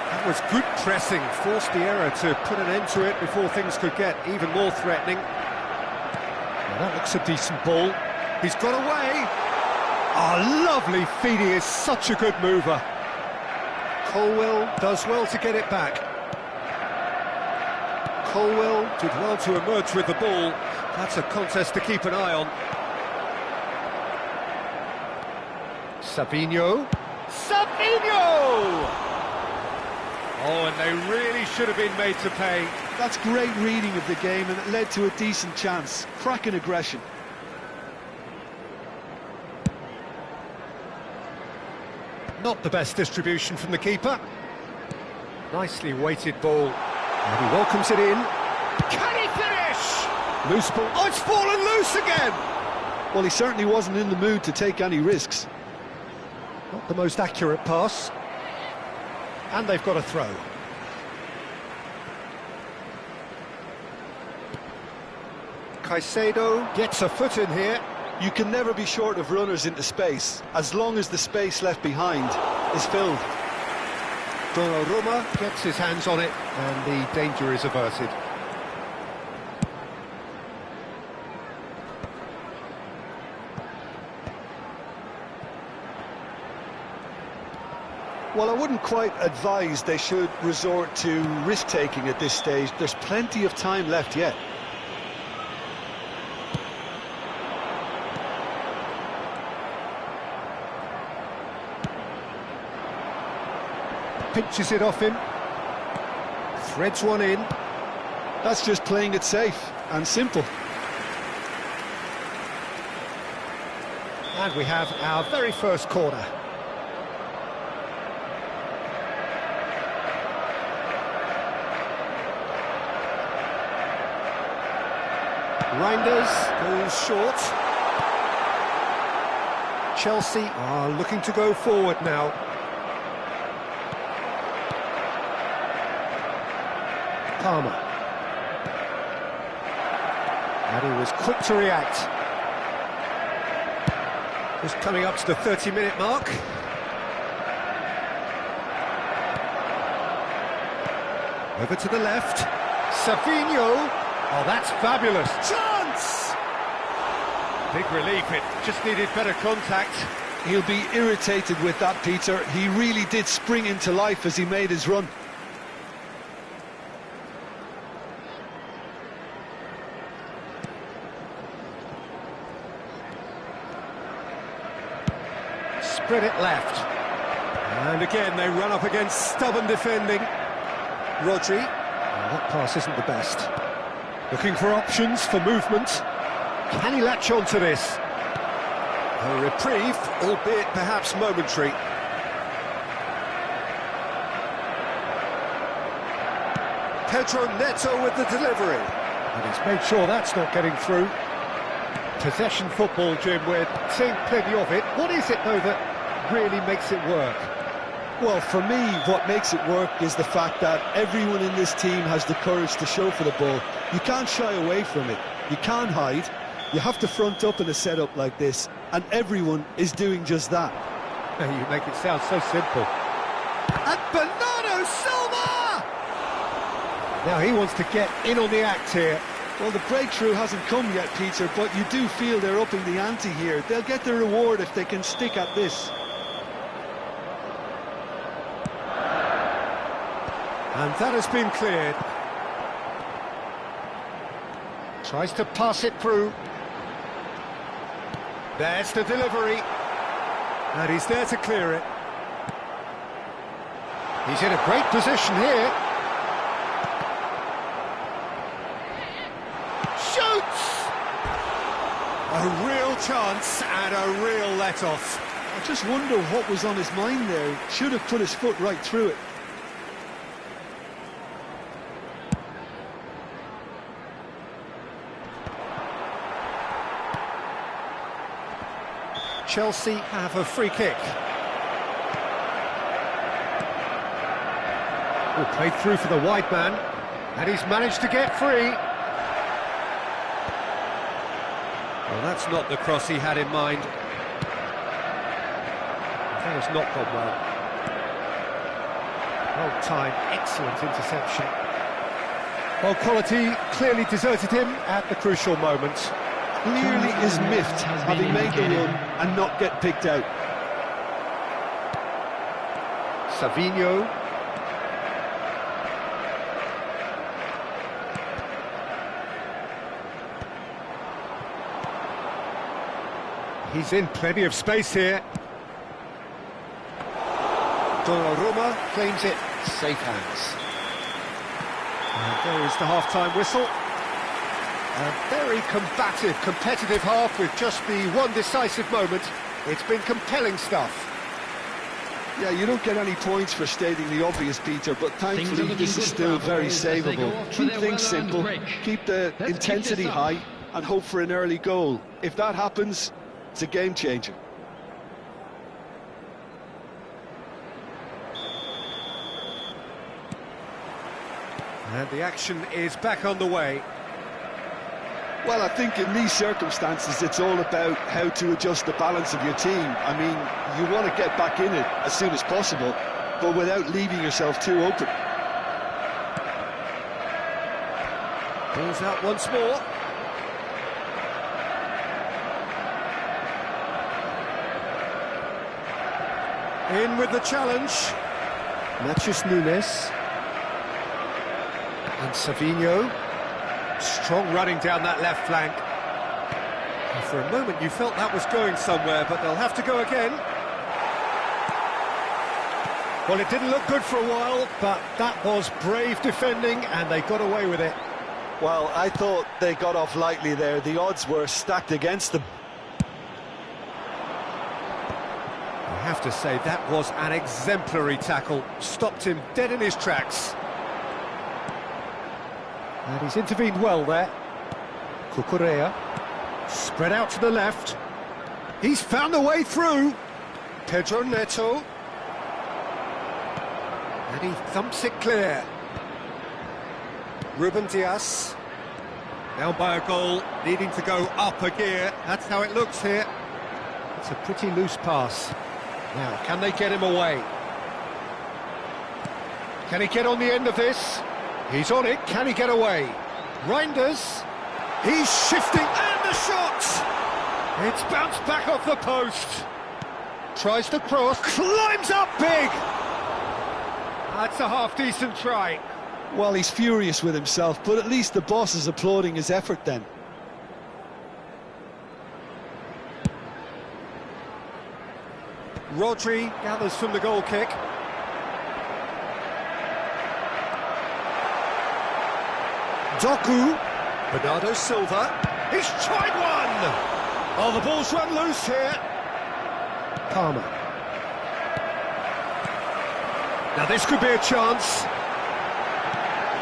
That was good pressing, forced the error to put an end to it before things could get even more threatening. Now that looks a decent ball. He's got away. Oh, lovely feed. He is such a good mover. Colwell does well to get it back. Colwell did well to emerge with the ball. That's a contest to keep an eye on. Savinho. Savinho! Oh, and they really should have been made to pay. That's great reading of the game, and it led to a decent chance. Cracking aggression. Not the best distribution from the keeper. Nicely weighted ball. And he welcomes it in. Can he finish? Loose ball. Oh, it's fallen loose again! Well, he certainly wasn't in the mood to take any risks. Not the most accurate pass. And they've got a throw. Caicedo gets a foot in here. You can never be short of runners into space, as long as the space left behind is filled. Donnarumma gets his hands on it, and the danger is averted. Well, I wouldn't quite advise they should resort to risk-taking at this stage. There's plenty of time left yet. Pinches it off him. Threads one in. That's just playing it safe and simple. And we have our very first corner. Reinders goes short. Chelsea are looking to go forward now. Palmer. And he was quick to react. Just coming up to the 30-minute mark. Over to the left. Savinho. Oh, that's fabulous. Chance! Big relief, it just needed better contact. He'll be irritated with that, Peter. He really did spring into life as he made his run. spread it left. And again, they run up against stubborn defending. Rodri. Well, that pass isn't the best. Looking for options for movement. Can he latch on to this? A reprieve, albeit perhaps momentary. Pedro Neto with the delivery. And he's made sure that's not getting through. Possession football, Jim, we're seeing plenty of it. What is it, though, that really makes it work? Well, for me, what makes it work is the fact that everyone in this team has the courage to show for the ball. You can't shy away from it. You can't hide. You have to front up in a setup like this, and everyone is doing just that. You make it sound so simple. And Bernardo Silva! Now he wants to get in on the act here. Well, the breakthrough hasn't come yet, Peter, but you do feel they're upping the ante here. They'll get the reward if they can stick at this. And that has been cleared. Tries to pass it through. There's the delivery. And he's there to clear it. He's in a great position here. Shoots! A real chance and a real let-off. I just wonder what was on his mind there. He should have put his foot right through it. Chelsea have a free kick. Oh, played through for the wide man, and he's managed to get free. Well, that's not the cross he had in mind. That has not gone well. Well timed, excellent interception. Well, quality clearly deserted him at the crucial moment. Clearly is miffed having made the run and not get picked out. Savinho. He's in plenty of space here. Donnarumma claims it. Safe hands. And there is the half-time whistle. A very combative, competitive half with just the one decisive moment. It's been compelling stuff. Yeah, you don't get any points for stating the obvious, Peter, but thankfully this is still very savable. Keep things simple, keep the intensity high, and hope for an early goal. If that happens, it's a game changer. And the action is back on the way. Well, I think in these circumstances, it's all about how to adjust the balance of your team. I mean, you want to get back in it as soon as possible, but without leaving yourself too open. Pulls out once more. In with the challenge. Matheus Nunes. And Savinho. Strong running down that left flank. And for a moment you felt that was going somewhere, but they'll have to go again. Well, it didn't look good for a while, but that was brave defending and they got away with it. Well, I thought they got off lightly there. The odds were stacked against them. I have to say, that was an exemplary tackle. Stopped him dead in his tracks. And he's intervened well there. Cucurella. Spread out to the left. He's found a way through. Pedro Neto. And he thumps it clear. Ruben Dias. Down by a goal, needing to go up a gear. That's how it looks here. It's a pretty loose pass. Now, can they get him away? Can he get on the end of this? He's on it. Can he get away? Reinders. He's shifting. And the shot! It's bounced back off the post. Tries to cross. Climbs up big! That's a half-decent try. Well, he's furious with himself, but at least the boss is applauding his effort then. Rodri gathers from the goal kick. Doku. Bernardo Silva. He's tried one! Oh, the ball's run loose here. Palmer. Now this could be a chance.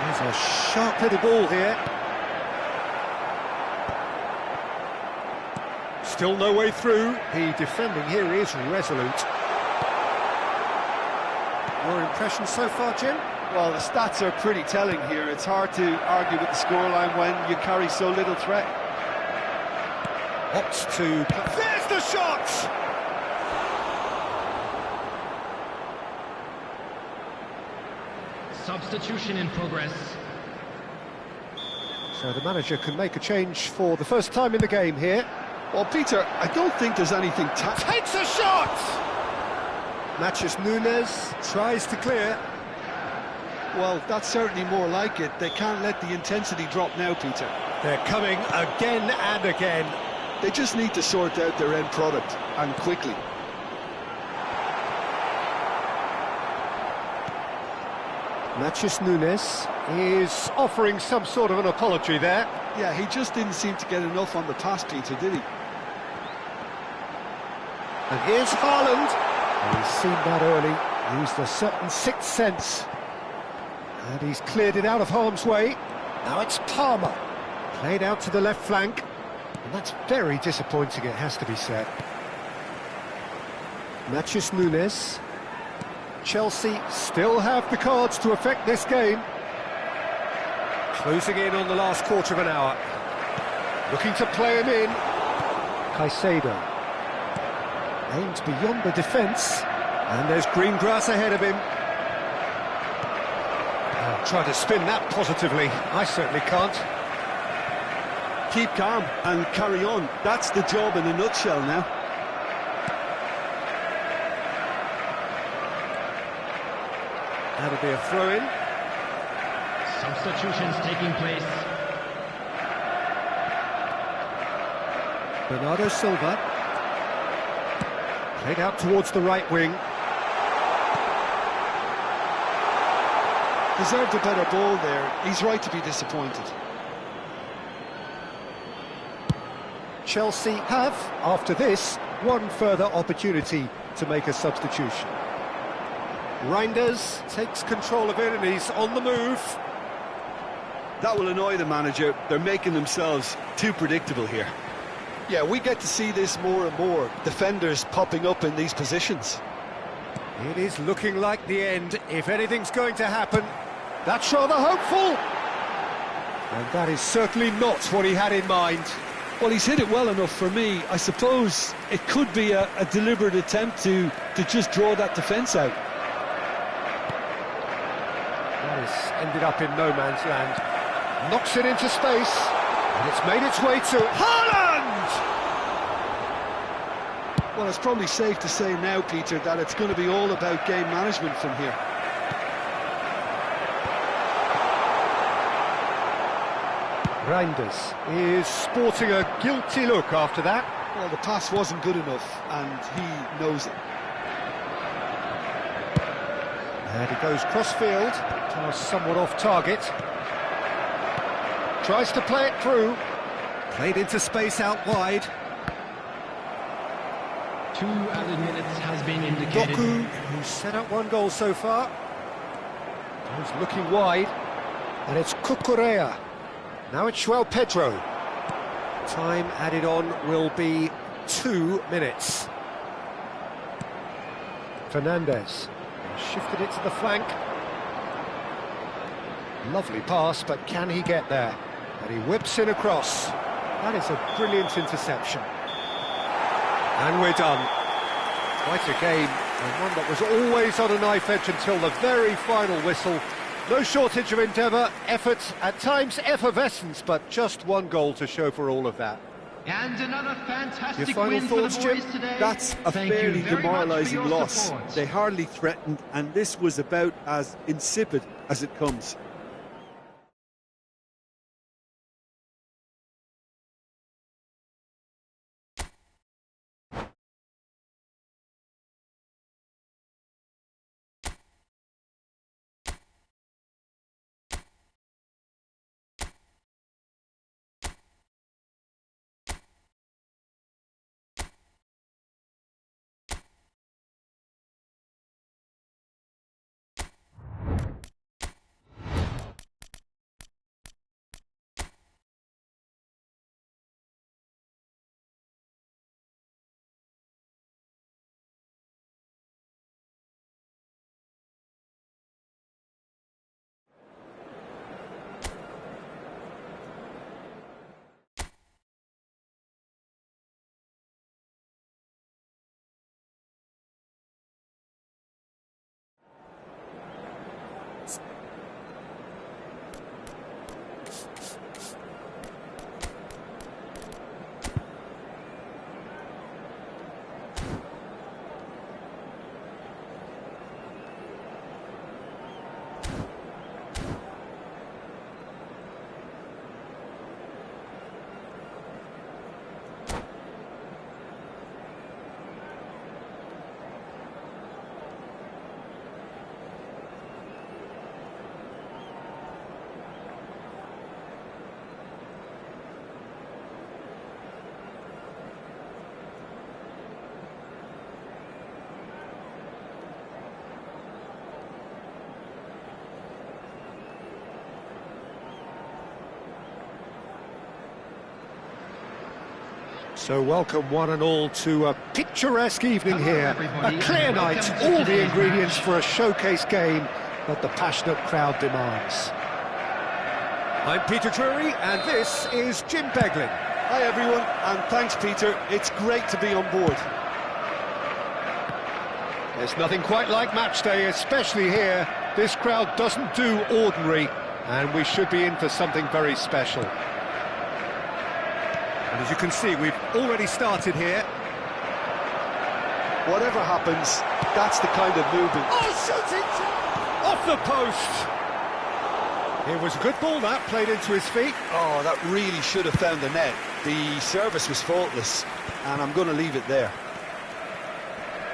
There's a sharp little ball here. Still no way through. The defending here is resolute. Your impression so far, Jim? Well, the stats are pretty telling here. It's hard to argue with the scoreline when you carry so little threat. Opts to... There's the shot! Substitution in progress. So the manager can make a change for the first time in the game here. Well, Peter, I don't think there's anything... Takes a shot! Matheus Nunes tries to clear. Well, that's certainly more like it. They can't let the intensity drop now, Peter. They're coming again and again. They just need to sort out their end product, and quickly. Matheus Nunes is offering some sort of an apology there. Yeah, he just didn't seem to get enough on the pass, Peter, did he? And here's Haaland. He's seen that early, used a certain sixth sense. And he's cleared it out of harm's way. Now it's Palmer. Played out to the left flank. And that's very disappointing, it has to be said. Matheus Nunes. Chelsea still have the cards to affect this game. Closing in on the last quarter of an hour. Looking to play him in. Caicedo. Aimed beyond the defence. And there's green grass ahead of him. Try to spin that positively. I certainly can't. Keep calm and carry on. That's the job in a nutshell now. That'll be a throw-in. Substitutions taking place. Bernardo Silva. Played out towards the right wing. Deserved a better ball there. He's right to be disappointed. Chelsea have, after this, one further opportunity to make a substitution. Reinders takes control of it and he's on the move. That will annoy the manager. They're making themselves too predictable here. Yeah, we get to see this more and more. Defenders popping up in these positions. It is looking like the end, if anything's going to happen. That's rather hopeful. And that is certainly not what he had in mind. Well, he's hit it well enough for me. I suppose it could be a deliberate attempt to just draw that defence out. That has ended up in no man's land. Knocks it into space, and it's made its way to Haaland! Well, it's probably safe to say now, Peter, that it's going to be all about game management from here. Reinders is sporting a guilty look after that. Well, the pass wasn't good enough, and he knows it. And he goes cross-field, pass somewhat off target. Tries to play it through. Played into space out wide. 2 added minutes has been indicated. Doku, who's set up 1 goal so far. He's looking wide. And it's Cucurella. Now it's João Pedro. Time added on will be 2 minutes. Fernandes shifted it to the flank. Lovely pass, but can he get there? And he whips in across. That is a brilliant interception. And we're done. Quite a game, and one that was always on a knife edge until the very final whistle. No shortage of endeavour, effort, at times effervescence, but just 1 goal to show for all of that. And another fantastic Your final win for the thoughts, boys Jim? today. That's a Thank you fairly very much for demoralising your loss. support. They hardly threatened, and this was about as insipid as it comes. So welcome one and all to a picturesque evening here. A clear night, all the ingredients for a showcase game that the passionate crowd demands. I'm Peter Drury, and this is Jim Beglin. Hi everyone, and thanks Peter, it's great to be on board. There's nothing quite like match day, especially here. This crowd doesn't do ordinary, and we should be in for something very special. And as you can see, we've already started here. Whatever happens, that's the kind of movement. Oh, shoots it! Off the post! It was a good ball that, played into his feet. Oh, that really should have found the net. The service was faultless, and I'm going to leave it there.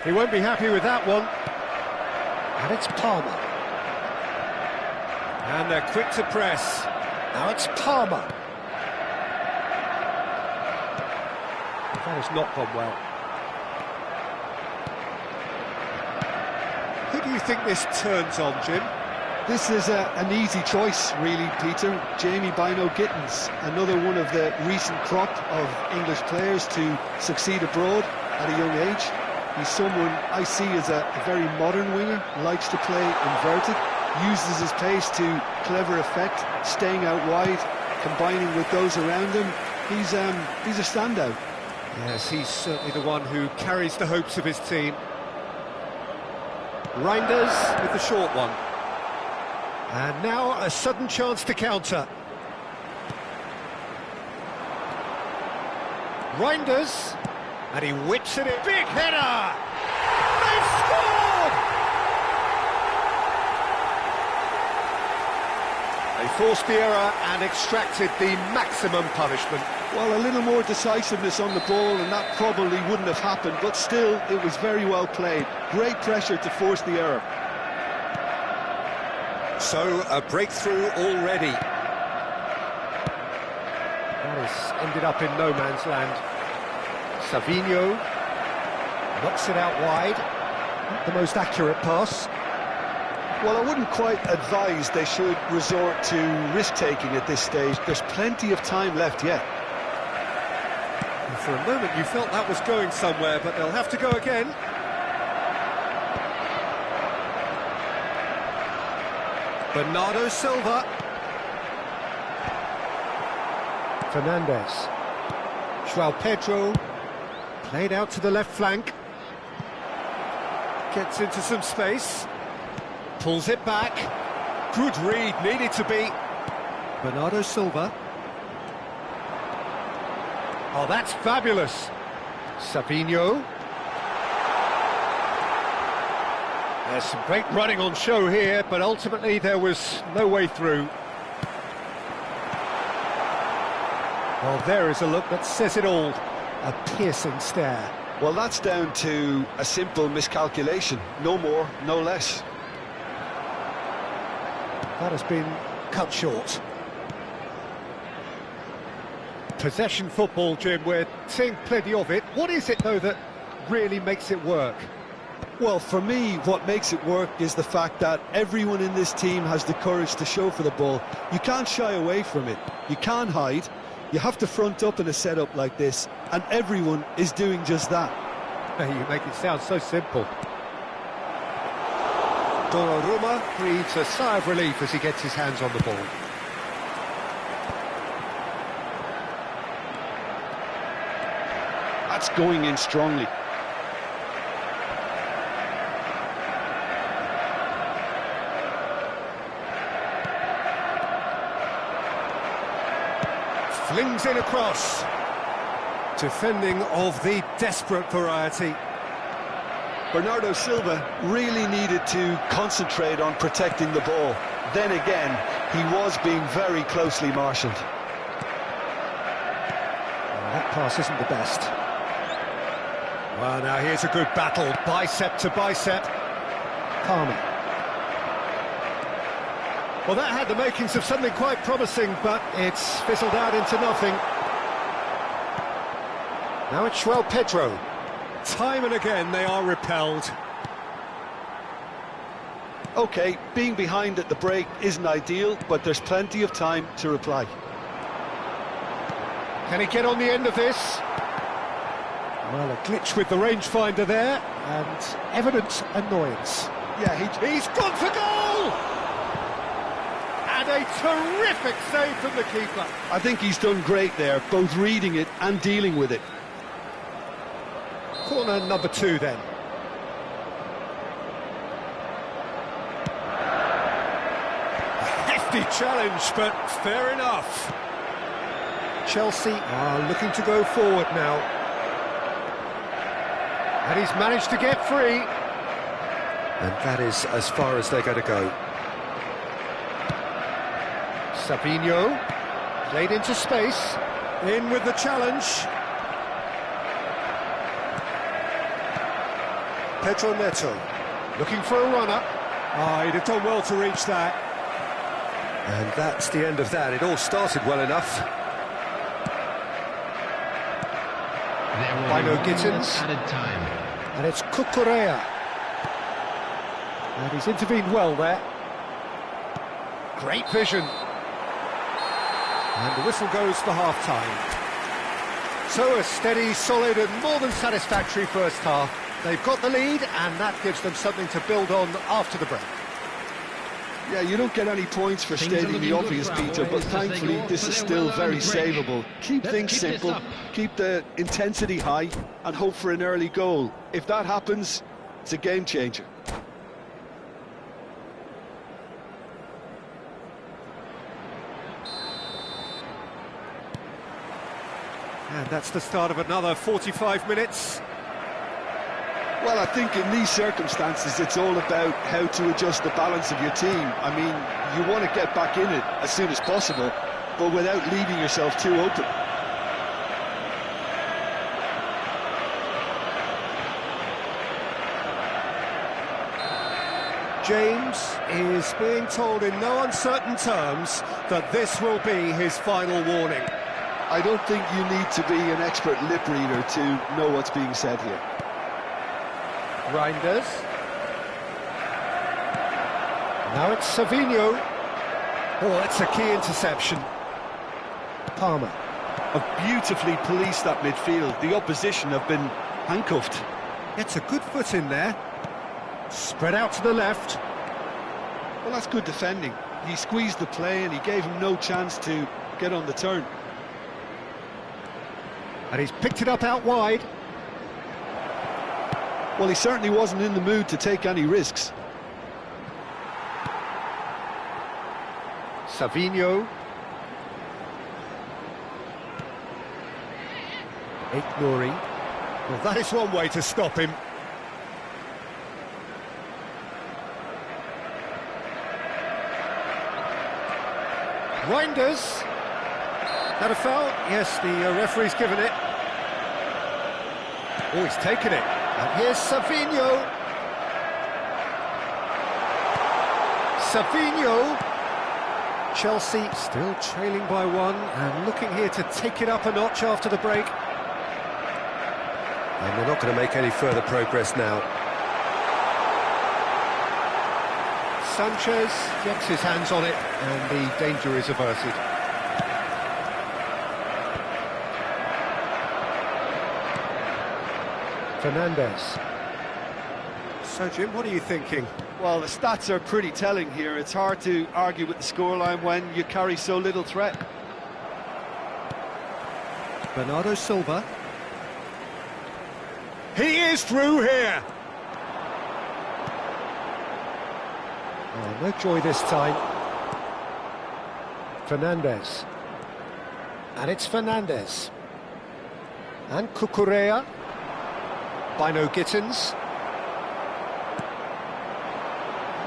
He won't be happy with that one. And it's Palmer. And they're quick to press. Now it's Palmer. That has not gone well. Who do you think this turns on, Jim? This is an easy choice, really, Peter. Jamie Bynoe-Gittens, another one of the recent crop of English players to succeed abroad at a young age. He's someone I see as a very modern winger, likes to play inverted, uses his pace to clever effect, staying out wide, combining with those around him. He's a standout. Yes, he's certainly the one who carries the hopes of his team. Reinders with the short one. And now a sudden chance to counter. Reinders, and he whips it in. Big header! They've scored! They forced the error and extracted the maximum punishment. Well, a little more decisiveness on the ball and that probably wouldn't have happened, but still, it was very well played. Great pressure to force the error. So, a breakthrough already. That has ended up in no man's land. Savinho knocks it out wide. Not the most accurate pass. Well, I wouldn't quite advise they should resort to risk-taking at this stage. There's plenty of time left yet. And for a moment you felt that was going somewhere, but they'll have to go again. Bernardo Silva. Fernandez. João Pedro. Played out to the left flank. Gets into some space. Pulls it back. Good read, needed to be. Bernardo Silva. Oh, that's fabulous. Savinho. There's some great running on show here, but ultimately there was no way through. Well, there is a look that says it all. A piercing stare. Well, that's down to a simple miscalculation. No more, no less. That has been cut short. Possession football, Jim, we're seeing plenty of it. What is it, though, that really makes it work? Well, for me, what makes it work is the fact that everyone in this team has the courage to show for the ball. You can't shy away from it. You can't hide. You have to front up in a setup like this, and everyone is doing just that. You make it sound so simple. Donnarumma breathes a sigh of relief as he gets his hands on the ball. That's going in strongly. Flings in across. Defending of the desperate variety. Bernardo Silva really needed to concentrate on protecting the ball. Then again, he was being very closely marshalled. That pass isn't the best. Well, now here's a good battle, bicep to bicep. Palmer. Well, that had the makings of something quite promising, but it's fizzled out into nothing. Now it's João Pedro. Time and again they are repelled. OK, being behind at the break isn't ideal, but there's plenty of time to reply. Can he get on the end of this? Well, a glitch with the rangefinder there, and evident annoyance. Yeah, He's gone for goal! And a terrific save from the keeper. I think he's done great there, both reading it and dealing with it. Corner number 2 then. A hefty challenge, but fair enough. Chelsea are looking to go forward now. And he's managed to get free. And that is as far as they're going to go. Savinho, played into space. In with the challenge. Pedro Neto, looking for a runner. He'd have done well to reach that. And that's the end of that. It all started well enough. Bino Gittins. Added time. And it's Cucurella. And he's intervened well there. Great vision. And the whistle goes for half-time. So a steady, solid and more than satisfactory first half. They've got the lead, and that gives them something to build on after the break. Yeah, you don't get any points for stating the obvious, Peter, but thankfully this is still very savable. Keep things simple, keep the intensity high, and hope for an early goal. If that happens, it's a game changer. And that's the start of another 45 minutes. Well, I think in these circumstances, it's all about how to adjust the balance of your team. I mean, you want to get back in it as soon as possible, but without leaving yourself too open. James is being told in no uncertain terms that this will be his final warning. I don't think you need to be an expert lip reader to know what's being said here. Reinders. Now it's Savinho. Oh, that's a key interception. Palmer. Have beautifully policed that midfield. The opposition have been handcuffed. Gets a good foot in there. Spread out to the left. Well, that's good defending. He squeezed the play and he gave him no chance to get on the turn. And he's picked it up out wide. Well, he certainly wasn't in the mood to take any risks. Savinho. Nouri. Well, that is one way to stop him. Reinders. That a foul? Yes, the referee's given it. Oh, he's taken it. And here's Savinho. Savinho. Chelsea still trailing by 1 and looking here to take it up a notch after the break. And they're not going to make any further progress now. Sanchez gets his hands on it and the danger is averted. Fernandes. So, Jim, what are you thinking? Well, the stats are pretty telling here. It's hard to argue with the scoreline when you carry so little threat. Bernardo Silva. He is through here. Oh, no joy this time. Fernandes. And it's Fernandes. And Cucurella. Bino Gittins.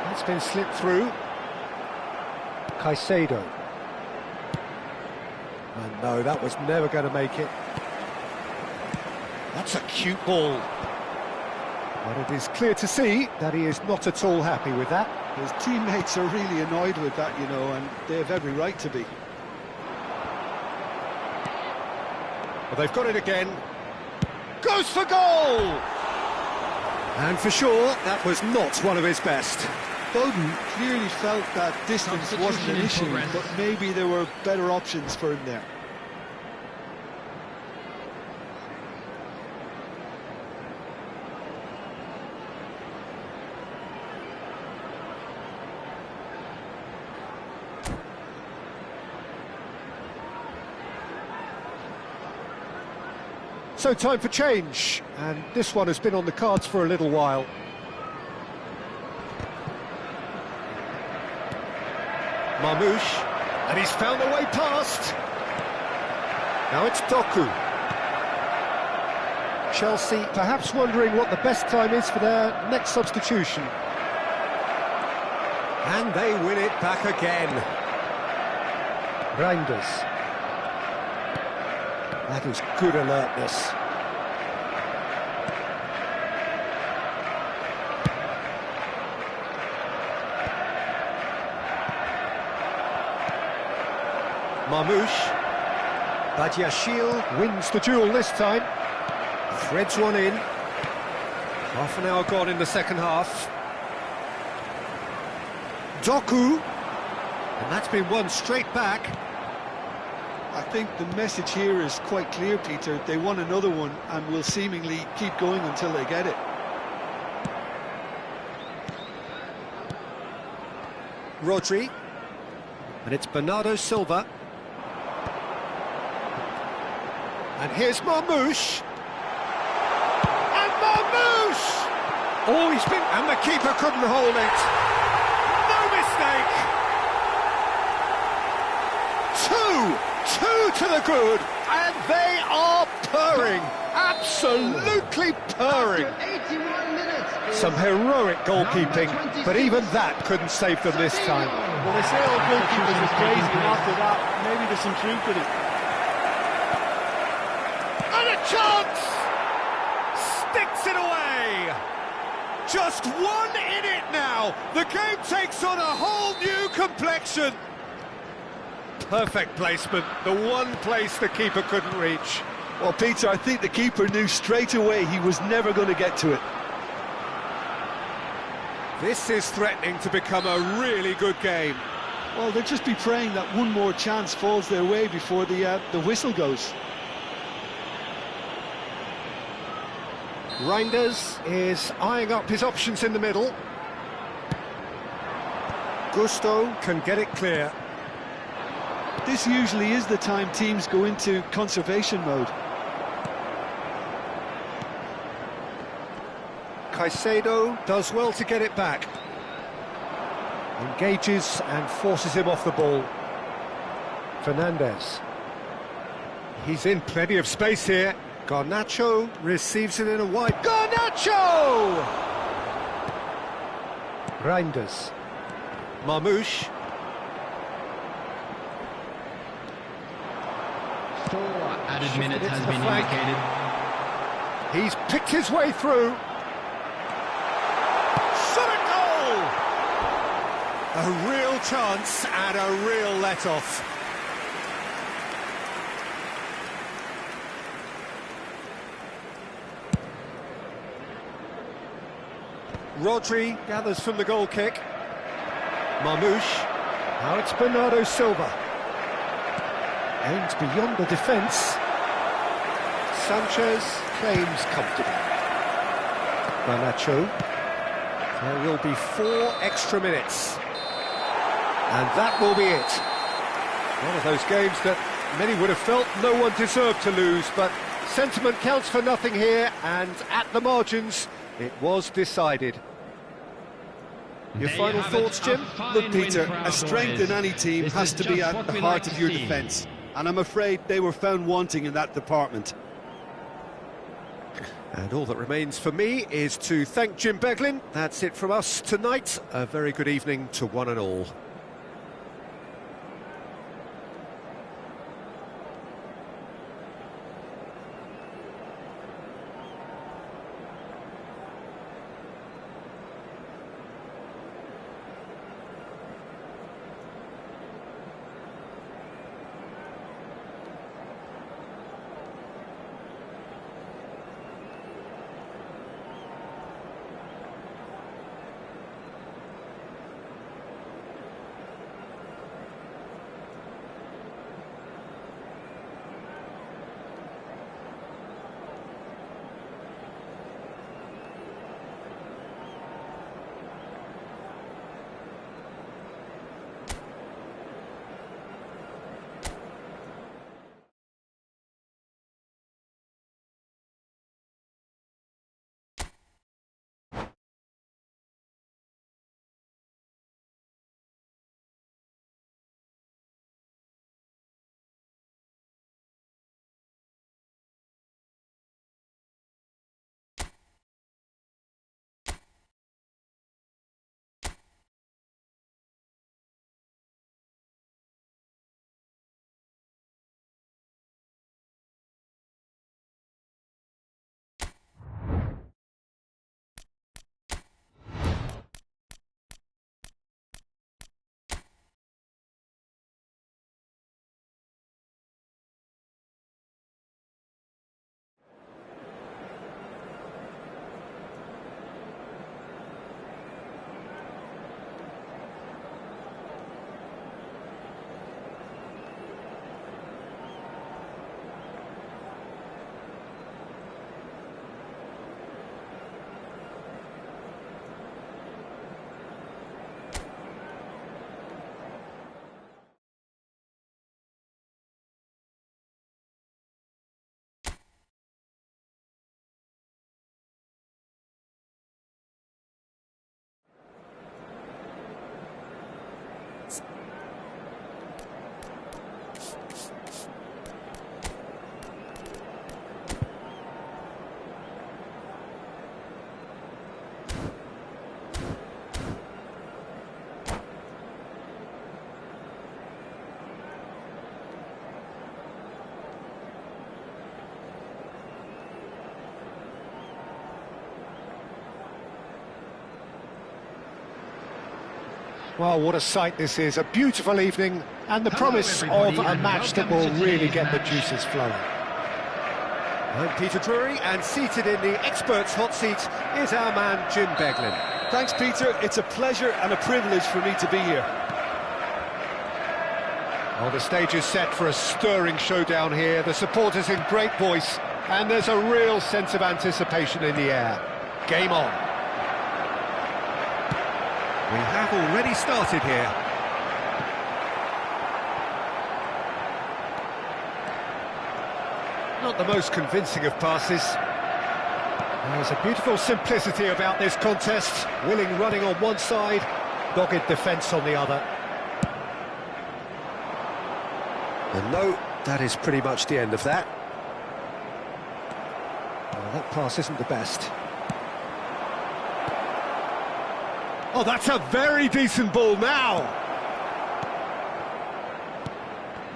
That's been slipped through. Caicedo. And no, that was never going to make it. That's a cute ball. But it is clear to see that he is not at all happy with that. His teammates are really annoyed with that, you know, and they have every right to be. Well, they've got it again. Goes for goal! And for sure, that was not one of his best. Bowden clearly felt that distance wasn't an issue, but maybe there were better options for him there. So time for change, and this one has been on the cards for a little while. Marmoush, and he's found a way past. Now it's Doku. Chelsea perhaps wondering what the best time is for their next substitution. And they win it back again. Reinders. That is good alertness. Marmoush. Badiashile wins the duel this time. Threads one in. Half an hour gone in the second half. Doku. And that's been won straight back. I think the message here is quite clear, Peter. They want another one and will seemingly keep going until they get it. Rodri. And it's Bernardo Silva. And here's Marmoush. And Marmoush! Oh, he's been... And the keeper couldn't hold it. No mistake! Two to the good, and they are purring. Absolutely purring. Some heroic goalkeeping, but even that couldn't save them this time. Well, they say all goalkeepers are crazy, and after that, maybe there's some truth in it. And a chance! Sticks it away! Just one in it now. The game takes on a whole new complexion. Perfect placement, the one place the keeper couldn't reach. Well, Peter, I think the keeper knew straight away he was never going to get to it. This is threatening to become a really good game. Well, they'll just be praying that one more chance falls their way before the whistle goes. Reinders is eyeing up his options in the middle. Gusto can get it clear. This usually is the time teams go into conservation mode. Caicedo does well to get it back. Engages and forces him off the ball. Fernandes. He's in plenty of space here. Garnacho receives it in a wide... Garnacho! Reinders. Marmoush. 4 added minutes has been indicated. He's picked his way through. Shot a goal! A real chance and a real let-off. Rodri gathers from the goal kick. Marmoush. Now it's Bernardo Silva. Aims beyond the defence. Sanchez claims comfortably. Garnacho. There will be 4 extra minutes. And that will be it. One of those games that many would have felt no one deserved to lose, but sentiment counts for nothing here, and at the margins, it was decided. Your final thoughts, Jim? Look, Peter, a strength in any team has to be at the heart of your defence, and I'm afraid they were found wanting in that department. And all that remains for me is to thank Jim Beglin. That's it from us tonight. A very good evening to one and all. Well, what a sight this is, a beautiful evening, and the promise of a match that will really get the juices flowing. I'm Peter Drury, and seated in the experts' hot seat is our man Jim Beglin. Thanks, Peter. It's a pleasure and a privilege for me to be here. Well, the stage is set for a stirring showdown here, the supporters in great voice, and there's a real sense of anticipation in the air. Game on. We have already started here. Not the most convincing of passes. There's a beautiful simplicity about this contest. Willing running on one side, dogged defence on the other. And no, that is pretty much the end of that. Well, that pass isn't the best. Oh, that's a very decent ball now.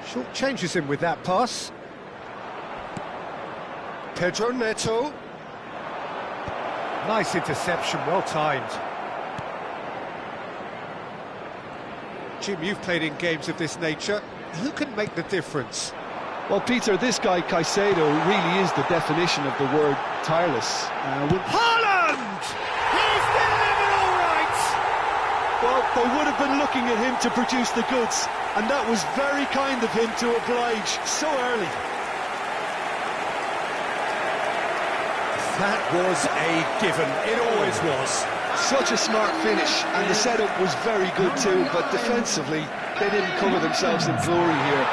Short changes him with that pass. Pedro Neto. Nice interception, well timed. Jim, you've played in games of this nature. Who can make the difference? Well, Peter, this guy Caicedo really is the definition of the word tireless. Haaland! He's delivered all right! Well, they would have been looking at him to produce the goods, and that was very kind of him to oblige so early. That was a given, it always was. Such a smart finish, and the setup was very good too, but defensively, they didn't cover themselves in glory here.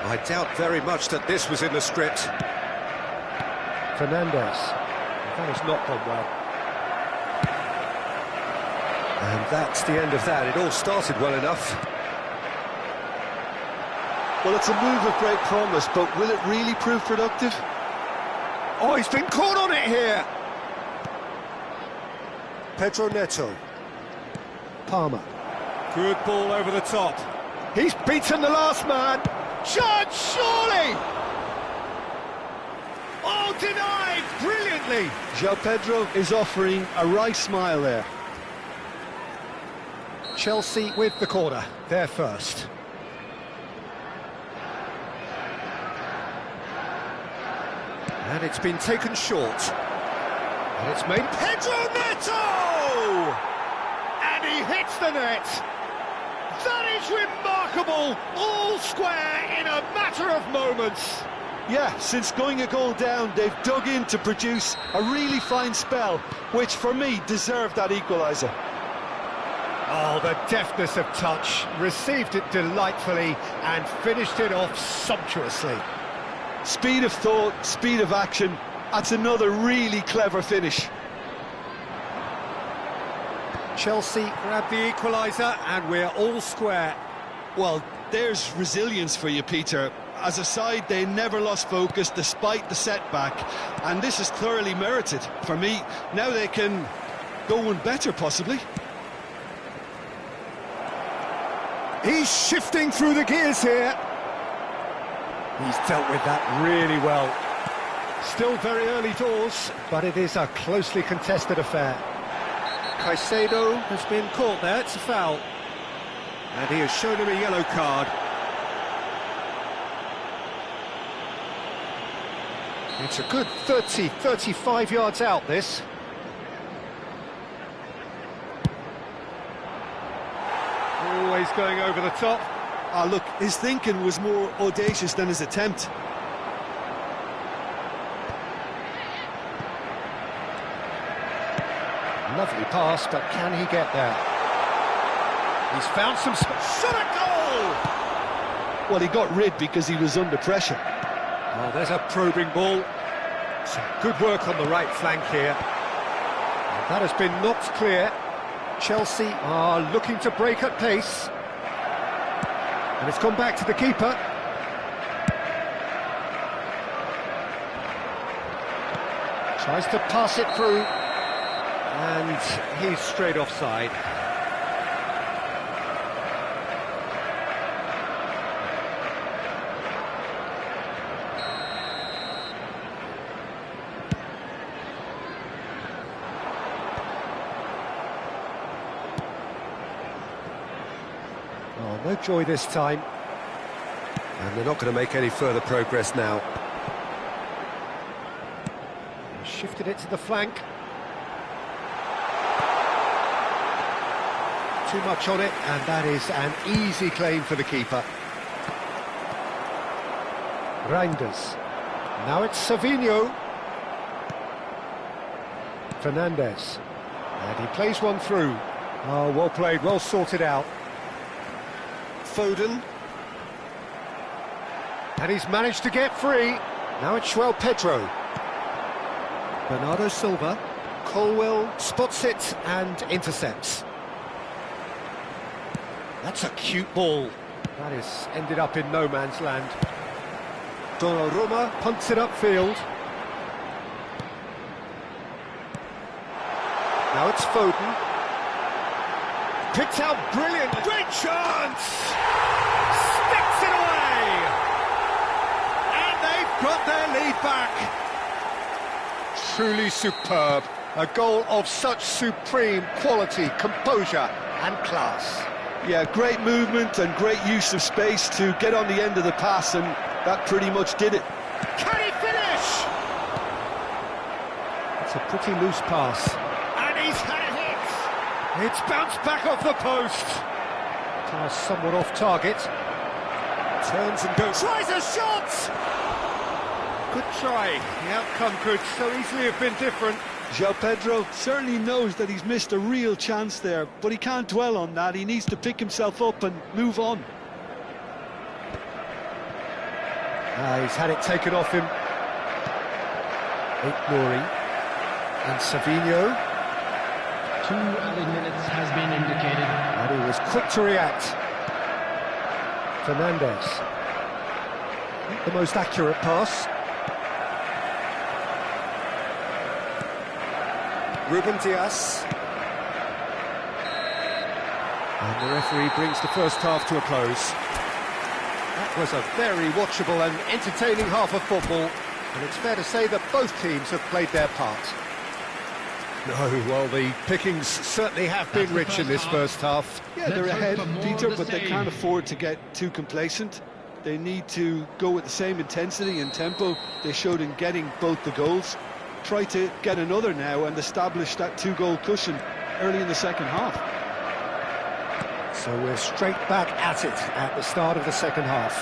I doubt very much that this was in the script. Fernandez. That has not gone well. And that's the end of that. It all started well enough. Well, it's a move of great promise, but will it really prove productive? Oh, he's been caught on it here. Pedro Neto. Palmer. Good ball over the top. He's beaten the last man. Chance, surely! Oh, denied brilliantly. João Pedro is offering a right smile there. Chelsea with the corner, they're first. And it's been taken short. And it's made Pedro Neto! And he hits the net. That is remarkable, all square in a matter of moments. Yeah, since going a goal down, they've dug in to produce a really fine spell, which for me deserved that equaliser. Oh, the deftness of touch, received it delightfully and finished it off sumptuously. Speed of thought, speed of action, that's another really clever finish. Chelsea grab the equaliser and we're all square. Well, there's resilience for you, Peter. As a side, they never lost focus despite the setback, and this is thoroughly merited. For me, now they can go one better, possibly. He's shifting through the gears here. He's dealt with that really well. Still very early doors, but it is a closely contested affair. Caicedo has been caught there, it's a foul. And he has shown him a yellow card. It's a good 30, 35 yards out, this. Always going over the top. Ah, look, his thinking was more audacious than his attempt. Lovely pass, but can he get there? He's found some shot at goal! Well, he got rid because he was under pressure. Oh, there's a probing ball. Some good work on the right flank here. And that has been knocked clear. Chelsea are looking to break at pace. And it's gone back to the keeper. Tries to pass it through. And he's straight offside. No joy this time. And they're not going to make any further progress now. Shifted it to the flank. Too much on it, and that is an easy claim for the keeper. Reinders. Now it's Savinho. Fernandes. And he plays one through. Oh, well played, well sorted out. Foden. And he's managed to get free. Now it's João Pedro. Bernardo Silva. Colwell spots it and intercepts. That's a cute ball. That has ended up in no man's land. Donnarumma punts it upfield. Now it's Foden. Picked out brilliant. Great chance! Sticks it away! And they've got their lead back. Truly superb. A goal of such supreme quality, composure and class. Yeah, great movement and great use of space to get on the end of the pass, and that pretty much did it. Can he finish? It's a pretty loose pass. And he's had a hit. It's bounced back off the post. Pass somewhat off target. Turns and goes. Tries a shot! Good try. The outcome could so easily have been different. João Pedro certainly knows that he's missed a real chance there, but he can't dwell on that. He needs to pick himself up and move on. He's had it taken off him. Nouri and Savinho. 2 added minutes has been indicated. And he was quick to react. Fernandes. Not the most accurate pass. Ruben Dias. And the referee brings the first half to a close. That was a very watchable and entertaining half of football, and it's fair to say that both teams have played their part. No, well, the pickings certainly have been rich in this first half. Yeah, they're ahead, Peter, but they can't afford to get too complacent. They need to go with the same intensity and tempo they showed in getting both the goals. Try to get another now and establish that 2-goal cushion early in the second half. So we're straight back at it at the start of the second half.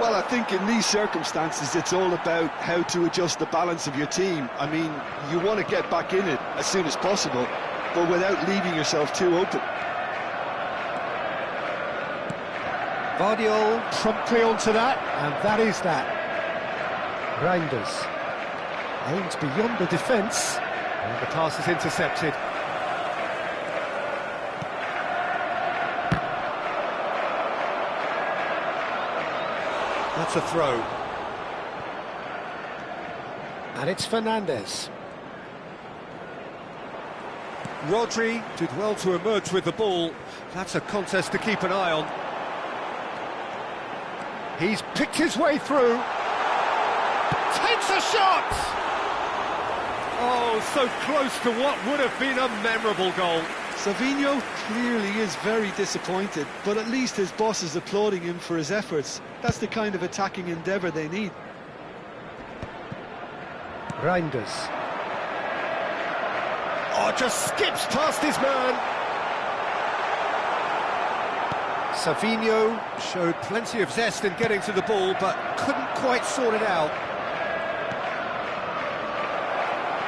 Well, I think in these circumstances it's all about how to adjust the balance of your team. I mean, you want to get back in it as soon as possible, but without leaving yourself too open. Vardiol promptly onto that, and that is that. Reinders aims beyond the defence, and the pass is intercepted. That's a throw. And it's Fernandes. Rodri did well to emerge with the ball. That's a contest to keep an eye on. He's picked his way through. Takes a shot! Oh, so close to what would have been a memorable goal. Savinho clearly is very disappointed, but at least his boss is applauding him for his efforts. That's the kind of attacking endeavour they need. Reinders. Oh, just skips past his man. Savinho showed plenty of zest in getting to the ball, but couldn't quite sort it out.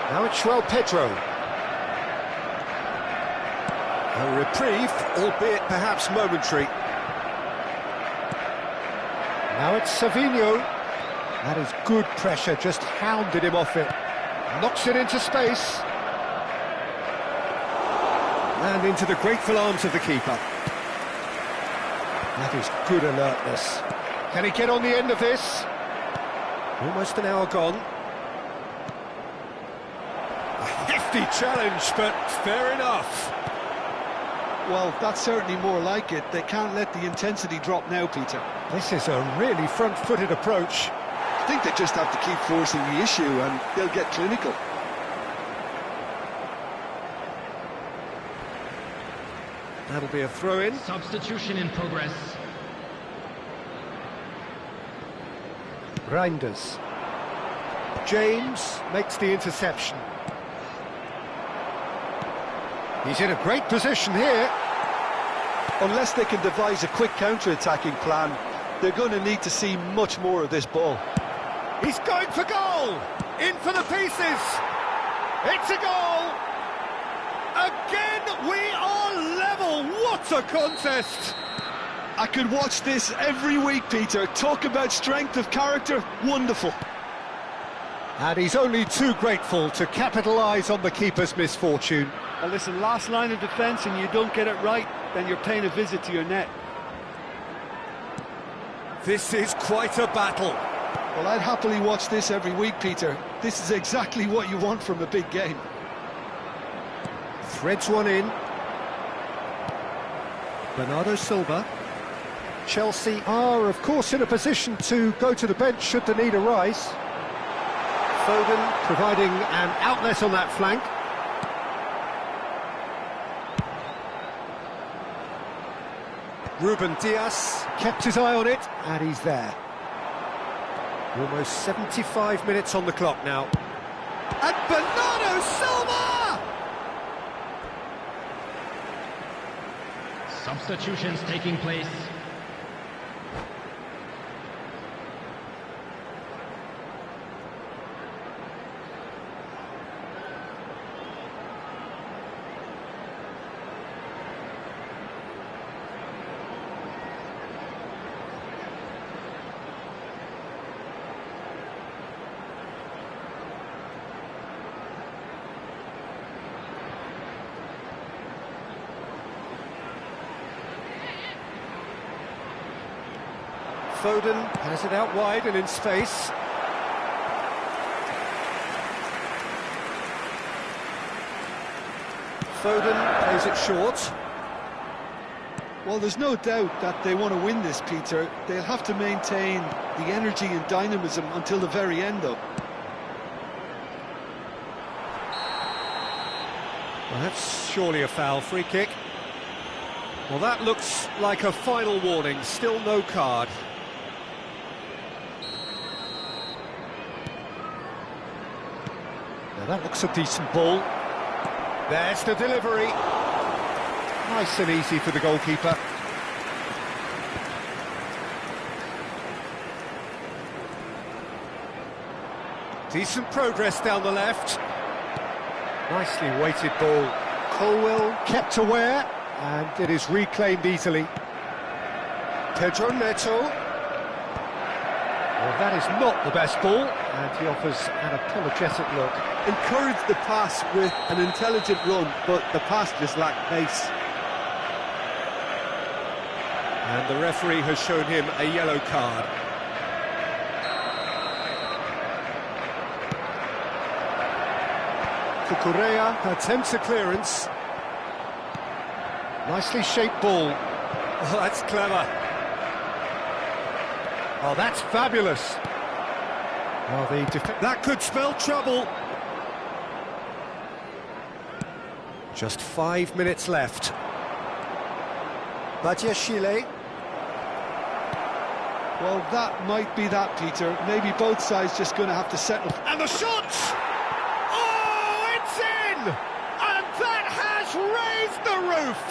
Now it's João Pedro. A reprieve, albeit perhaps momentary. Now it's Savinho. That is good pressure, just hounded him off it. Knocks it into space. And into the grateful arms of the keeper. That is good alertness. Can he get on the end of this? Almost an hour gone. A hefty challenge, but fair enough. Well, that's certainly more like it. They can't let the intensity drop now, Peter. This is a really front-footed approach. I think they just have to keep forcing the issue and they'll get clinical. That'll be a throw-in. Substitution in progress. Reinders. James makes the interception. He's in a great position here. Unless they can devise a quick counter-attacking plan, they're going to need to see much more of this ball. He's going for goal! In for the pieces! It's a goal! Again, we are level! What a contest! I could watch this every week, Peter. Talk about strength of character, wonderful. And he's only too grateful to capitalise on the keeper's misfortune. Well, listen, last line of defence and you don't get it right, then you're paying a visit to your net. This is quite a battle. Well, I'd happily watch this every week, Peter. This is exactly what you want from a big game. Threads one in. Bernardo Silva. Chelsea are, of course, in a position to go to the bench should the need arise. Foden providing an outlet on that flank. Ruben Dias kept his eye on it, and he's there. Almost 75 minutes on the clock now. And Bernardo Silva! Substitutions taking place. Foden has it out wide and in space. Foden plays it short. Well, there's no doubt that they want to win this, Peter. They'll have to maintain the energy and dynamism until the very end, though. Well, that's surely a foul. Free kick. Well, that looks like a final warning. Still no card. Now that looks a decent ball. There's the delivery. Nice and easy for the goalkeeper. Decent progress down the left. Nicely weighted ball. Colwell kept aware, and it is reclaimed easily. Pedro Neto. Well, that is not the best ball, and he offers an apologetic look. Encouraged the pass with an intelligent run, but the pass just lacked pace. And the referee has shown him a yellow card. Cucurella attempts a clearance. Nicely shaped ball. Oh, that's clever. Oh, that's fabulous. Oh, that could spell trouble. Just 5 minutes left. Badiashile. Well, that might be that, Peter. Maybe both sides just going to have to settle. And the shot! Oh, it's in! And that has raised the roof!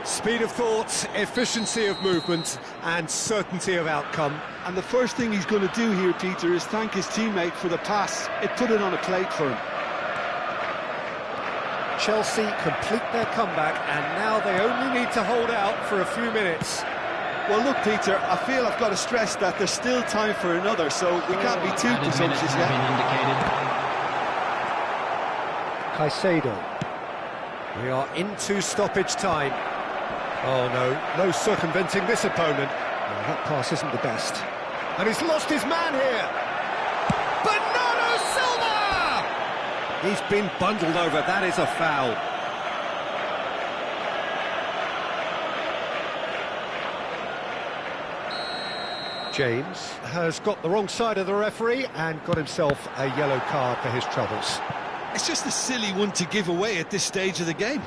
Speed of thought, efficiency of movement, and certainty of outcome. And the first thing he's going to do here, Peter, is thank his teammate for the pass. It put it on a plate for him. Chelsea complete their comeback, and now they only need to hold out for a few minutes. Well, look, Peter, I feel I've got to stress that there's still time for another, so we can't be too presumptuous yet. Caicedo. We are into stoppage time. Oh, no circumventing this opponent. No, that pass isn't the best. And he's lost his man here. Bernardo Silva! He's been bundled over. That is a foul. James has got the wrong side of the referee and got himself a yellow card for his troubles. It's just a silly one to give away at this stage of the game.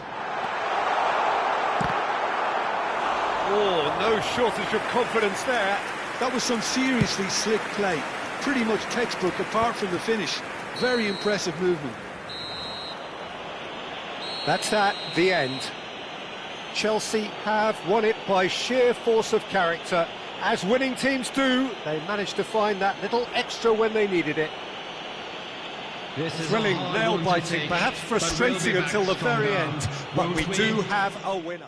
Oh, no shortage of confidence there. That was some seriously slick play. Pretty much textbook apart from the finish. Very impressive movement. That's the end. Chelsea have won it by sheer force of character. As winning teams do, they managed to find that little extra when they needed it. This is Thrilling, a hard nail-biting, one to take, perhaps but we'll be frustrating back until the very stronger. end. But we Won't do we? have a winner.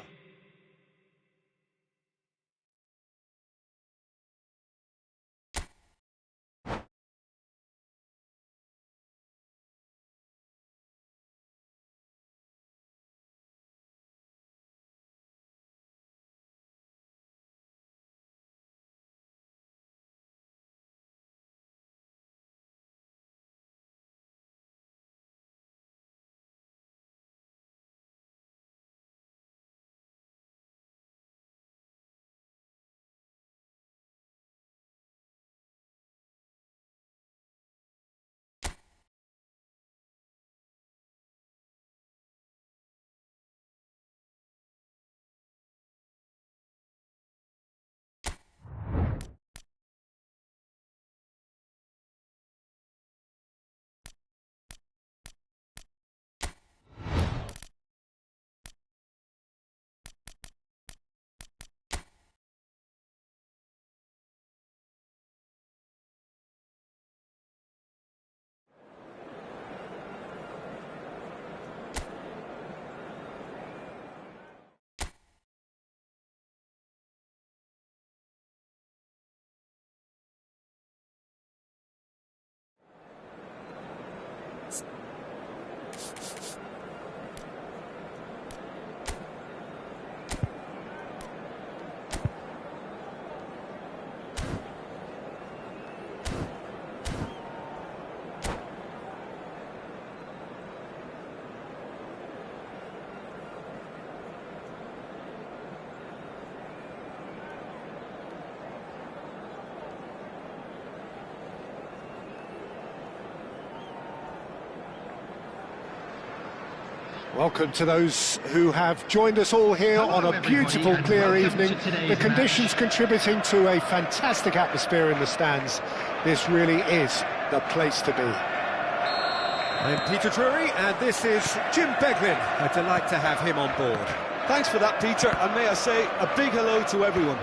Welcome to those who have joined us all here on a beautiful, clear evening. The conditions contributing to a fantastic atmosphere in the stands. This really is the place to be. I'm Peter Drury, and this is Jim Beglin. A delight to have him on board. Thanks for that, Peter, and may I say a big hello to everyone.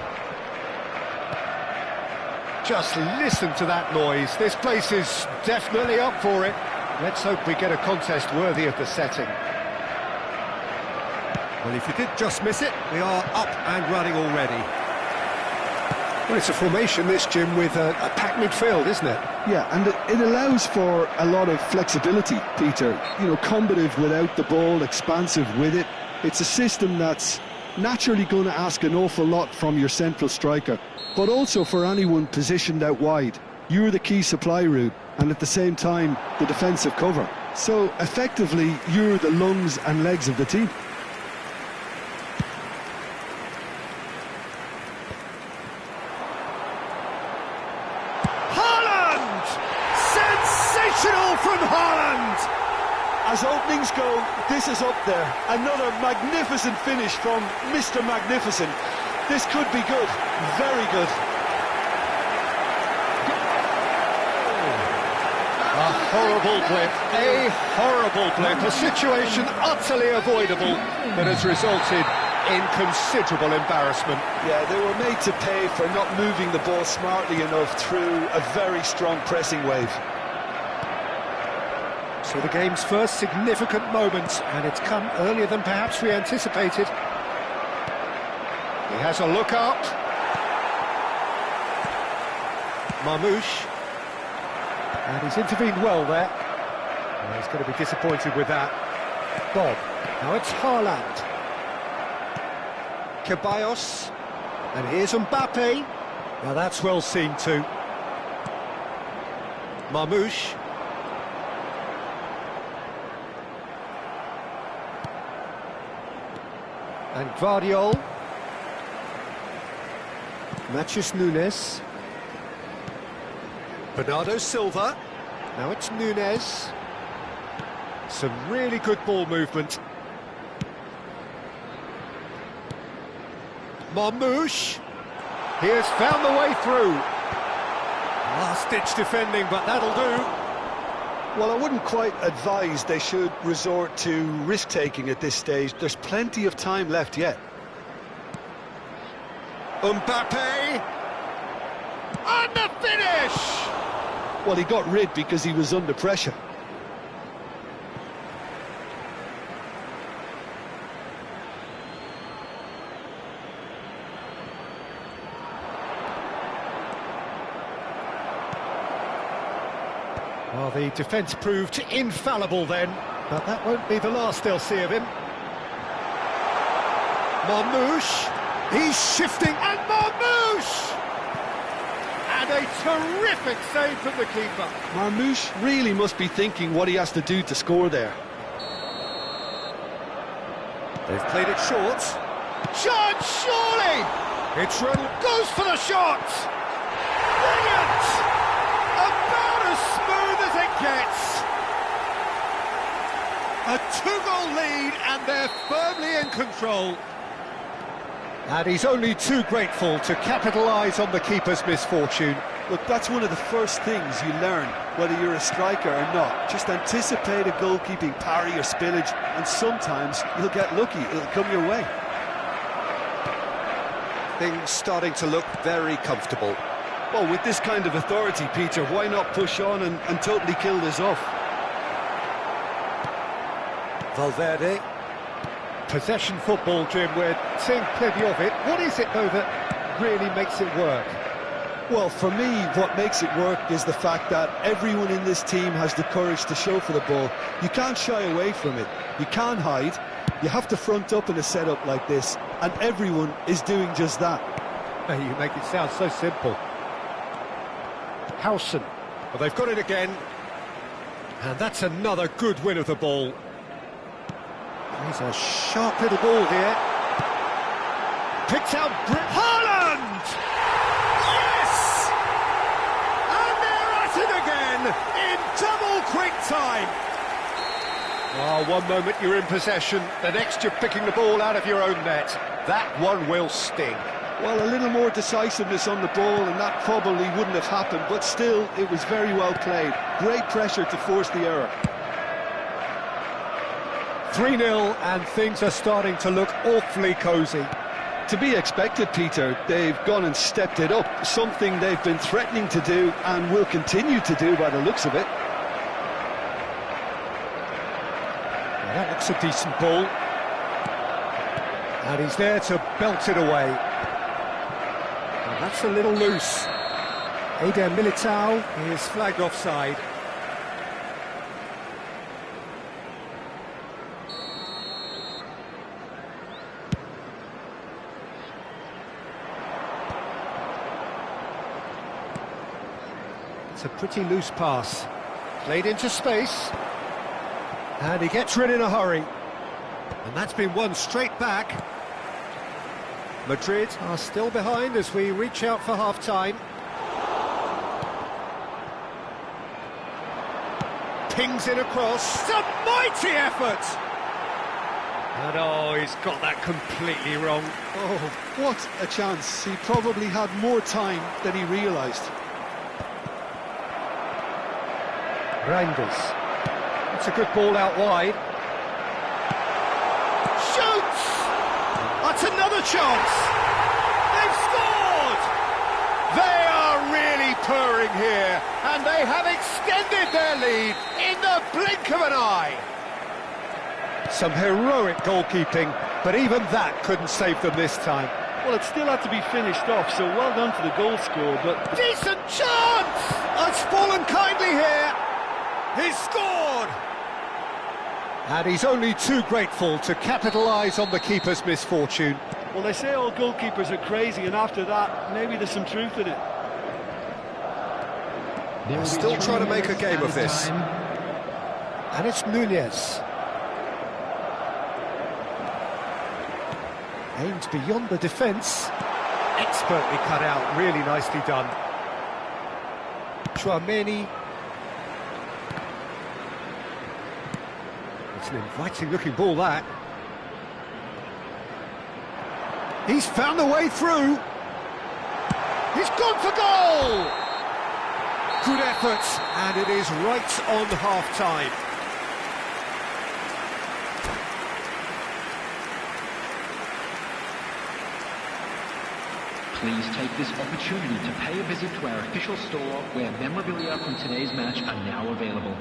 Just listen to that noise. This place is definitely up for it. Let's hope we get a contest worthy of the setting. Well, if you did just miss it, we are up and running already. Well, it's a formation, this, Jim, with a packed midfield, isn't it? Yeah, and it allows for a lot of flexibility, Peter. You know, combative without the ball, expansive with it. It's a system that's naturally going to ask an awful lot from your central striker, but also for anyone positioned out wide. You're the key supply route, and at the same time, the defensive cover. So, effectively, you're the lungs and legs of the team. From Haaland! As openings go, this is up there. Another magnificent finish from Mr. Magnificent. This could be good, very good. A horrible blip, a situation utterly avoidable that has resulted in considerable embarrassment. Yeah, they were made to pay for not moving the ball smartly enough through a very strong pressing wave. So the game's first significant moment, and it's come earlier than perhaps we anticipated. He has a look up. Marmoush. And he's intervened well there. Well, he's going to be disappointed with that. Bob. Now it's Haaland. Ceballos. And here's Mbappe. Now that's well seen too. Marmoush. And Gvardiol. Matheus Nunes. Bernardo Silva. Now it's Nunes. Some really good ball movement. Marmoush. He has found the way through. Last-ditch defending, but that'll do. Well, I wouldn't quite advise they should resort to risk-taking at this stage. There's plenty of time left yet. Mbappe. And the finish! Well, he got rid because he was under pressure. Well, the defence proved infallible then, but that won't be the last they'll see of him. Marmoush. He's shifting, and Marmoush! And a terrific save from the keeper. Marmoush really must be thinking what he has to do to score there. They've played it short. Chance, surely! It's run, goes for the shot! Brilliant! About as smooth as it gets. A two-goal lead, and they're firmly in control. And he's only too grateful to capitalise on the keeper's misfortune. Look, that's one of the first things you learn, whether you're a striker or not. Just anticipate a goalkeeping parry or spillage, and sometimes you'll get lucky, it'll come your way. Things starting to look very comfortable. Well, with this kind of authority, Peter, why not push on and totally kill this off? Valverde. Possession football, Jim, we're seeing plenty of it. What is it, though, that really makes it work? Well, for me, what makes it work is the fact that everyone in this team has the courage to show for the ball. You can't shy away from it. You can't hide. You have to front up in a setup like this, and everyone is doing just that. Hey, you make it sound so simple. Howson. Well, they've got it again. And that's another good win of the ball. He's a sharp little ball here. Picks out Haaland! Yes! And they're at it again in double quick time. Oh, one moment you're in possession, the next you're picking the ball out of your own net. That one will sting. Well, a little more decisiveness on the ball and that probably wouldn't have happened, but still, it was very well played. Great pressure to force the error. 3-0, and things are starting to look awfully cosy. To be expected, Peter. They've gone and stepped it up, something they've been threatening to do and will continue to do by the looks of it. Well, that looks a decent ball. And he's there to belt it away. Well, that's a little loose. Eder Militao is flagged offside. It's a pretty loose pass. Played into space. And he gets rid in a hurry. And that's been won straight back. Madrid are still behind as we reach out for half-time. Pings in across. It's a mighty effort! And oh, he's got that completely wrong. Oh, what a chance. He probably had more time than he realised. Reinders. It's a good ball out wide. Shoots! That's another chance! They've scored! They are really purring here, and they have extended their lead in the blink of an eye. Some heroic goalkeeping, but even that couldn't save them this time. Well, it still had to be finished off, so well done to the goal scorer, but... Decent chance! It's fallen kindly here. He's scored! And he's only too grateful to capitalise on the keeper's misfortune. Well, they say all goalkeepers are crazy, and after that, maybe there's some truth in it. They're still trying to make a game of this. And it's Nunez. Aimed beyond the defence. Expertly cut out, really nicely done. Tchouameni. It's an inviting looking ball, that. He's found a way through. He's gone for goal! Good effort, and it is right on half-time. Please take this opportunity to pay a visit to our official store where memorabilia from today's match are now available.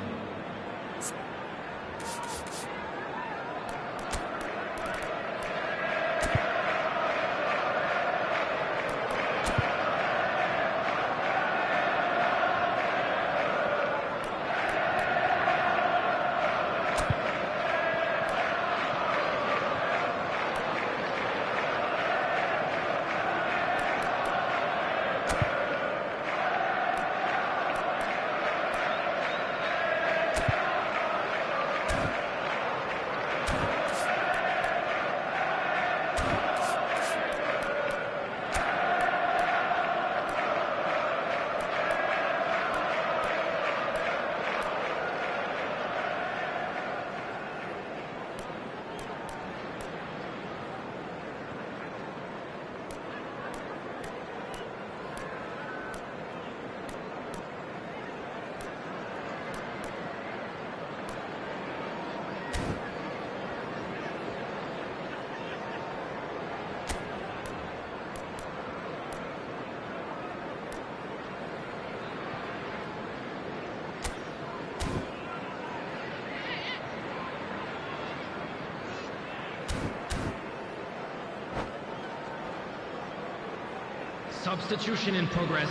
Substitution in progress.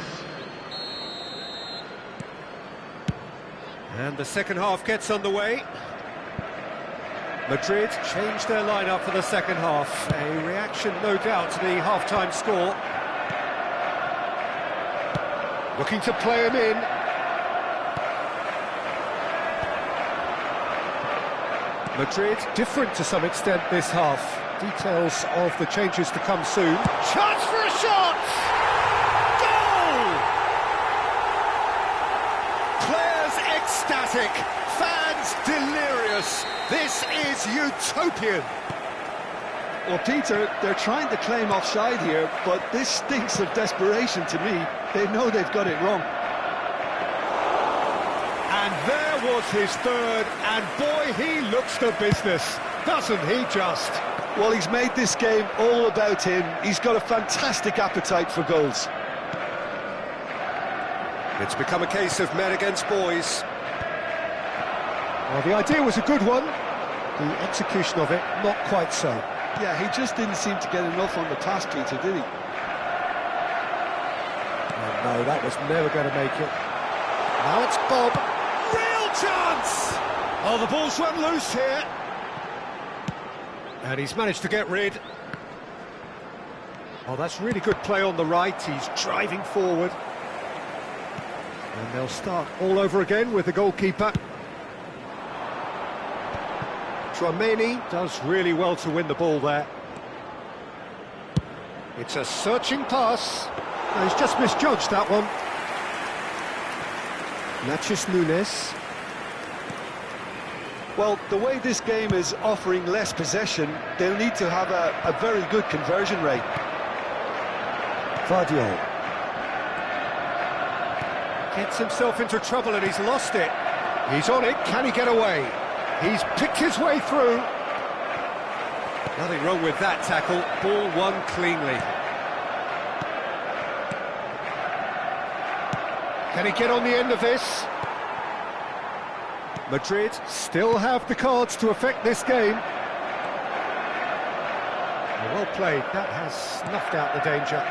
And the second half gets underway. Madrid changed their lineup for the second half. A reaction, no doubt, to the half-time score. Looking to play him in. Madrid different to some extent this half. Details of the changes to come soon. Chance for a shot! Goal! Players ecstatic, fans delirious. This is utopian. Well, Peter, they're trying to claim offside here, but this stinks of desperation to me. They know they've got it wrong. And there was his third, and boy, he looks the business, doesn't he just? Well, he's made this game all about him. He's got a fantastic appetite for goals. It's become a case of men against boys. Well, the idea was a good one. The execution of it, not quite so. Yeah, he just didn't seem to get enough on the pass, Peter, did he? Oh, no, that was never going to make it. Now it's Bob. Real chance! Oh, the ball's run loose here. And he's managed to get rid. Oh, that's really good play on the right. He's driving forward. And they'll start all over again with the goalkeeper. Tchouaméni does really well to win the ball there. It's a searching pass. No, he's just misjudged that one. Nachis Nunes. Well, the way this game is offering less possession, they'll need to have a very good conversion rate. Vardiol. Gets himself into trouble and he's lost it. He's on it, can he get away? He's picked his way through. Nothing wrong with that tackle. Ball won cleanly. Can he get on the end of this? Madrid still have the cards to affect this game. Well played, that has snuffed out the danger.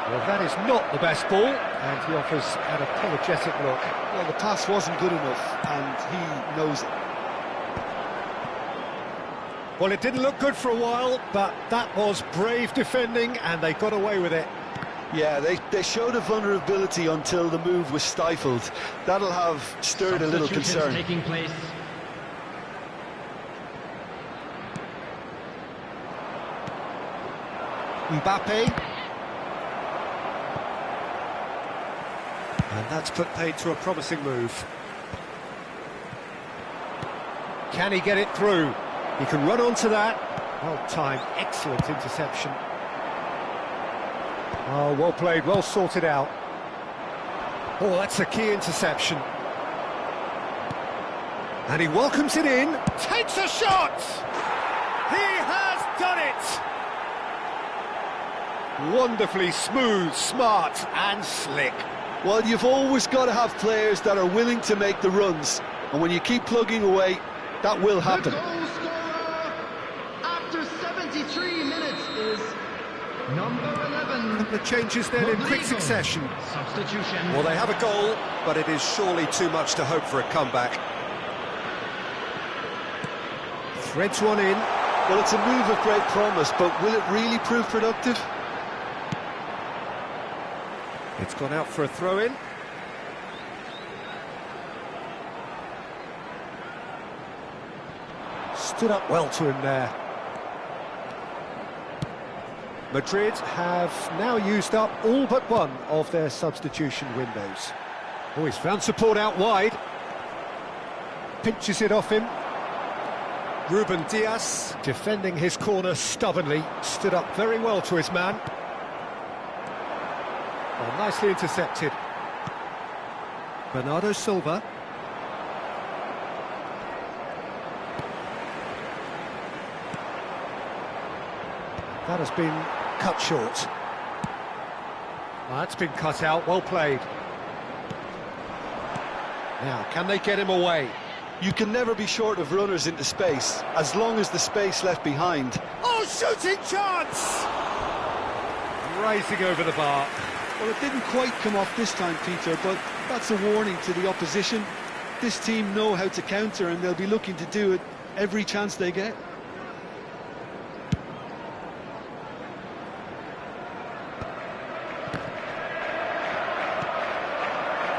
Well, that is not the best ball, and he offers an apologetic look. Well, the pass wasn't good enough, and he knows it. Well, it didn't look good for a while, but that was brave defending, and they got away with it. Yeah, they showed a vulnerability until the move was stifled. That'll have stirred a little concern. Taking place. Mbappe. And that's put paid to a promising move. Can he get it through? He can run onto that. Well-timed, excellent interception. Oh, well played, well sorted out. Oh, that's a key interception. And he welcomes it in, takes a shot! He has done it! Wonderfully smooth, smart and slick. Well, you've always got to have players that are willing to make the runs, and when you keep plugging away, that will happen. The goal scorer after 73 minutes is number 11. The changes then in quick Rodrigo. succession. Substitution. Well, they have a goal, but it is surely too much to hope for a comeback. Threads one in. Well, it's a move of great promise, but will it really prove productive? It's gone out for a throw-in. Stood up well to him there. Madrid have now used up all but one of their substitution windows. Oh, he's found support out wide. Pinches it off him. Ruben Dias, defending his corner stubbornly, stood up very well to his man. Oh, nicely intercepted. Bernardo Silva. That has been cut short. Oh, that's been cut out, well played. Now, can they get him away? You can never be short of runners into space, as long as the space left behind. Oh, shooting chance! Rising over the bar. Well, it didn't quite come off this time, Peter, but that's a warning to the opposition. This team know how to counter, and they'll be looking to do it every chance they get.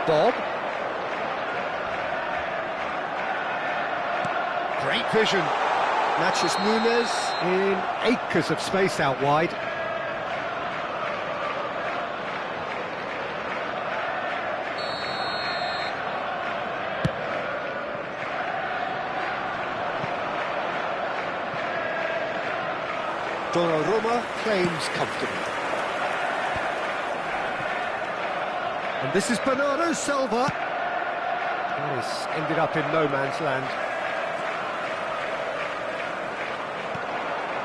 Bob. Great vision. Matches Nunes in acres of space out wide. Donnarumma claims comfortably. And this is Bernardo Silva. That is ended up in no man's land.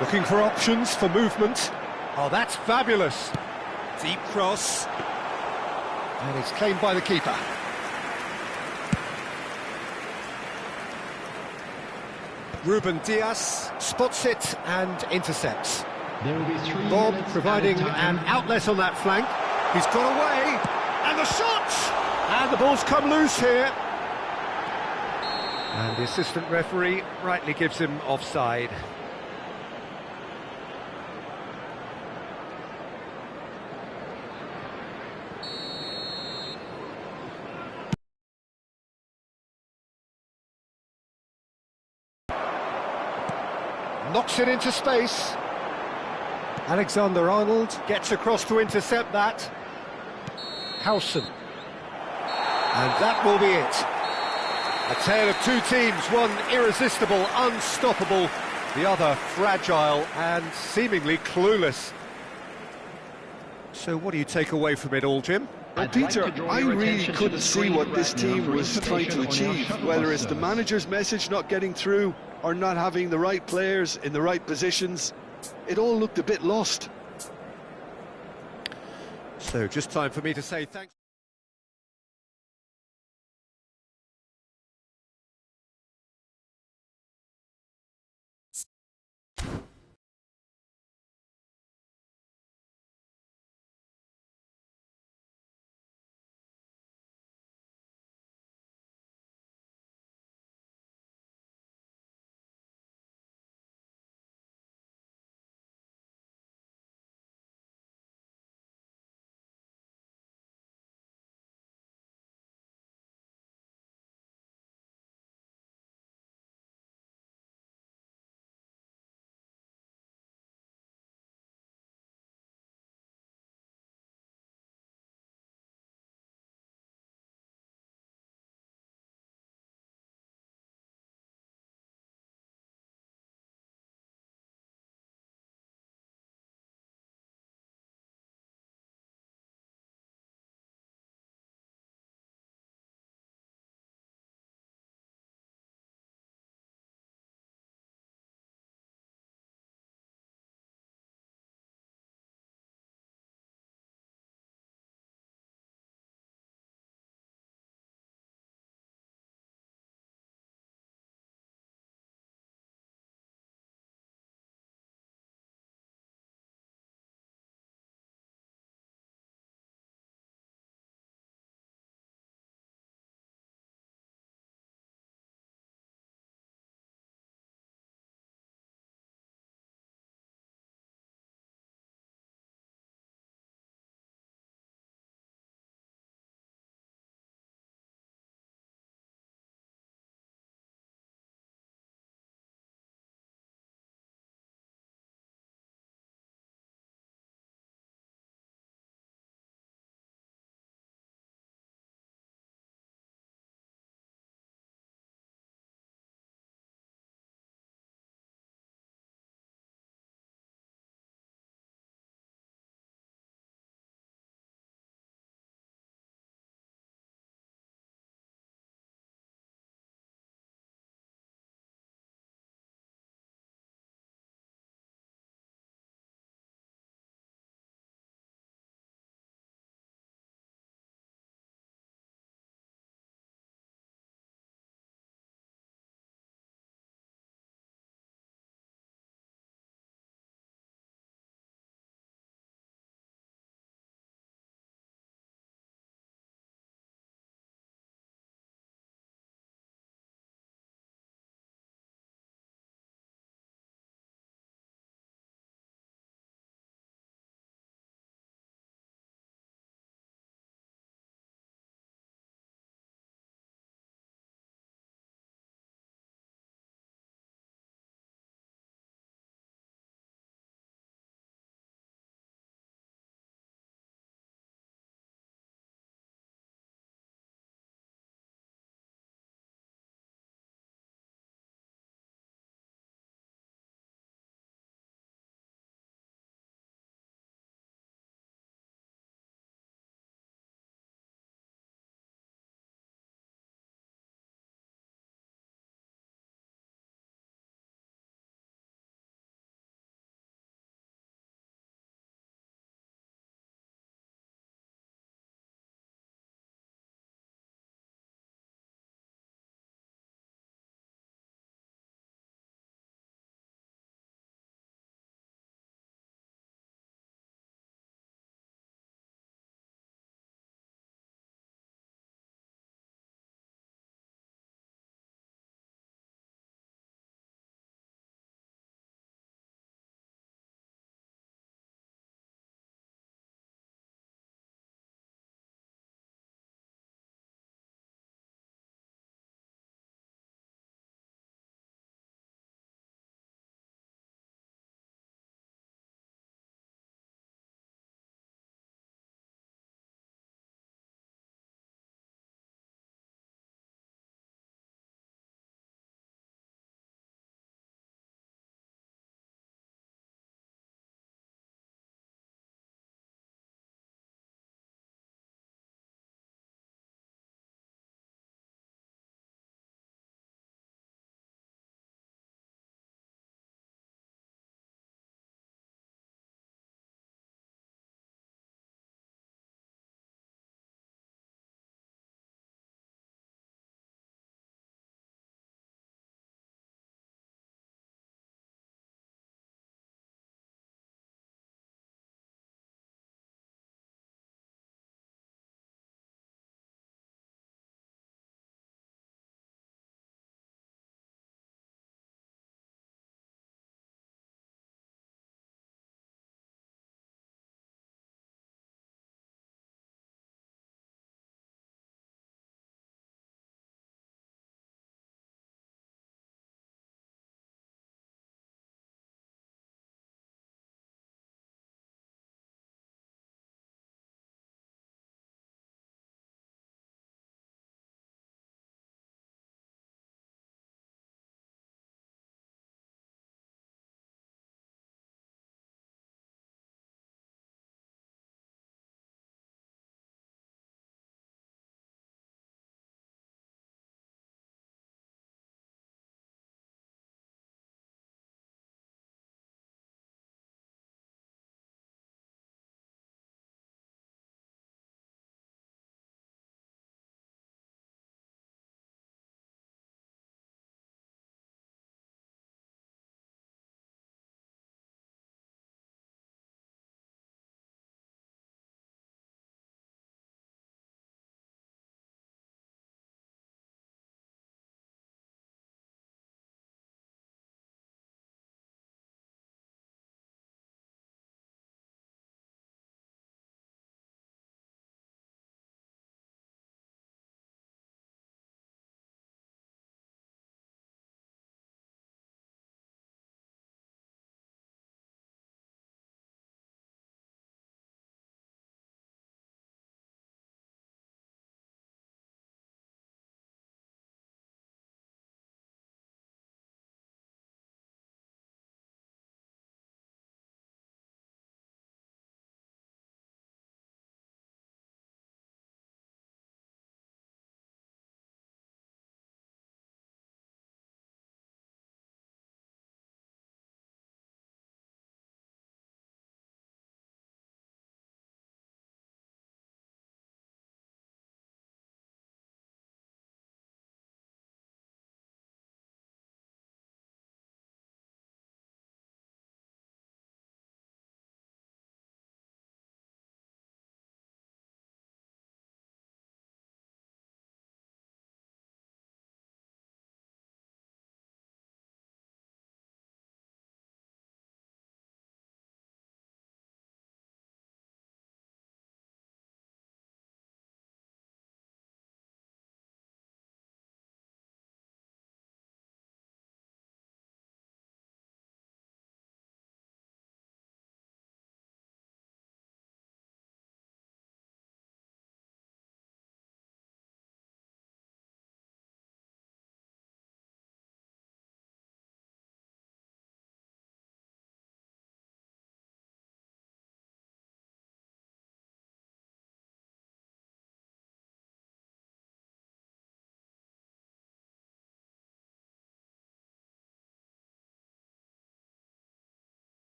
Looking for options for movement. Oh, that's fabulous. Deep cross. And it's claimed by the keeper. Ruben Dias spots it and intercepts. There will be 3 Bob minutes providing added time. an outlet on that flank. He's got away. And the shot! And the ball's come loose here. And the assistant referee rightly gives him offside. Knocks it into space. Alexander-Arnold gets across to intercept that. Howson. And that will be it. A tale of two teams, one irresistible, unstoppable, the other fragile and seemingly clueless. So what do you take away from it all, Jim? Well, I'd like Peter, to draw I your really attention to couldn't the see screen what this right now team for was trying to information on achieve, our shuttle whether it's the buses. manager's message not getting through or not having the right players in the right positions. It all looked a bit lost. So just time for me to say thanks.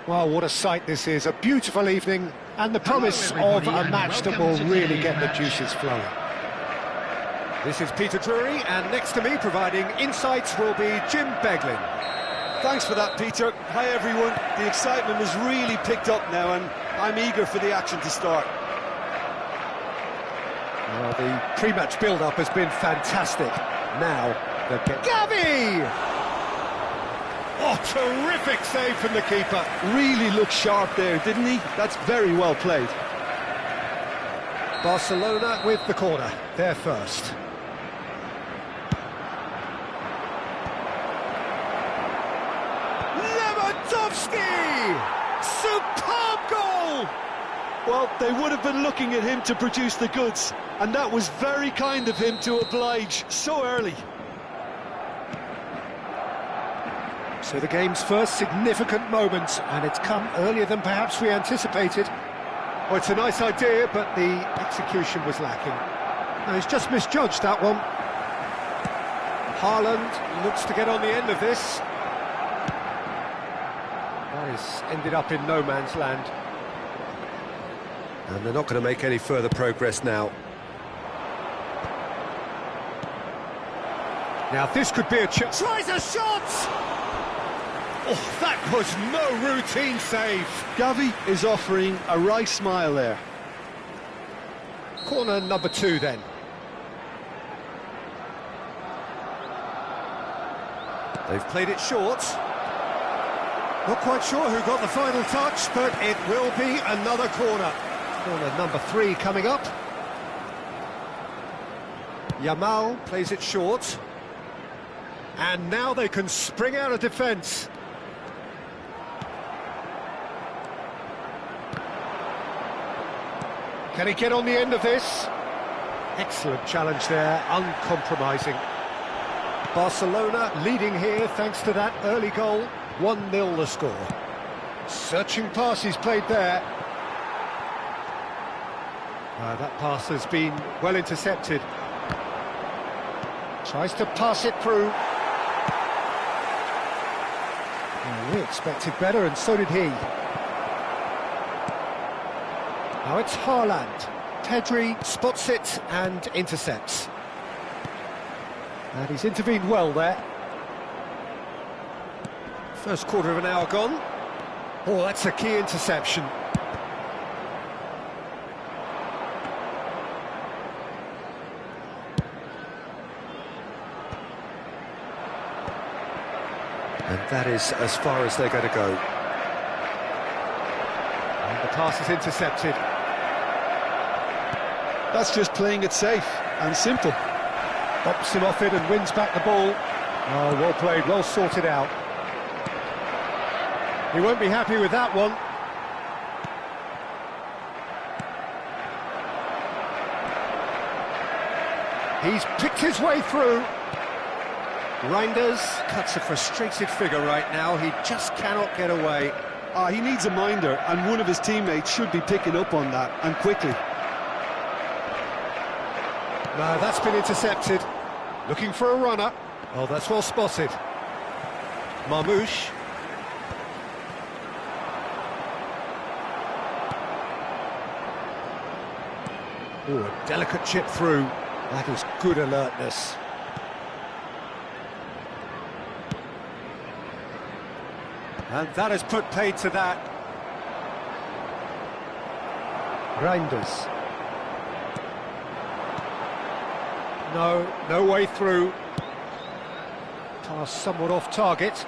Well, what a sight this is. A beautiful evening and the promise of a match that will really get the juices flowing. This is Peter Drury, and next to me providing insights will be Jim Beglin. Thanks for that, Peter. Hi, everyone. The excitement has really picked up now, and I'm eager for the action to start. Well, the pre-match build-up has been fantastic. Now, Gavi! Oh, terrific save from the keeper. Really looked sharp there, didn't he? That's very well played. Barcelona with the corner. They're first. Lewandowski! Superb goal! Well, they would have been looking at him to produce the goods, and that was very kind of him to oblige so early. So the game's first significant moment, and it's come earlier than perhaps we anticipated. Well, it's a nice idea, but the execution was lacking. No, he's just misjudged that one. Haaland looks to get on the end of this. That has ended up in no man's land. And they're not going to make any further progress now. Now this could be a chance. Tries a shot! Oh, that was no routine save. Gavi is offering a wry smile there. Corner number 2 then. They've played it short. Not quite sure who got the final touch, but it will be another corner. Corner number 3 coming up. Yamal plays it short. And now they can spring out of defence. Can he get on the end of this? Excellent challenge there, uncompromising. Barcelona leading here thanks to that early goal. 1-0 the score. Searching pass he's played there. That pass has been well intercepted. Tries to pass it through. Well, we expected better, and so did he. Now it's Haaland. Pedri spots it and intercepts. And he's intervened well there. First quarter of an hour gone. Oh, that's a key interception. And that is as far as they're going to go. And the pass is intercepted. That's just playing it safe and simple. Bops him off it and wins back the ball. Oh, well played, well sorted out. He won't be happy with that one. He's picked his way through. Reinders cuts a frustrated figure right now. He just cannot get away. He needs a minder, and one of his teammates should be picking up on that, and quickly. No, that's been intercepted. Looking for a runner. Oh, that's well spotted. Marmoush. Oh, a delicate chip through. That is good alertness. And that has put paid to that. Reinders. No way through. Pass somewhat off target.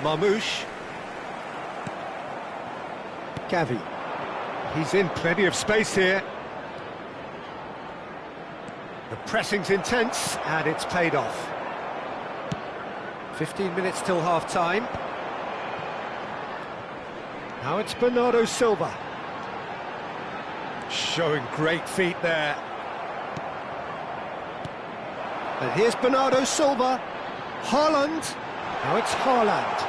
Marmoush. Gavi. He's in plenty of space here. The pressing's intense, and it's paid off. 15 minutes till half-time. Now it's Bernardo Silva. Showing great feet there. And here's Bernardo Silva. Haaland. Now it's Haaland.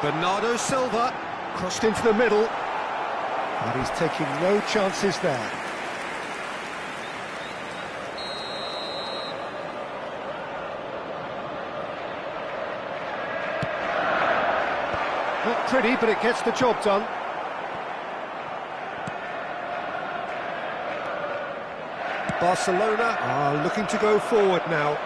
Bernardo Silva crossed into the middle. And he's taking no chances there. Not pretty, but it gets the job done. Barcelona are looking to go forward now.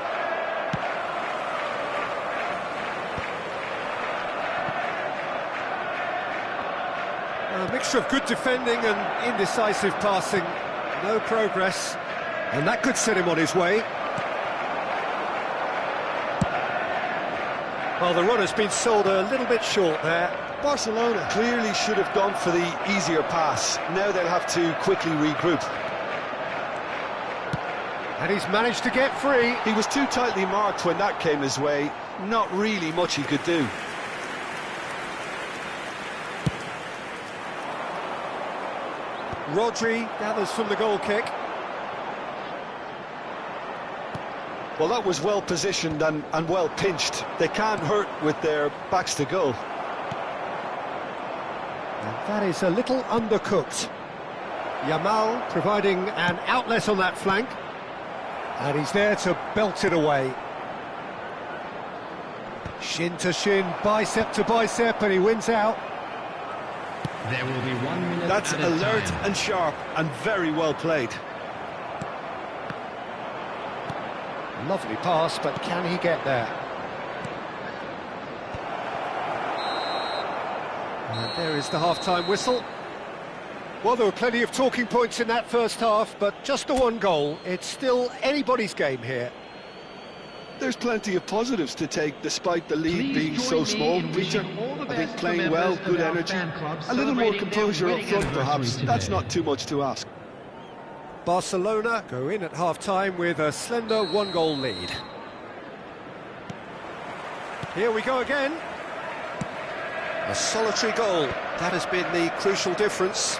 A mixture of good defending and indecisive passing. No progress. And that could set him on his way. Well, the run has been sold a little bit short there. Barcelona clearly should have gone for the easier pass. Now they'll have to quickly regroup. And he's managed to get free. He was too tightly marked when that came his way. Not really much he could do. Rodri gathers from the goal kick. Well, that was well positioned and well pinched. They can't hurt with their backs to goal. And that is a little undercooked. Yamal providing an outlet on that flank. And he's there to belt it away. Shin to shin, bicep to bicep, and he wins out. There will be 1 minute. That's alert time. and sharp and very well played. Lovely pass, but can he get there? And there is the half-time whistle. Well, there were plenty of talking points in that first half, but just the one goal. It's still anybody's game here. There's plenty of positives to take despite the lead being so small, Peter. I think playing well, good energy, a little more composure up front perhaps. That's not too much to ask. Barcelona go in at half-time with a slender one-goal lead. Here we go again. A solitary goal. That has been the crucial difference.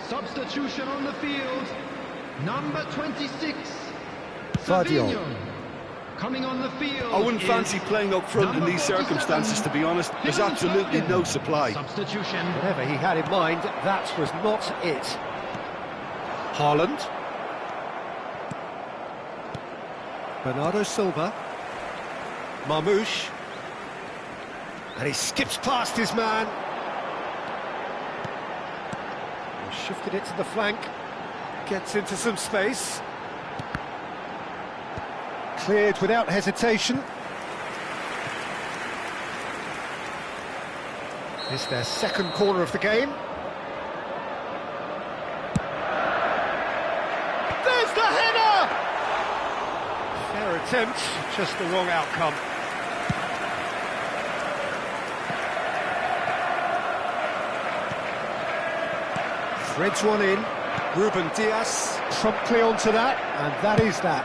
Substitution on the field, number 26, Sadio. Savinho. Coming on the field. I wouldn't is fancy playing up front in these 47, circumstances, to be honest. There's absolutely no supply. Substitution. Whatever he had in mind, that was not it. Haaland. Bernardo Silva. Marmoush. And he skips past his man. He shifted it to the flank. Gets into some space. Cleared without hesitation. It's their second corner of the game. There's the header! Fair attempt, just the wrong outcome. Threads one in. Ruben Dias promptly onto that, and that is that.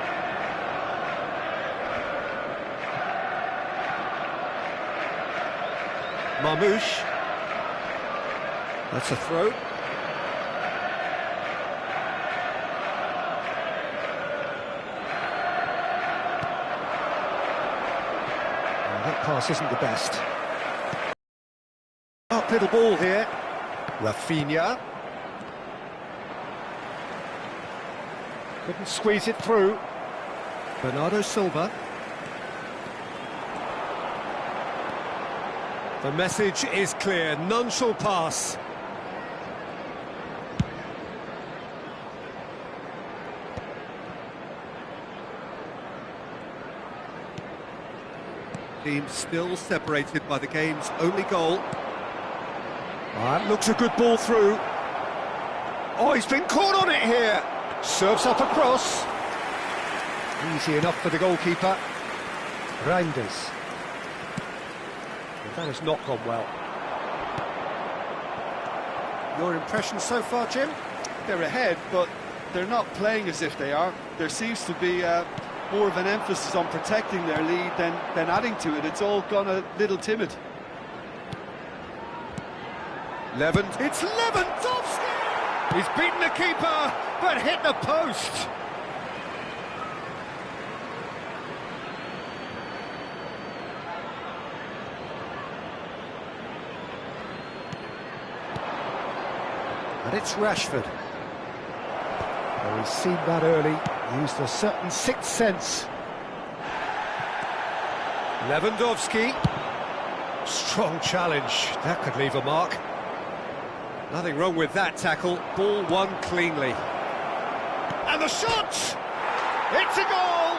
Marmoush. That's a throw. Oh, that pass isn't the best. Up little ball here. Rafinha. Couldn't squeeze it through. Bernardo Silva. The message is clear, none shall pass. Team still separated by the game's only goal. That looks a good ball through. Oh, he's been caught on it here. Serves up across. Easy enough for the goalkeeper. Reinders. Well, that has not gone well. Your impression so far, Jim? They're ahead, but they're not playing as if they are. There seems to be more of an emphasis on protecting their lead than adding to it. It's all gone a little timid. It's Lewandowski! He's beaten the keeper, but hit the post. And it's Rashford. Well, he's seen that early, used a certain sixth sense. Lewandowski. Strong challenge, that could leave a mark. Nothing wrong with that tackle, ball won cleanly. And the shot! It's a goal!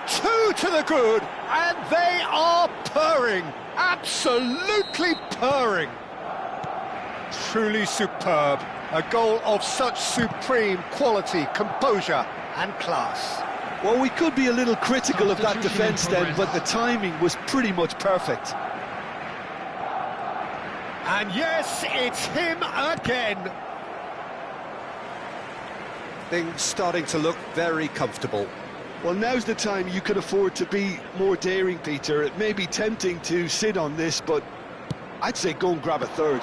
Two to the good, and they are purring, absolutely purring. Truly superb, a goal of such supreme quality, composure and class. Well, we could be a little critical of that defence then, but the timing was pretty much perfect. And yes, it's him again. Things starting to look very comfortable. Well, now's the time you could afford to be more daring, Peter. It may be tempting to sit on this, but I'd say go and grab a third.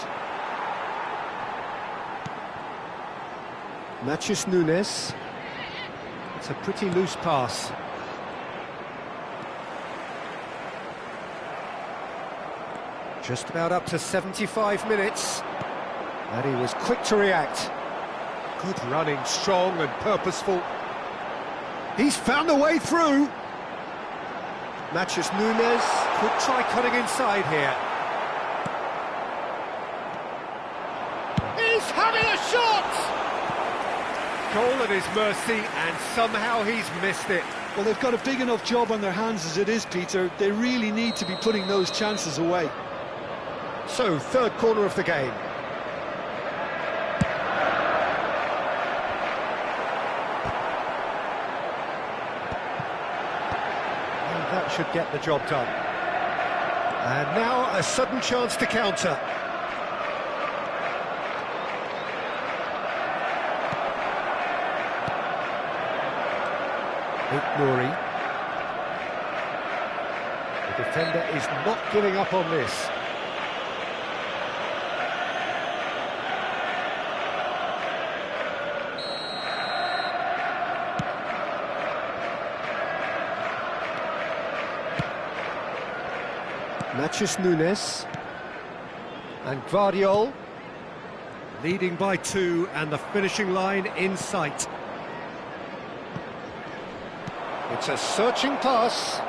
Matheus Nunes. It's a pretty loose pass. Just about up to 75 minutes. And he was quick to react. Good running, strong and purposeful. He's found a way through. Matheus Nunes could try cutting inside here. He's having a shot! Goal at his mercy, and somehow he's missed it. Well, they've got a big enough job on their hands as it is, Peter. They really need to be putting those chances away. So, third corner of the game. And that should get the job done. And now a sudden chance to counter. Nouri. The defender is not giving up on this. Matheus Nunes and Gvardiol leading by 2 and the finishing line in sight. It's a searching pass.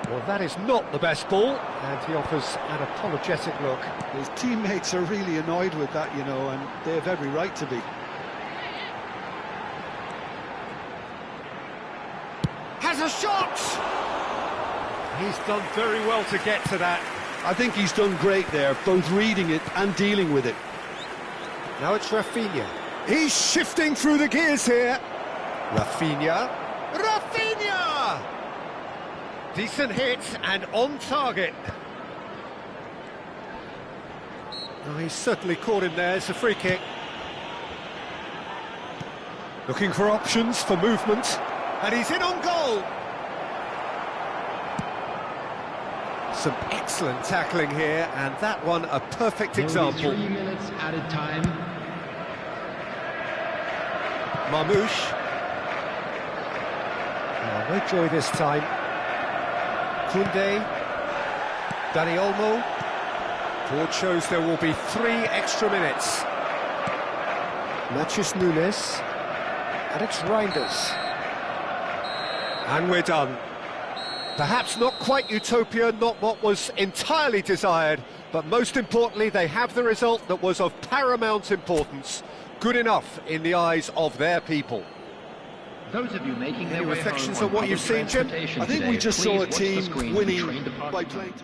Well, that is not the best ball, and he offers an apologetic look. His teammates are really annoyed with that, you know, and they have every right to be. Has a shot! He's done very well to get to that. I think he's done great there, both reading it and dealing with it. Now it's Rafinha. He's shifting through the gears here. Rafinha. Decent hit and on target. Oh, he's certainly caught him there. It's a free kick. Looking for options for movement. And he's in on goal. Some excellent tackling here, and that one a perfect example. 3 minutes added time. Marmoush. Oh, no joy this time. Koundé. Dani Olmo. Board shows there will be 3 extra minutes. Matheus Nunes. And it's Reinders. And we're done. Perhaps not quite utopia, not what was entirely desired, but most importantly, they have the result that was of paramount importance. Good enough in the eyes of their people. Those of you making their Any way reflections home on what public you've seen, Jim? transportation I think today, we just please saw a watch the team screen. winning Train department by number. playing...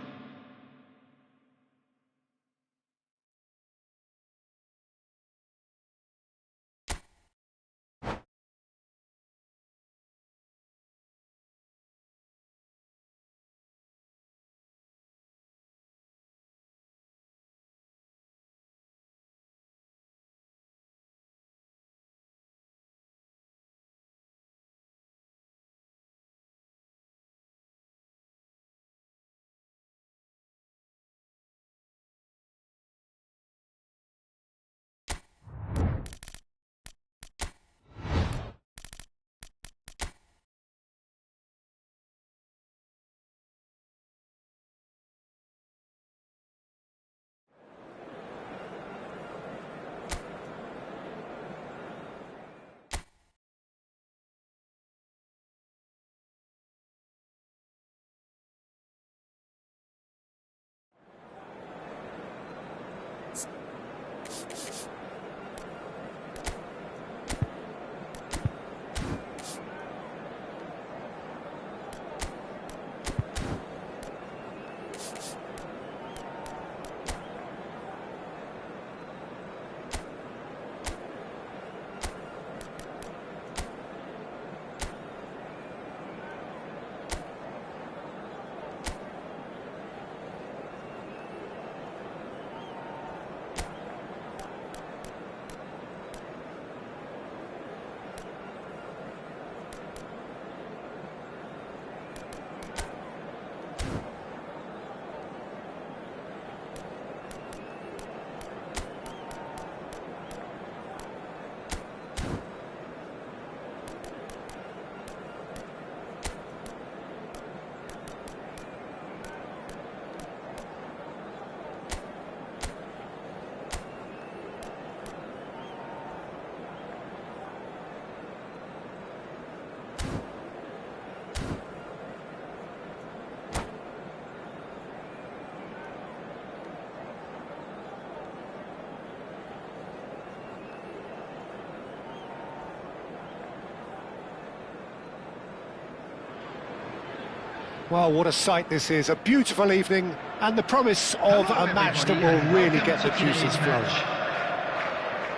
Well, what a sight this is. A beautiful evening and the promise of a match that will really get the juices flowing.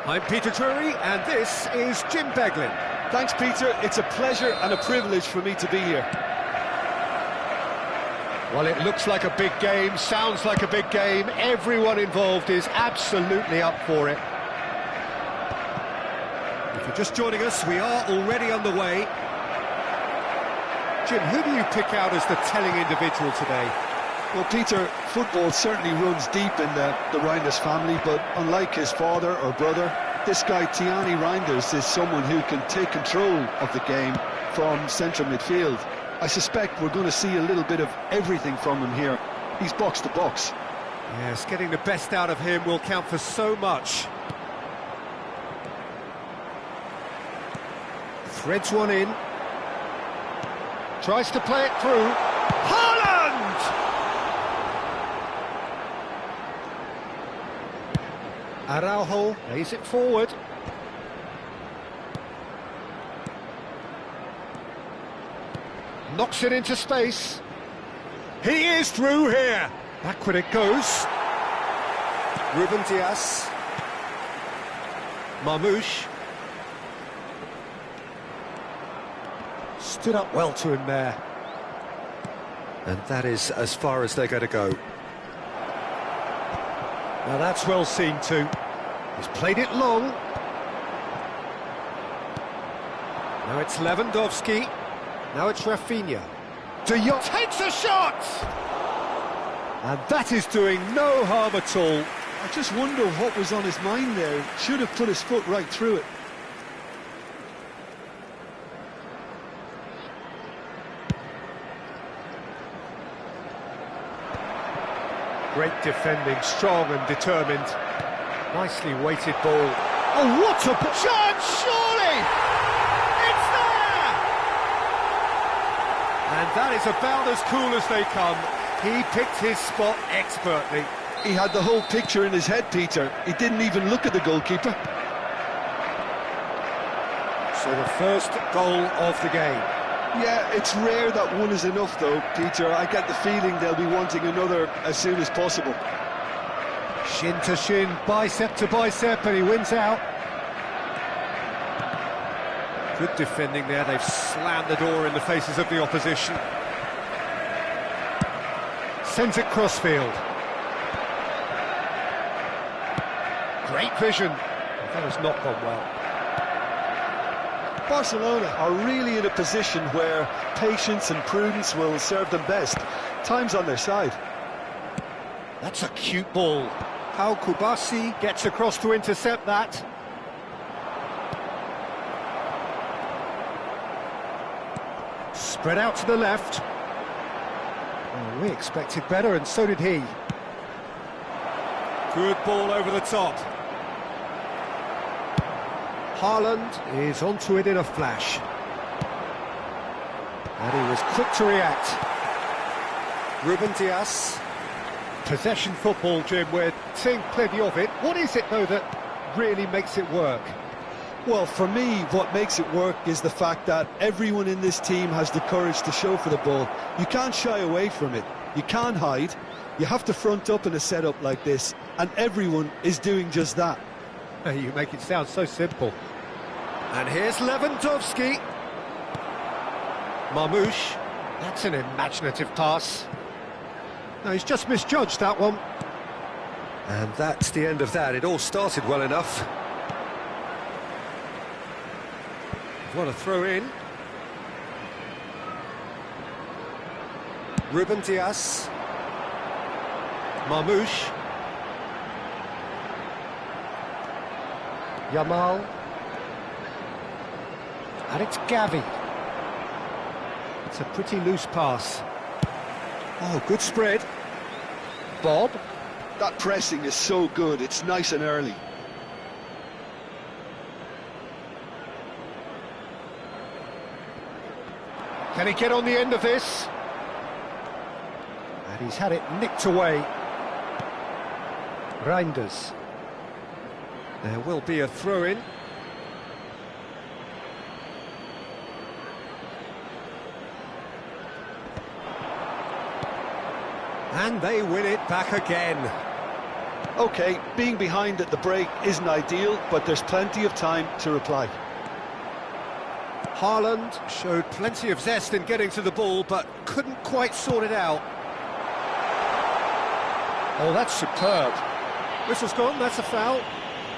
I'm Peter Drury and this is Jim Beglin. Thanks, Peter. It's a pleasure and a privilege for me to be here. Well, it looks like a big game, sounds like a big game. Everyone involved is absolutely up for it. If you're just joining us, we are already underway. Jim, who do you pick out as the telling individual today? Well, Peter, football certainly runs deep in the Reinders family, but unlike his father or brother, this guy, Tiani Reinders, is someone who can take control of the game from central midfield. I suspect we're going to see a little bit of everything from him here. He's box to box. Yes, getting the best out of him will count for so much. Threads one in. Tries to play it through. Haaland! Araujo lays it forward. Knocks it into space. He is through here. Backward it goes. Ruben Dias. Marmoush. Stood up well to him there. And that is as far as they're going to go. Now that's well seen too. He's played it long. Now it's Lewandowski. Now it's Rafinha. De Jong takes a shot! And that is doing no harm at all. I just wonder what was on his mind there. Should have put his foot right through it. Great defending, strong and determined. Nicely weighted ball. Oh, what a chance, surely! It's there! And that is about as cool as they come. He picked his spot expertly. He had the whole picture in his head, Peter. He didn't even look at the goalkeeper. So the first goal of the game. Yeah, it's rare that one is enough though, Peter. I get the feeling they'll be wanting another as soon as possible. Shin to shin, bicep to bicep, and he wins out. Good defending there. They've slammed the door in the faces of the opposition. Sends it crossfield. Great vision. That has not gone well. Barcelona are really in a position where patience and prudence will serve them best. Time's on their side. That's a cute ball. Pau Kubasi gets across to intercept that. Spread out to the left. Oh, we expected better, and so did he. Good ball over the top. Haaland is onto it in a flash. And he was quick to react. Ruben Dias. Possession football, Jim, we're seeing plenty of it. What is it, though, that really makes it work? Well, for me, what makes it work is the fact that everyone in this team has the courage to show for the ball. You can't shy away from it. You can't hide. You have to front up in a setup like this, and everyone is doing just that. You make it sound so simple. And here's Lewandowski. Marmoush. That's an imaginative pass. No, he's just misjudged that one. And that's the end of that. It all started well enough. What a throw in. Ruben Dias. Marmoush. Yamal. And it's Gavi. It's a pretty loose pass. Oh, good spread. Bob. That pressing is so good, it's nice and early. Can he get on the end of this? And he's had it nicked away. Reinders. There will be a throw-in. And they win it back again. OK, being behind at the break isn't ideal, but there's plenty of time to reply. Haaland showed plenty of zest in getting to the ball, but couldn't quite sort it out. Oh, that's superb. Whistle's gone, that's a foul.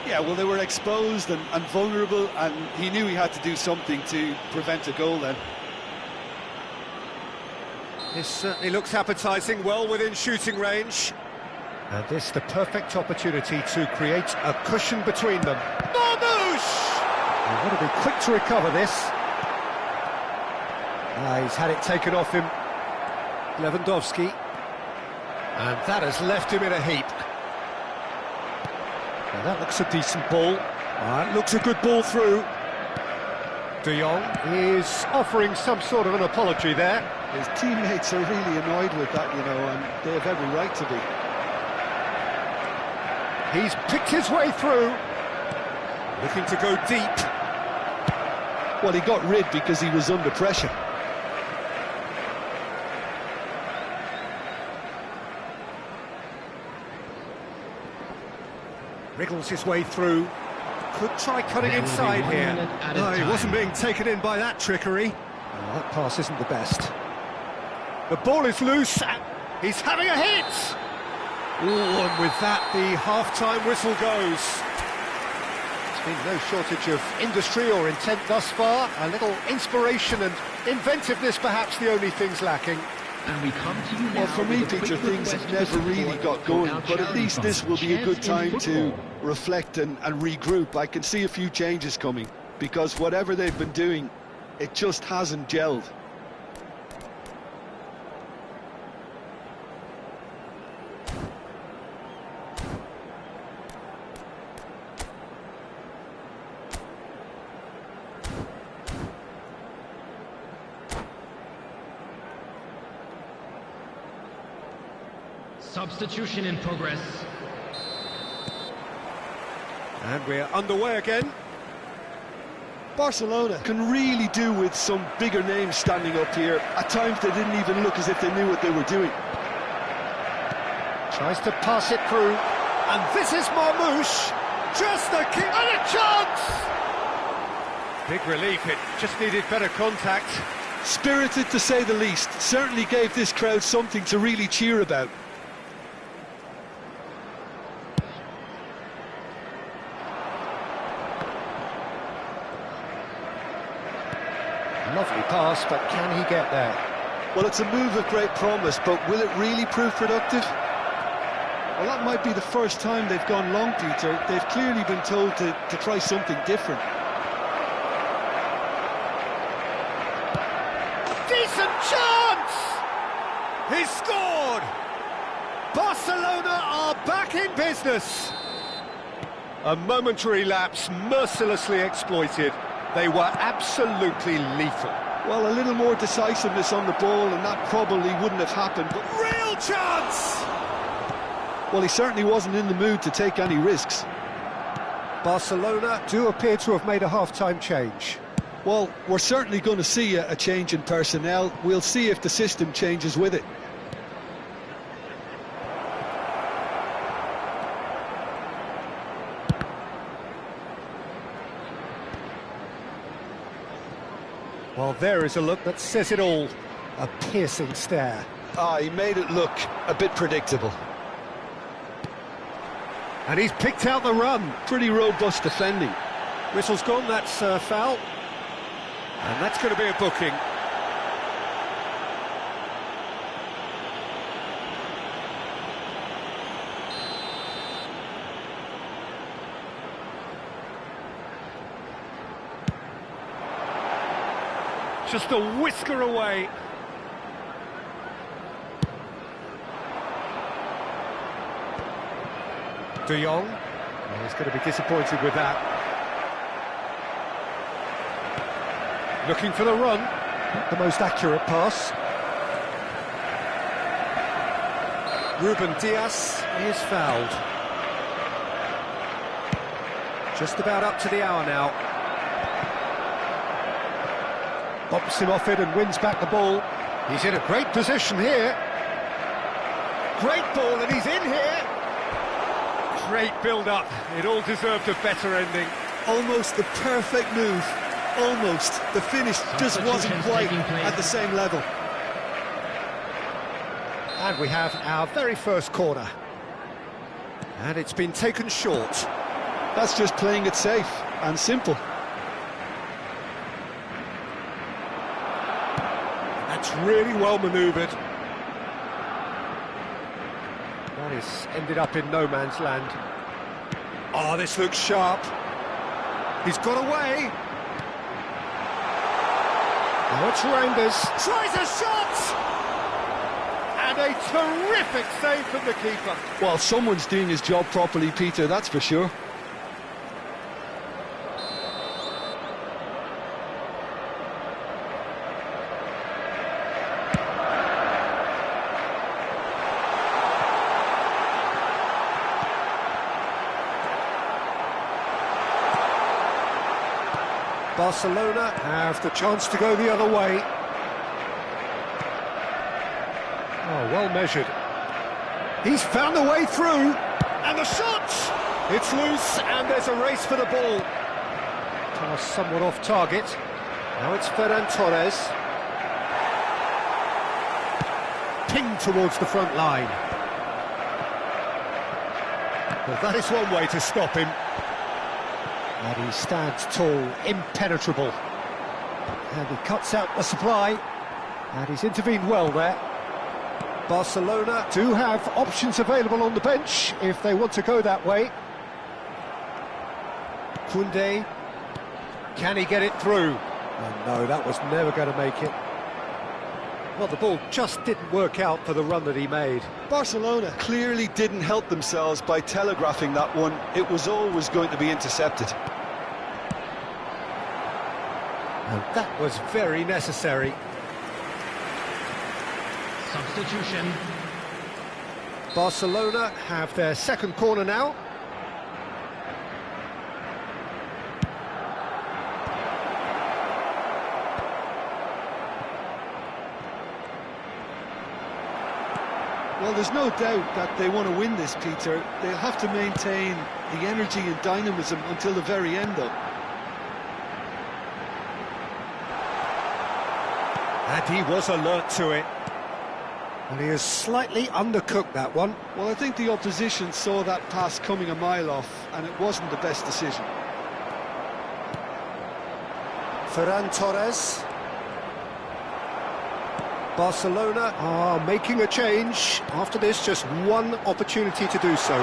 Yeah, well, they were exposed and vulnerable, and he knew he had to do something to prevent a goal then. This certainly looks appetising, well within shooting range. And this the perfect opportunity to create a cushion between them. Marmoush! He's got to be quick to recover this. He's had it taken off him. Lewandowski. And that has left him in a heap. Now that looks a decent ball. That looks a good ball through. De Jong is offering some sort of an apology there. His teammates are really annoyed with that, you know, and they have every right to be. He's picked his way through. Looking to go deep. Well, he got rid because he was under pressure. Wriggles his way through. Could try cutting inside here. No, he wasn't being taken in by that trickery. Oh, that pass isn't the best. The ball is loose. He's having a hit! Ooh, and with that, the half-time whistle goes. There's been no shortage of industry or intent thus far. A little inspiration and inventiveness, perhaps the only things lacking. And we come to you now. Well, for me, Peter, things have never really got going, but at least this will be a good time to reflect and regroup. I can see a few changes coming, because whatever they've been doing, it just hasn't gelled. Substitution in progress. And we're underway again. Barcelona can really do with some bigger names standing up here. At times they didn't even look as if they knew what they were doing. Tries to pass it through. And this is Marmoush. Just a kick and a chance! Big relief, it just needed better contact. Spirited to say the least. Certainly gave this crowd something to really cheer about. Lovely pass, but can he get there? Well, it's a move of great promise, but will it really prove productive? Well, that might be the first time they've gone long, Peter. They've clearly been told to try something different. Decent chance! He's scored! Barcelona are back in business. A momentary lapse mercilessly exploited. They were absolutely lethal. Well, a little more decisiveness on the ball and that probably wouldn't have happened, but real chance! Well, he certainly wasn't in the mood to take any risks. Barcelona do appear to have made a half-time change. Well, we're certainly going to see a change in personnel. We'll see if the system changes with it. Well, there is a look that says it all. A piercing stare. He made it look a bit predictable. And he's picked out the run. Pretty robust defending. Whistle's gone, that's foul. And that's going to be a booking. Just a whisker away. De Jong. Well, he's going to be disappointed with that. Looking for the run. Not the most accurate pass. Ruben Dias is fouled. Just about up to the hour now. Bumps him off it and wins back the ball. He's in a great position here. Great ball, and he's in here. Great build-up. It all deserved a better ending. Almost the perfect move. Almost. The finish just wasn't quite at the same level. And we have our very first corner. And it's been taken short. That's just playing it safe and simple. That's really well manoeuvred. That is ended up in no man's land. Oh, this looks sharp. He's got away. Now it's Reinders. Tries a shot! And a terrific save from the keeper. Well, someone's doing his job properly, Peter, that's for sure. Barcelona have the chance to go the other way. Oh, well measured. He's found a way through, and the shot! It's loose, and there's a race for the ball. Pass somewhat off target. Now it's Ferran Torres. Pinged towards the front line. Well, that is one way to stop him. And he stands tall, impenetrable. And he cuts out the supply. And he's intervened well there. Barcelona do have options available on the bench if they want to go that way. Koundé. Can he get it through? Oh, no, that was never going to make it. Well, the ball just didn't work out for the run that he made. Barcelona clearly didn't help themselves by telegraphing that one. It was always going to be intercepted. And that was very necessary. Substitution. Barcelona have their second corner now. Well, there's no doubt that they want to win this, Peter. They'll have to maintain the energy and dynamism until the very end, though. And he was alert to it. And he has slightly undercooked that one. Well, I think the opposition saw that pass coming a mile off, and it wasn't the best decision. Ferran Torres. Barcelona are making a change. After this, just one opportunity to do so.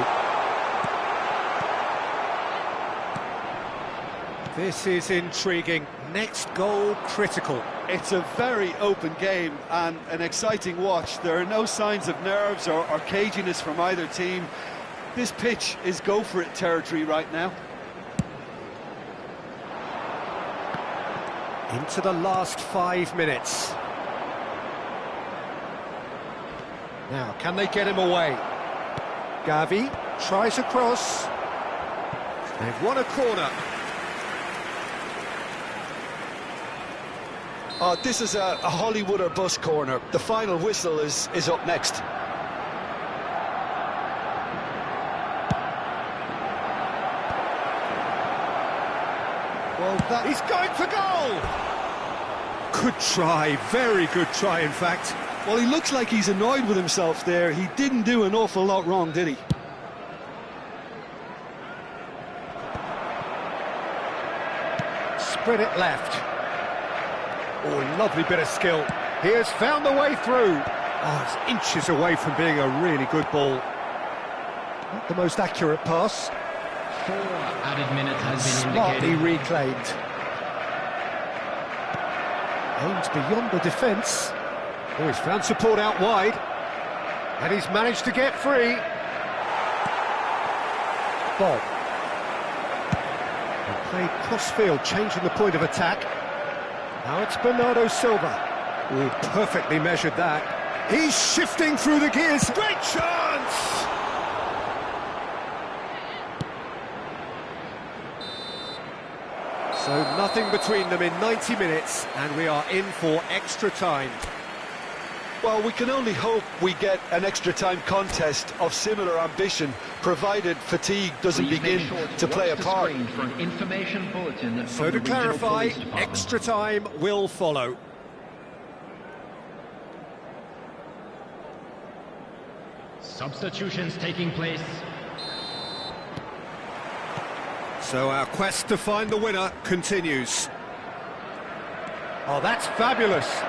This is intriguing. Next goal critical. It's a very open game and an exciting watch. There are no signs of nerves or caginess from either team. This pitch is go-for-it territory right now. Into the last 5 minutes. Now, can they get him away? Gavi tries a cross. They've won a corner. Oh, this is a Hollywood or bust corner. The final whistle is up next. Well, he's going for goal! Good try, very good try, in fact. Well, he looks like he's annoyed with himself there. He didn't do an awful lot wrong, did he? Spread it left. Oh, lovely bit of skill. He has found the way through. Oh, it's inches away from being a really good ball. Not the most accurate pass. 4 added minutes has been Smartly indicated. reclaimed. Aims beyond the defence. Oh, he's found support out wide. And he's managed to get free. Bob. And played cross-field, changing the point of attack. Now it's Bernardo Silva. Oh, perfectly measured that. He's shifting through the gears. Great chance! So nothing between them in 90 minutes, and we are in for extra time. Well, we can only hope we get an extra time contest of similar ambition, provided fatigue doesn't Please make begin sure to play a watch the part. screen for an information bulletin So from to the Regional clarify, Police Department. extra time will follow. Substitutions taking place. So our quest to find the winner continues. Oh, that's fabulous.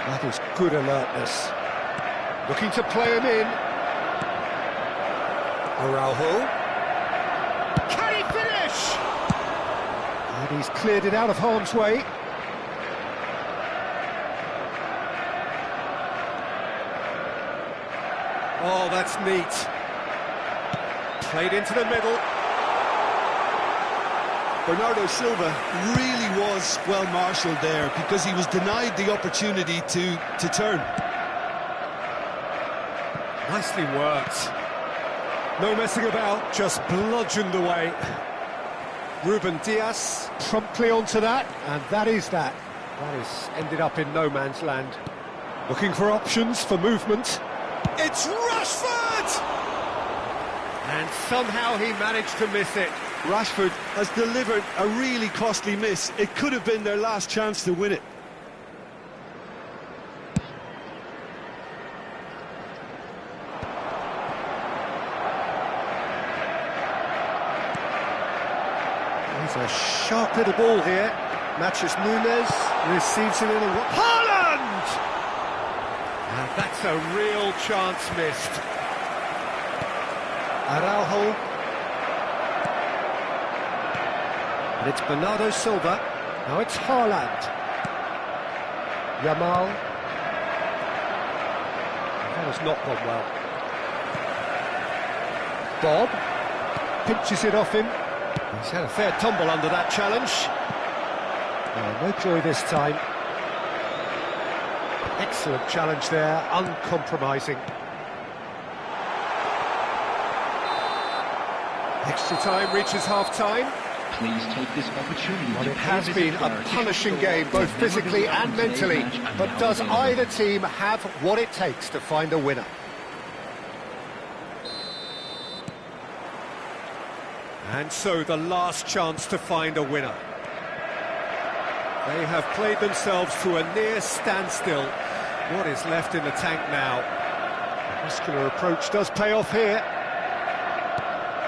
That is good alertness. Looking to play him in. Araujo. Can he finish? And he's cleared it out of harm's way. Oh, that's neat. Played into the middle. Bernardo Silva really was well marshalled there because he was denied the opportunity to turn. Nicely worked. No messing about, just bludgeoned away. Ruben Dias promptly onto that, and that is that. That is ended up in no man's land. Looking for options for movement. It's Rashford! And somehow he managed to miss it. Rashford has delivered a really costly miss. It could have been their last chance to win it. There's a sharp little ball here. Matches Nunes, receives it in a... Haaland! And that's a real chance missed. Araujo. And it's Bernardo Silva. Now it's Haaland. Yamal. That has not gone well. Bob pinches it off him. He's had a fair tumble under that challenge. Oh, no joy this time. Excellent challenge there, uncompromising. Extra time reaches half-time. Please take this opportunity Well, to it pay has visit been to our a official punishing store game, both where physically memorabilia and from today's mentally. match are But now does available. either team have what it takes to find a winner? And so the last chance to find a winner. They have played themselves to a near standstill. What is left in the tank now? The muscular approach does pay off here.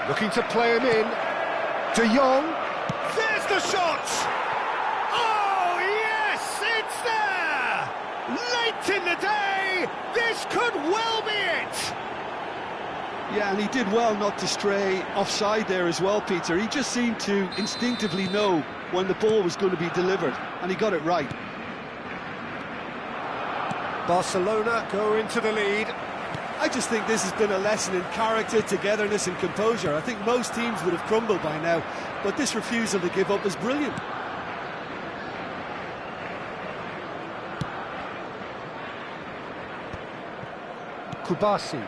Looking to play him in. De Jong. There's the shot! Oh, yes! It's there! Late in the day, this could well be it! Yeah, and he did well not to stray offside there as well, Peter. He just seemed to instinctively know when the ball was going to be delivered, and he got it right. Barcelona go into the lead. I just think this has been a lesson in character, togetherness and composure. I think most teams would have crumbled by now, but this refusal to give up is brilliant. Kubasi.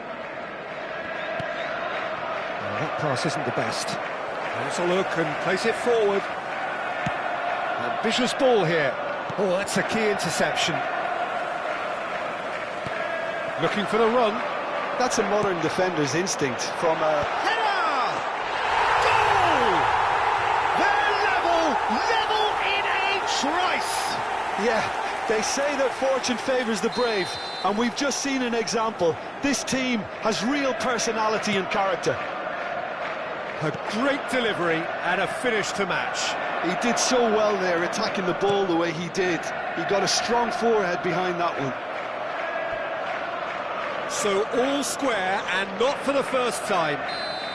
That pass isn't the best. There's a look and place it forward. Ambitious ball here. Oh, that's a key interception. Looking for the run. That's a modern defender's instinct from a... Header! Goal! They're level in a trice! Yeah, they say that fortune favours the brave, and we've just seen an example. This team has real personality and character. A great delivery and a finish to match. He did so well there, attacking the ball the way he did. He got a strong forehead behind that one. So all square and not for the first time.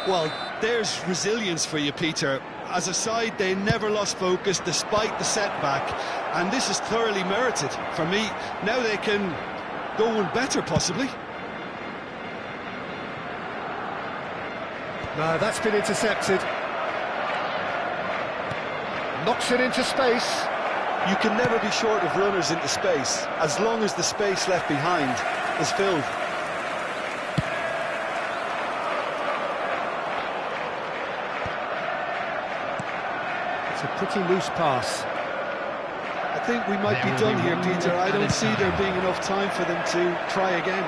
Well, there's resilience for you, Peter. As a side, they never lost focus despite the setback, and this is thoroughly merited. For me, now they can go one better, possibly. No, that's been intercepted. Knocks it into space. You can never be short of runners into space, as long as the space left behind is filled. It's a pretty loose pass. I think we might be done here, Peter. I don't see there being enough time for them to try again.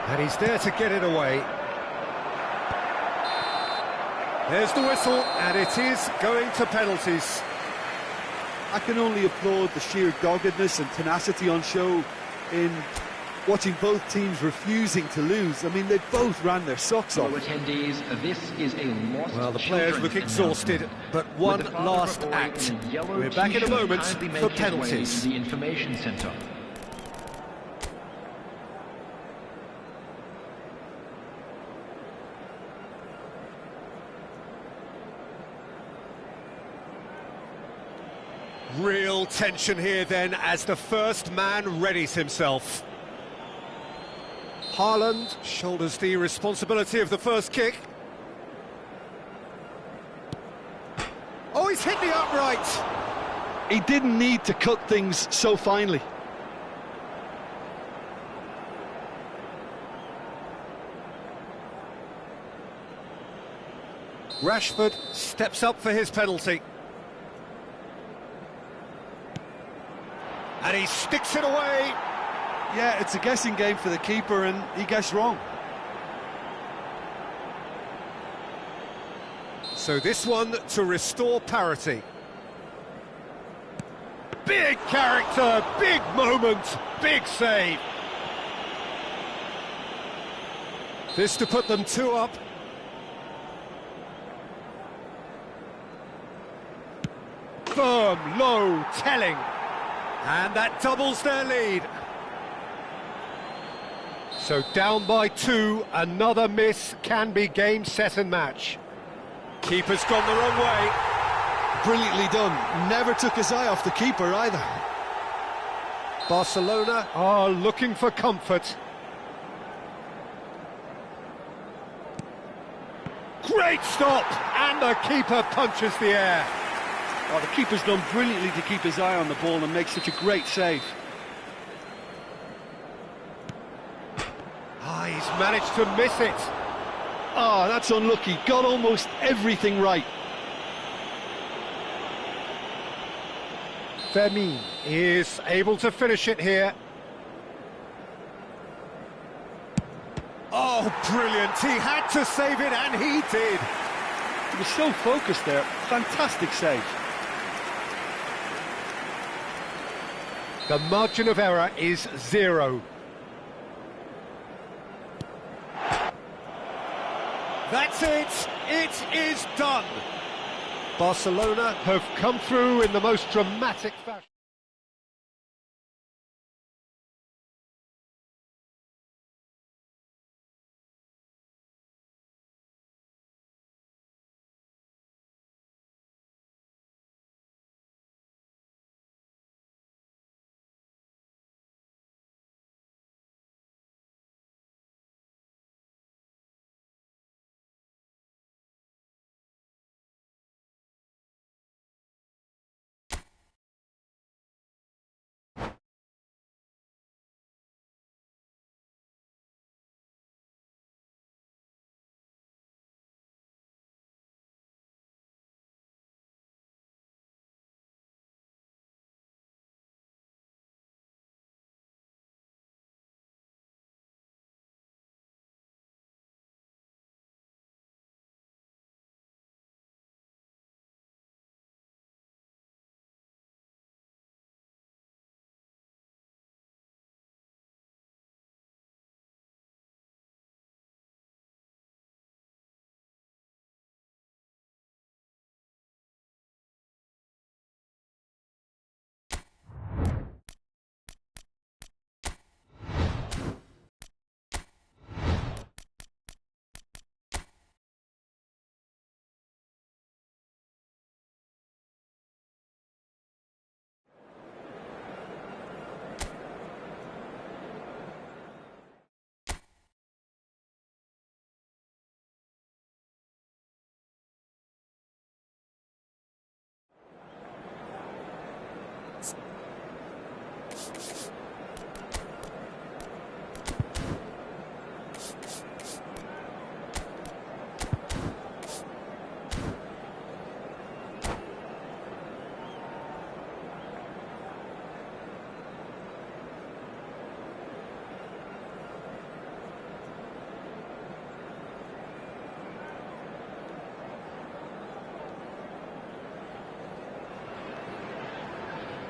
And he's there to get it away. There's the whistle, and it is going to penalties. I can only applaud the sheer doggedness and tenacity on show in watching both teams refusing to lose. I mean, they both ran their socks off. Attendees, this is a lost Well, the players look exhausted, but one last act. We're back in a moment for penalties. The information centre. Real tension here then as the first man readies himself. Haaland shoulders the responsibility of the first kick. Oh, he's hit the upright! He didn't need to cut things so finely. Rashford steps up for his penalty. And he sticks it away. Yeah, it's a guessing game for the keeper, and he guessed wrong. So this one to restore parity. Big character, big moment, big save. This to put them 2 up. Firm, low, telling. And that doubles their lead. So down by 2, another miss can be game, set and match. Keeper's gone the wrong way. Brilliantly done. Never took his eye off the keeper either. Barcelona are looking for comfort. Great stop! And the keeper punches the air. Oh, the keeper's done brilliantly to keep his eye on the ball and make such a great save. Ah, he's managed to miss it. Oh, that's unlucky. Got almost everything right. Fermin is able to finish it here. Oh, brilliant. He had to save it, and he did. He was so focused there. Fantastic save. The margin of error is 0. That's it. It is done. Barcelona have come through in the most dramatic fashion.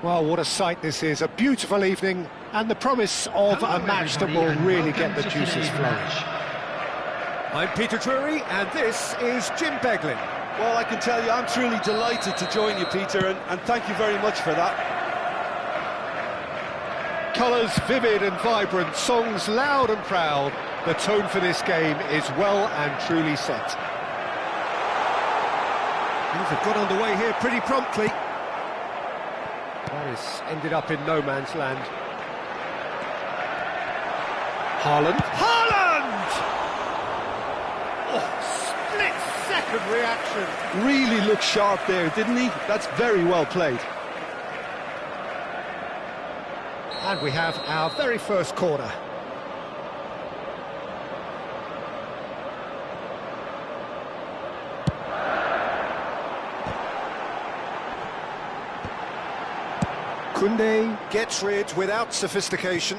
Well, what a sight this is, a beautiful evening, and the promise of a match that will really get the juices flowing. I'm Peter Drury, and this is Jim Beglin. Well, I can tell you, I'm truly delighted to join you, Peter, and thank you very much for that. Colours vivid and vibrant, songs loud and proud. The tone for this game is well and truly set. Things have got underway here pretty promptly. That has ended up in no man's land. Haaland. Haaland! Oh, split-second reaction. Really looked sharp there, didn't he? That's very well played. And we have our very first corner. Koundé gets rid without sophistication.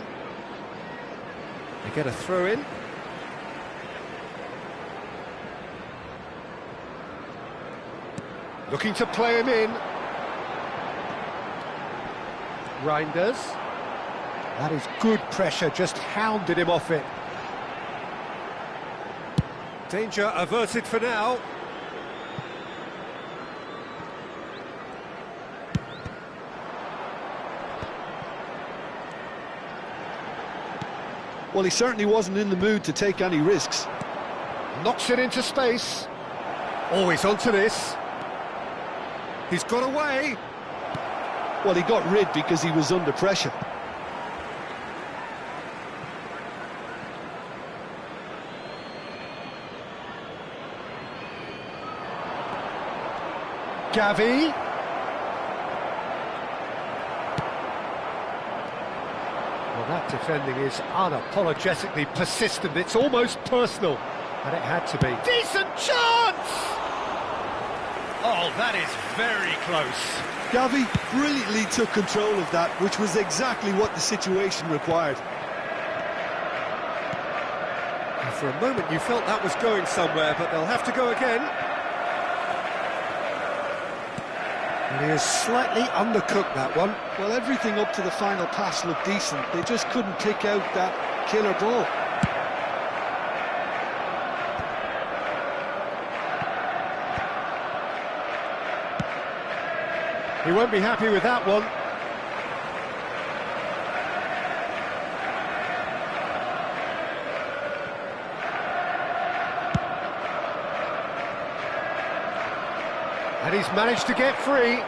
They get a throw in. Looking to play him in. Reinders. That is good pressure, just hounded him off it. Danger averted for now. Well, he certainly wasn't in the mood to take any risks. Knocks it into space. Always onto this. He's got away. Well, he got rid because he was under pressure. Gavi. Well, that defending is unapologetically persistent. It's almost personal, and it had to be. Decent chance! Oh, that is very close. Gavi brilliantly took control of that, which was exactly what the situation required. And for a moment you felt that was going somewhere, but they'll have to go again. And he has slightly undercooked that one. Well, everything up to the final pass looked decent. They just couldn't pick out that killer ball. He won't be happy with that one. And he's managed to get free.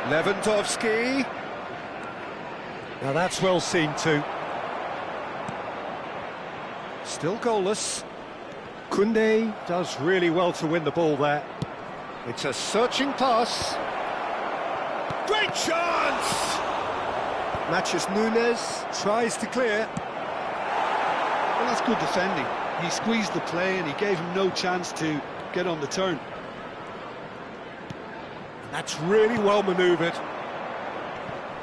Lewandowski. Now that's well seen too. Still goalless. Koundé does really well to win the ball there. It's a searching pass. Great chance! Matches Nunes, tries to clear. Well, that's good defending. He squeezed the play and he gave him no chance to get on the turn. That's really well manoeuvred.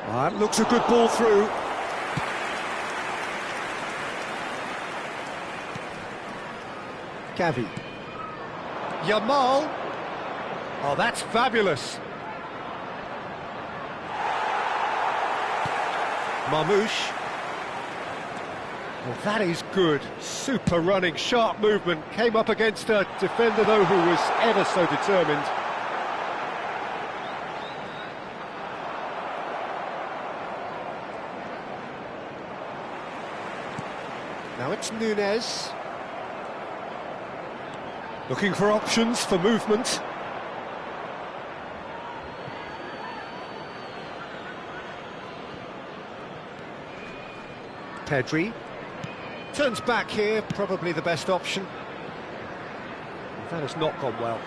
That looks a good ball through. Gavi. Yamal. Oh, that's fabulous. Marmoush. Well, that is good. Super running, sharp movement. Came up against a defender, though, who was ever so determined. Now it's Nunes. Looking for options for movement. Pedri. Turns back here, probably the best option. That has not gone well.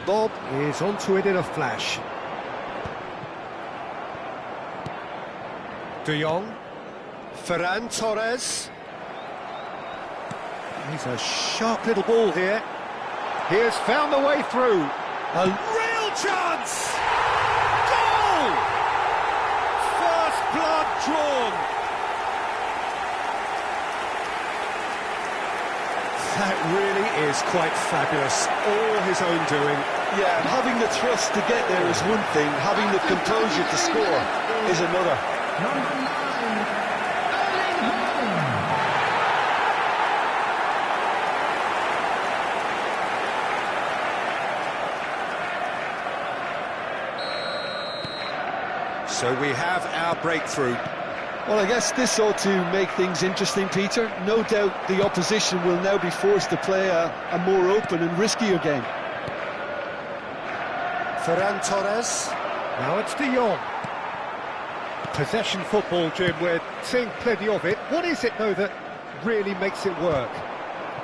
Bob is onto it in a flash. De Jong. Ferran Torres. He's a sharp little ball here. He has found the way through. A real chance! Goal! First blood drawn. That really is quite fabulous. All his own doing. Yeah, and having the thrust to get there is one thing, having the composure to score is another. Number 9, Erling Haaland. So we have our breakthrough. Well, I guess this ought to make things interesting, Peter. No doubt the opposition will now be forced to play a more open and riskier game. Ferran Torres. Now it's De Jong. Possession football, Jim, we're seeing plenty of it. What is it, though, that really makes it work?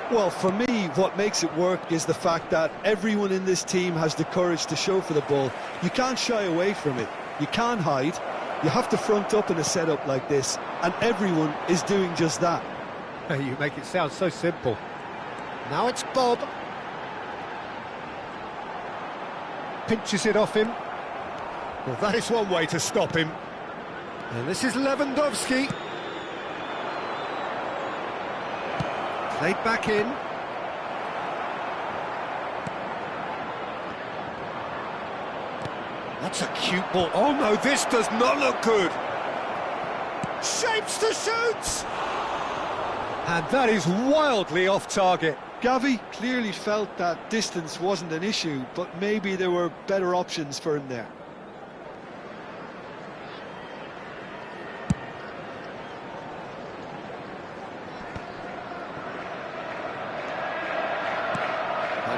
Well, for me, what makes it work is the fact that everyone in this team has the courage to show for the ball. You can't shy away from it. You can't hide. You have to front up in a setup like this, and everyone is doing just that. You make it sound so simple. Now it's Bob. Pinches it off him. Well, that is one way to stop him. And this is Lewandowski. Played back in. That's a cute ball. Oh no, this does not look good. Shapes to shoot! And that is wildly off target. Gavi clearly felt that distance wasn't an issue, but maybe there were better options for him there.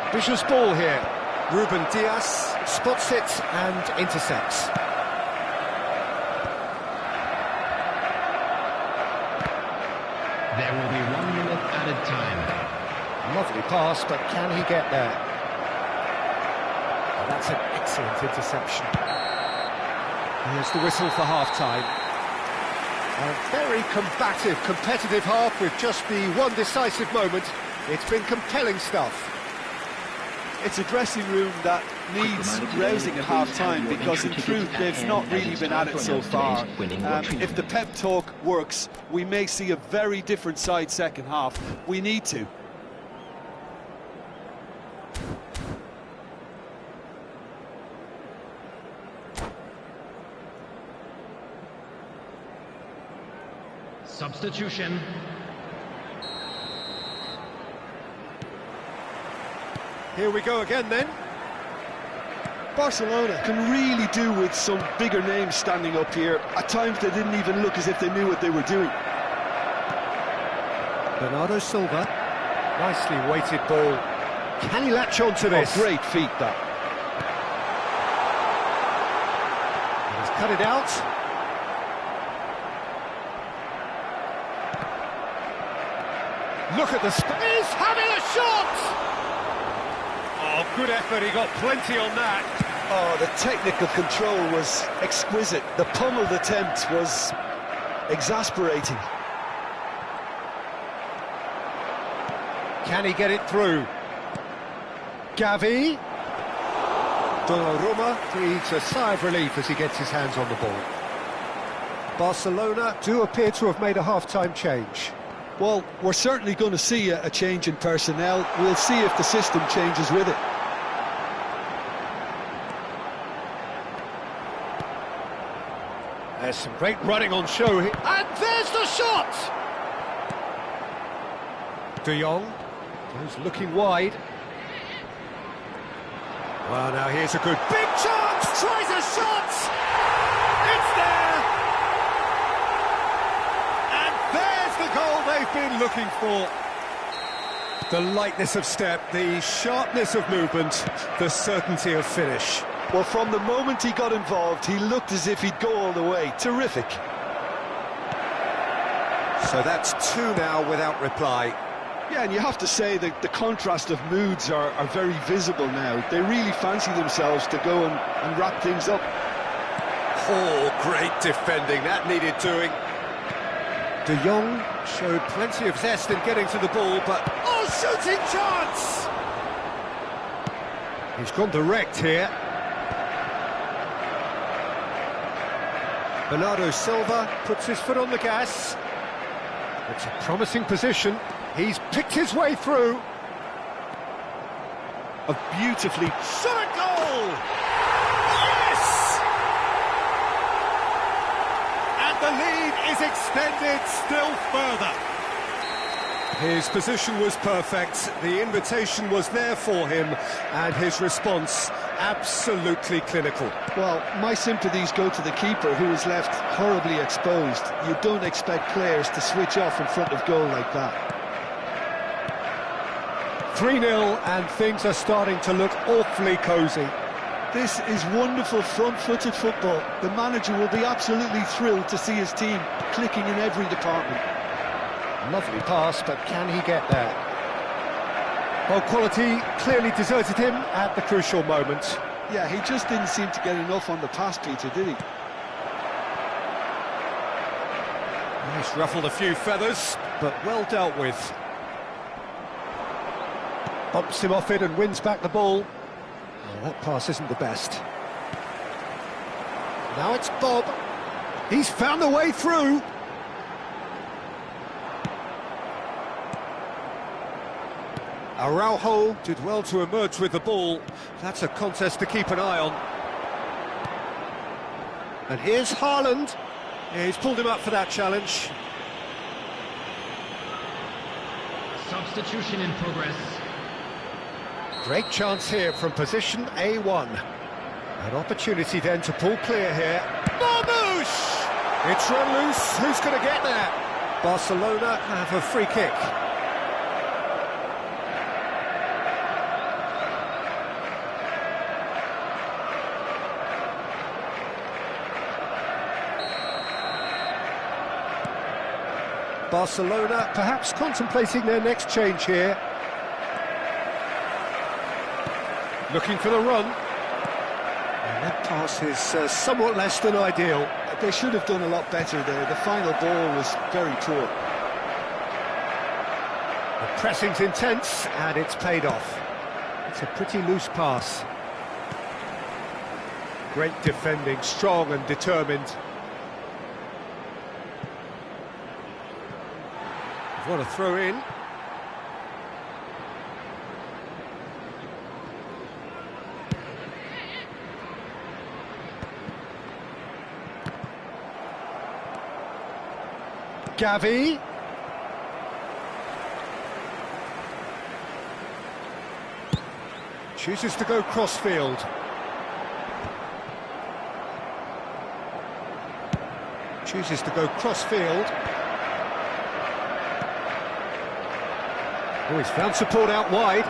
Ambitious ball here. Ruben Dias spots it and intercepts. There will be 1 minute added time. Lovely pass, but can he get there? Oh, that's an excellent interception. Here's the whistle for half-time. A very combative, competitive half with just the one decisive moment. It's been compelling stuff. It's a dressing room that needs rousing at half-time because in truth they've not really been at it so far. If the pep talk works, we may see a very different side second half. We need to. Substitution. Here we go again then. Barcelona can really do with some bigger names standing up here. At times they didn't even look as if they knew what they were doing. Bernardo Silva. Nicely weighted ball. Can he latch on to this? Oh, great feat that. He's cut it out. Look at the space. Having a shot! Oh, good effort, he got plenty on that. Oh, the technical control was exquisite. The pummeled attempt was exasperating. Can he get it through? Gavi. Donnarumma breathes a sigh of relief as he gets his hands on the ball. Barcelona do appear to have made a half-time change. Well, we're certainly going to see a change in personnel. We'll see if the system changes with it. There's some great running on show here. And there's the shot! De Jong, who's looking wide. Well, now here's a good big chance! Tries a shot! It's there! And there's the goal they've been looking for. The lightness of step, the sharpness of movement, the certainty of finish. Well, from the moment he got involved, he looked as if he'd go all the way. Terrific. So that's two now without reply. Yeah, and you have to say that the contrast of moods are very visible now. They really fancy themselves to go and wrap things up. Oh, great defending, that needed doing. De Jong showed plenty of zest in getting to the ball, but... Oh, shooting chance! He's gone direct here. Bernardo Silva puts his foot on the gas. It's a promising position. He's picked his way through. A beautifully Shot a goal! Yes! And the lead is extended still further. His position was perfect, the invitation was there for him, and his response absolutely clinical. Well, my sympathies go to the keeper, who was left horribly exposed. You don't expect players to switch off in front of goal like that. 3-0, and things are starting to look awfully cosy. This is wonderful front-footed football. The manager will be absolutely thrilled to see his team clicking in every department. Lovely pass, but can he get there? Well, quality clearly deserted him at the crucial moment. Yeah, he just didn't seem to get enough on the pass, Peter, did he? He's ruffled a few feathers, but well dealt with. Bumps him off it and wins back the ball. Oh, that pass isn't the best. Now it's Bob. He's found a way through. Araujo did well to emerge with the ball. That's a contest to keep an eye on. And here's Haaland. Yeah, he's pulled him up for that challenge. Substitution in progress. Great chance here from position A1. An opportunity then to pull clear here. Marmoush! It's run loose. Who's going to get there? Barcelona have a free kick. Barcelona perhaps contemplating their next change here. Looking for the run. And that pass is somewhat less than ideal. They should have done a lot better there. The final ball was very poor. The pressing's intense, and it's paid off. It's a pretty loose pass. Great defending, strong and determined. What a throw in. Gavi. Chooses to go crossfield. Chooses to go crossfield. Oh, he's found support out wide.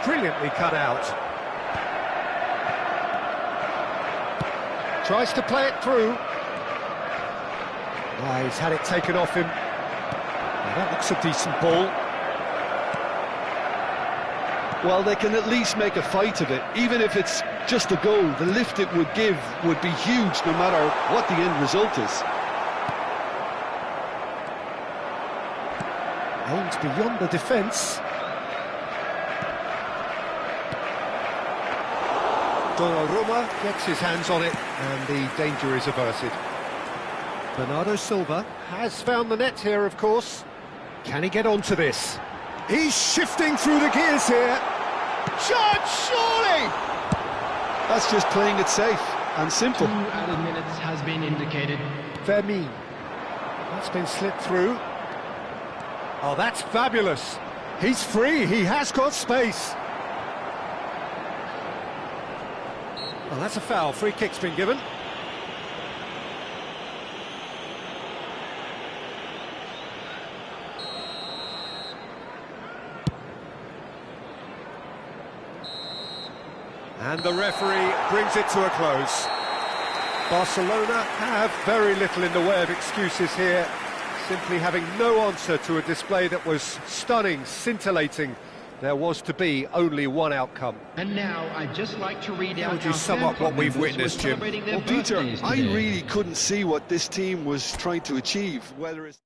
Brilliantly cut out. Tries to play it through. Oh, he's had it taken off him. Oh, that looks a decent ball. Well, they can at least make a fight of it. Even if it's just a goal, the lift it would give would be huge no matter what the end result is. Aimed beyond the defence. Donnarumma gets his hands on it, and the danger is averted. Bernardo Silva has found the net here, of course. Can he get onto this? He's shifting through the gears here. Shot, surely! That's just playing it safe and simple. 2 added minutes has been indicated. Vermin. That's been slipped through. Oh, that's fabulous. He's free, he has got space. Well, that's a foul. Free kick's been given. And the referee brings it to a close. Barcelona have very little in the way of excuses here, simply having no answer to a display that was stunning, scintillating, There was to be only one outcome. And now I'd just like to read out. How would you sum up what we've witnessed, Jim? Well, Peter, I really couldn't see what this team was trying to achieve, whether it's...